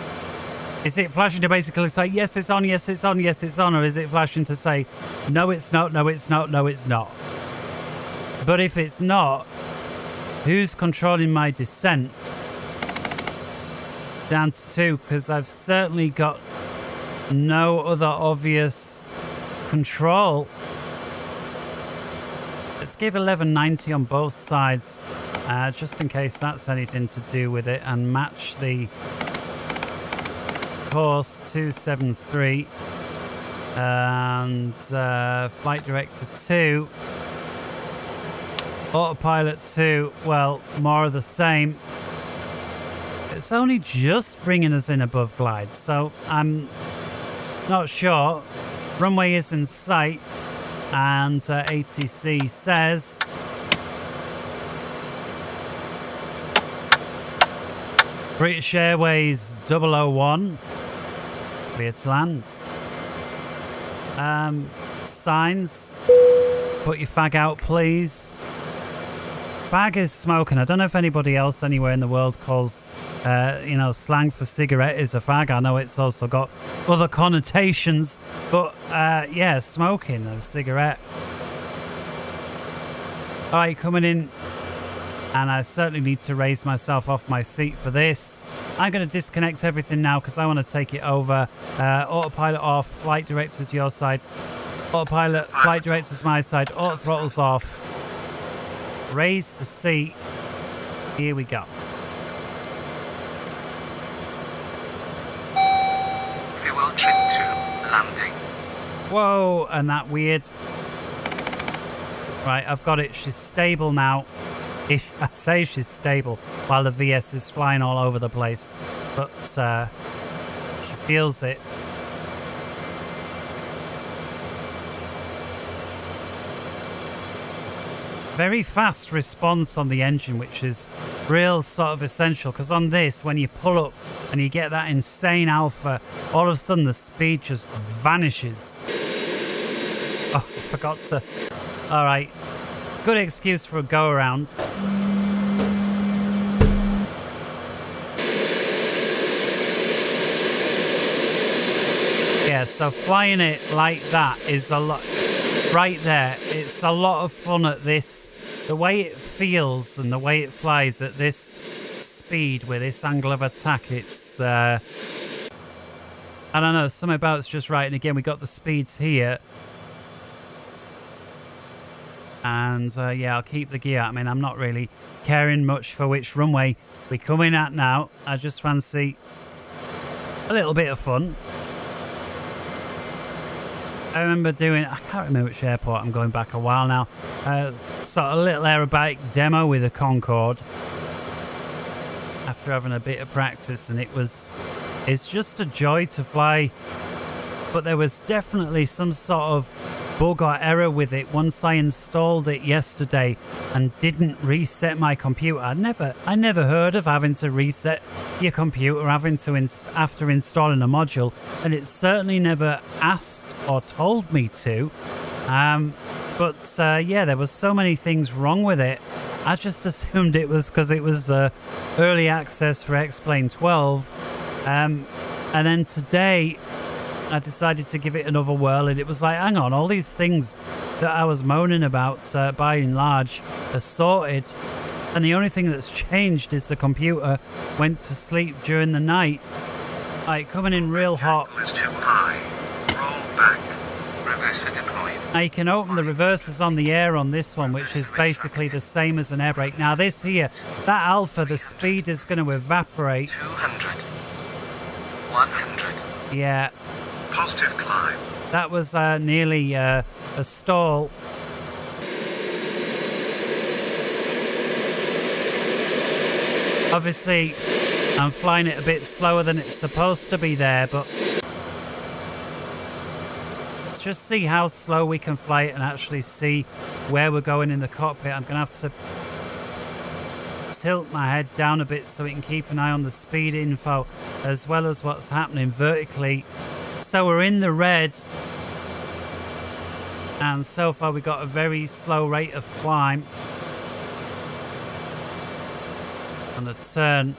[SPEAKER 1] it flashing to basically say, yes, it's on, yes, it's on, yes, it's on, or is it flashing to say, no, it's not, no, it's not, no, it's not? But if it's not, who's controlling my descent? Down to 2, because I've certainly got no other obvious control. Let's give 1190 on both sides, just in case that's anything to do with it, and match the course 273 and flight director 2. Autopilot 2, well, more of the same. It's only just bringing us in above glide, so I'm not sure. Runway is in sight, and ATC says British Airways 001, clear to land. Signs, put your fag out, please. Fag is smoking. I don't know if anybody else anywhere in the world calls, slang for cigarette is a fag. I know it's also got other connotations, but yeah, smoking a cigarette. All right, coming in, and I certainly need to raise myself off my seat for this. I'm going to disconnect everything now because I want to take it over. Autopilot off, flight director's your side. Autopilot, flight director's my side. Auto throttle's off. Raise the seat. Here we go.
[SPEAKER 4] Fuel trim 2, landing.
[SPEAKER 1] Whoa, and that weird. Right, I've got it. She's stable now. I say she's stable while the VS is flying all over the place. But she feels it. Very fast response on the engine, which is real sort of essential, because on this, when you pull up and you get that insane alpha, all of a sudden the speed just vanishes. Oh, I forgot to... All right, good excuse for a go around. Yeah, so flying it like that is a lot. Right there, it's a lot of fun at this. The way it feels and the way it flies at this speed with this angle of attack, it's I don't know, something about it's just right. And again, we got the speeds here, and yeah, I'll keep the gear. I mean, I'm not really caring much for which runway we're coming at now. I just fancy a little bit of fun. I remember doing, I can't remember which airport, I'm going back a while now, sort of a little aerobatic demo with a Concorde after having a bit of practice, and it's just a joy to fly. But there was definitely some sort of bug or error with it once I installed it yesterday and didn't reset my computer. I never heard of having to reset your computer after installing a module, and it certainly never asked or told me to. But yeah, there was so many things wrong with it. I just assumed it was because it was early access for XPlane 12, and then today I decided to give it another whirl, and it was like, hang on, all these things that I was moaning about by and large are sorted, and the only thing that's changed is the computer went to sleep during the night. Like, coming in real hot.
[SPEAKER 3] Is too high. Roll back.
[SPEAKER 4] Reverser deployed.
[SPEAKER 1] Now you can open the reversers on the air on this one, which is basically the same as an air brake. Now this here, that alpha, the speed is going to evaporate.
[SPEAKER 4] 200. 100.
[SPEAKER 1] Yeah.
[SPEAKER 3] Positive climb.
[SPEAKER 1] That was nearly a stall. Obviously, I'm flying it a bit slower than it's supposed to be there, but let's just see how slow we can fly it and actually see where we're going in the cockpit. I'm going to have to tilt my head down a bit so we can keep an eye on the speed info as well as what's happening vertically. So we're in the red, and so far we got a very slow rate of climb on the turn.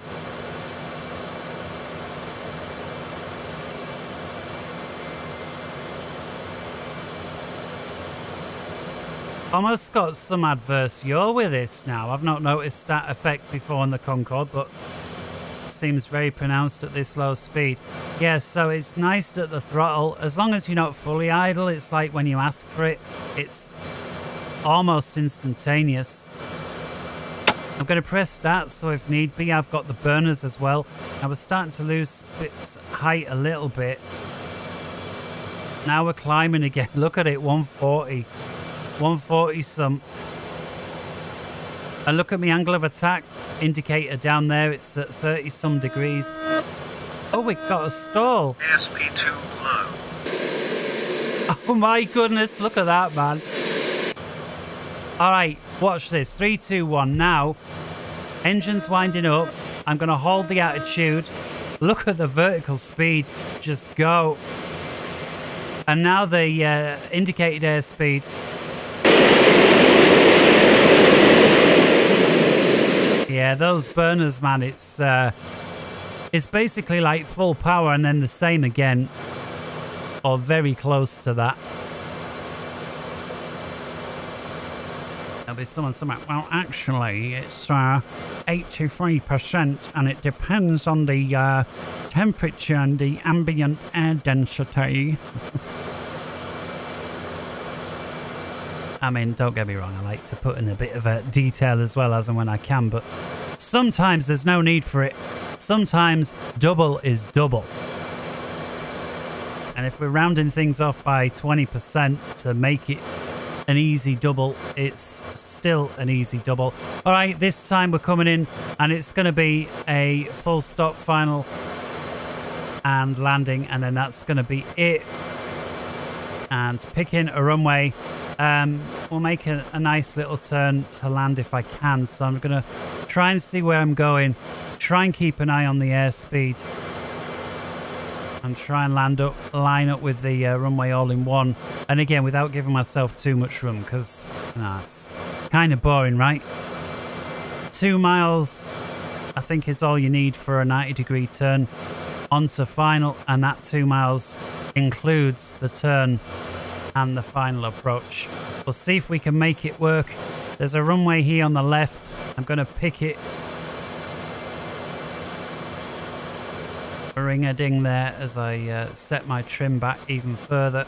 [SPEAKER 1] Almost got some adverse yaw with this now. I've not noticed that effect before on the Concorde, but seems very pronounced at this low speed. Yeah, so it's nice that the throttle, as long as you're not fully idle, it's like when you ask for it, it's almost instantaneous. I'm going to press start, so if need be, I've got the burners as well. I was starting to lose height a little bit. Now we're climbing again. Look at it, 140. 140 some. And look at my angle of attack indicator down there. It's at 30 some degrees. Oh, we got a stall.
[SPEAKER 3] ASP2 low.
[SPEAKER 1] Oh my goodness, look at that, man. All right, watch this. 3, 2, 1. Now, engine's winding up. I'm going to hold the attitude. Look at the vertical speed. Just go. And now the indicated airspeed. Yeah, those burners, man, it's basically like full power and then the same again, or very close to that. There'll be someone somewhere. Well, actually, it's 83%, and it depends on the temperature and the ambient air density. I mean, don't get me wrong, I like to put in a bit of a detail as well as and when I can, but sometimes there's no need for it. Sometimes double is double. And if we're rounding things off by 20% to make it an easy double, it's still an easy double. All right, this time we're coming in and it's going to be a full stop final and landing, and then that's going to be it. And picking a runway. We'll make a nice little turn to land if I can. So I'm going to try and see where I'm going. Try and keep an eye on the airspeed. And try and line up with the runway all in one. And again, without giving myself too much room, because it's kind of boring, right? 2 miles, I think, is all you need for a 90-degree turn onto final. And that 2 miles includes the turn and the final approach. We'll see if we can make it work. There's a runway here on the left. I'm going to pick it. Ring-a-ding there as I set my trim back even further.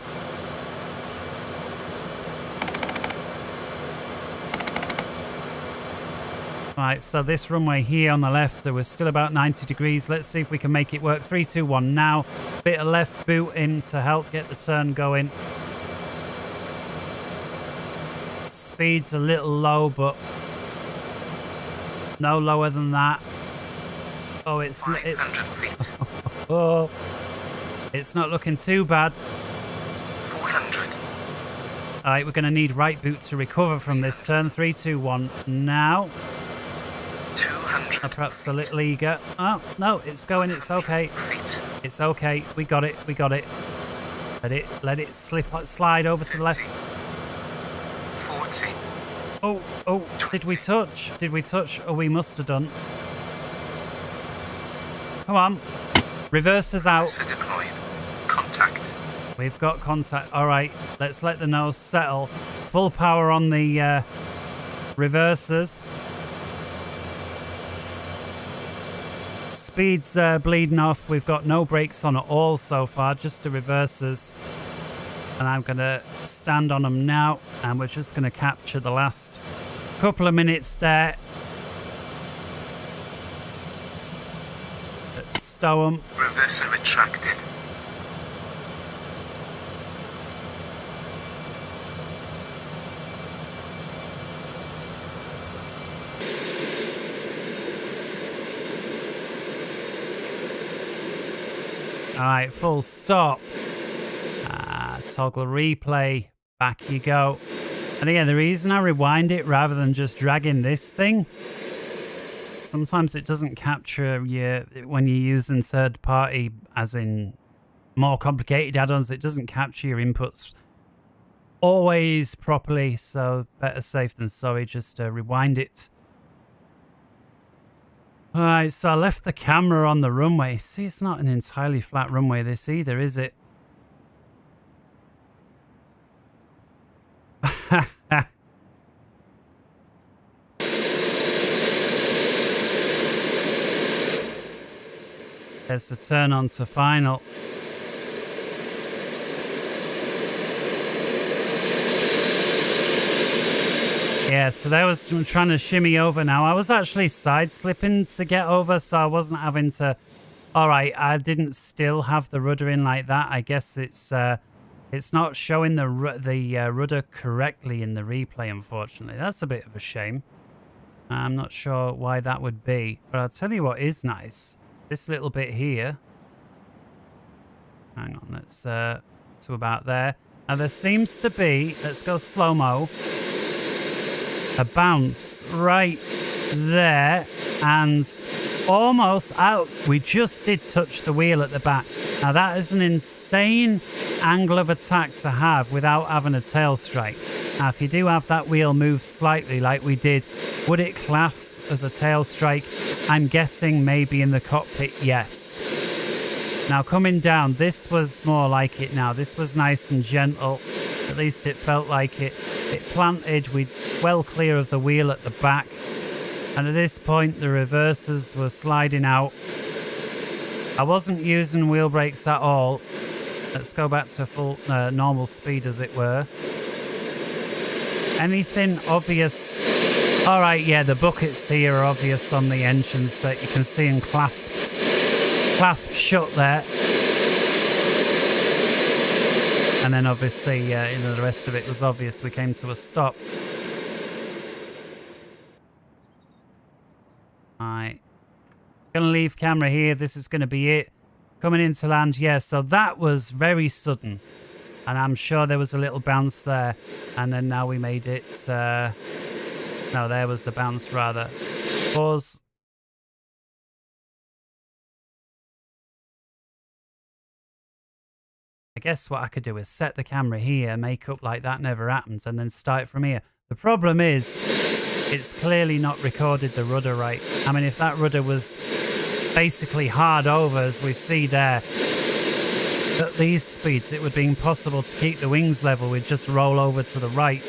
[SPEAKER 1] Right, so this runway here on the left, we're still about 90 degrees. Let's see if we can make it work. 3, 2, 1 now. Bit of left boot in to help get the turn going. Speed's a little low, but no lower than that. Oh, it's
[SPEAKER 4] 500 feet.
[SPEAKER 1] Oh, it's not looking too bad.
[SPEAKER 4] 400.
[SPEAKER 1] All right, we're going to need right boot to recover from this turn. 3, 2, 1 now.
[SPEAKER 4] 200.
[SPEAKER 1] Perhaps a little eager. Oh no, it's going. It's okay.
[SPEAKER 4] Feet.
[SPEAKER 1] It's okay. We got it. We got it. Let it slide over to the left.
[SPEAKER 4] 40.
[SPEAKER 1] Oh, did we touch? Did we touch? Oh, we must have done. Come on. Reversers out.
[SPEAKER 4] So deployed. Contact.
[SPEAKER 1] We've got contact. All right, let's let the nose settle. Full power on the reversers. Speed's bleeding off. We've got no brakes on at all so far, just the reversers. And I'm going to stand on them now, and we're just going to capture the last couple of minutes there. Let's stow them.
[SPEAKER 4] Reverser retracted.
[SPEAKER 1] All right, full stop. Toggle replay. Back you go. And again, the reason I rewind it rather than just dragging this thing, sometimes it doesn't capture your, when you're using third party, as in more complicated add-ons, it doesn't capture your inputs always properly. So better safe than sorry, just rewind it. All right, so I left the camera on the runway. See, it's not an entirely flat runway this either, is it? There's the turn on to final. Yeah, so that was trying to shimmy over now. I was actually side slipping to get over, so I wasn't having to... All right, I didn't still have the rudder in like that. I guess it's not showing the rudder correctly in the replay, unfortunately. That's a bit of a shame. I'm not sure why that would be, but I'll tell you what is nice. This little bit here. Hang on, let's to about there. Now there seems to be, let's go slow-mo, a bounce right there, and almost out. We just did touch the wheel at the back. Now that is an insane angle of attack to have without having a tail strike. Now if you do have that wheel move slightly like we did, would it class as a tail strike? I'm guessing maybe in the cockpit, yes. Now coming down, this was more like it now. This was nice and gentle. At least it felt like it. It planted, we well clear of the wheel at the back. And at this point, the reversers were sliding out. I wasn't using wheel brakes at all. Let's go back to full normal speed, as it were. Anything obvious? All right, yeah, the buckets here are obvious on the engines that you can see them clasped shut there. And then obviously, the rest of it was obvious. We came to a stop. Right. Gonna leave camera here. This is gonna be it. Coming into land, yeah, so that was very sudden. And I'm sure there was a little bounce there. And then now we made it, no, there was the bounce rather. Pause. I guess what I could do is set the camera here, make up like that never happens, and then start from here. The problem is, it's clearly not recorded the rudder right. I mean, if that rudder was basically hard over, as we see there, at these speeds, it would be impossible to keep the wings level. We'd just roll over to the right.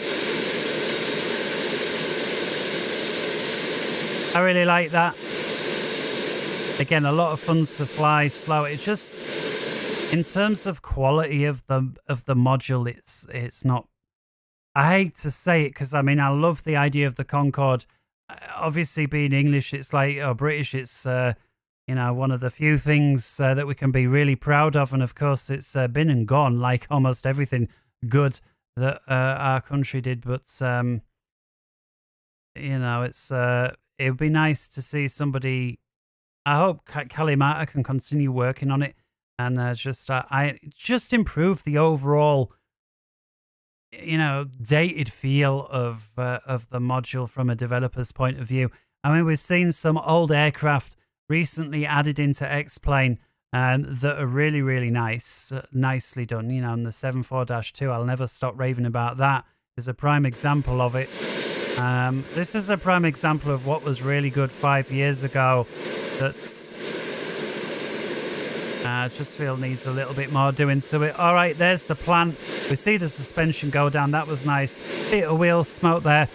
[SPEAKER 1] I really like that. Again, a lot of fun to fly slow. It's just, in terms of quality of the module, it's not. I hate to say it because I mean I love the idea of the Concorde. Obviously, being English, it's like or British. It's one of the few things that we can be really proud of, and of course, it's been and gone like almost everything good that our country did. But it's it would be nice to see somebody. I hope Colimata can continue working on it and just improve the overall. Dated feel of the module from a developer's point of view. I mean, we've seen some old aircraft recently added into XPlane that are really, really nice, nicely done. And the 74-2, I'll never stop raving about that, is a prime example of it. This is a prime example of what was really good 5 years ago. That's just feel needs a little bit more doing to it. All right, there's the plant. We see the suspension go down. That was nice. Bit of wheel smoke there.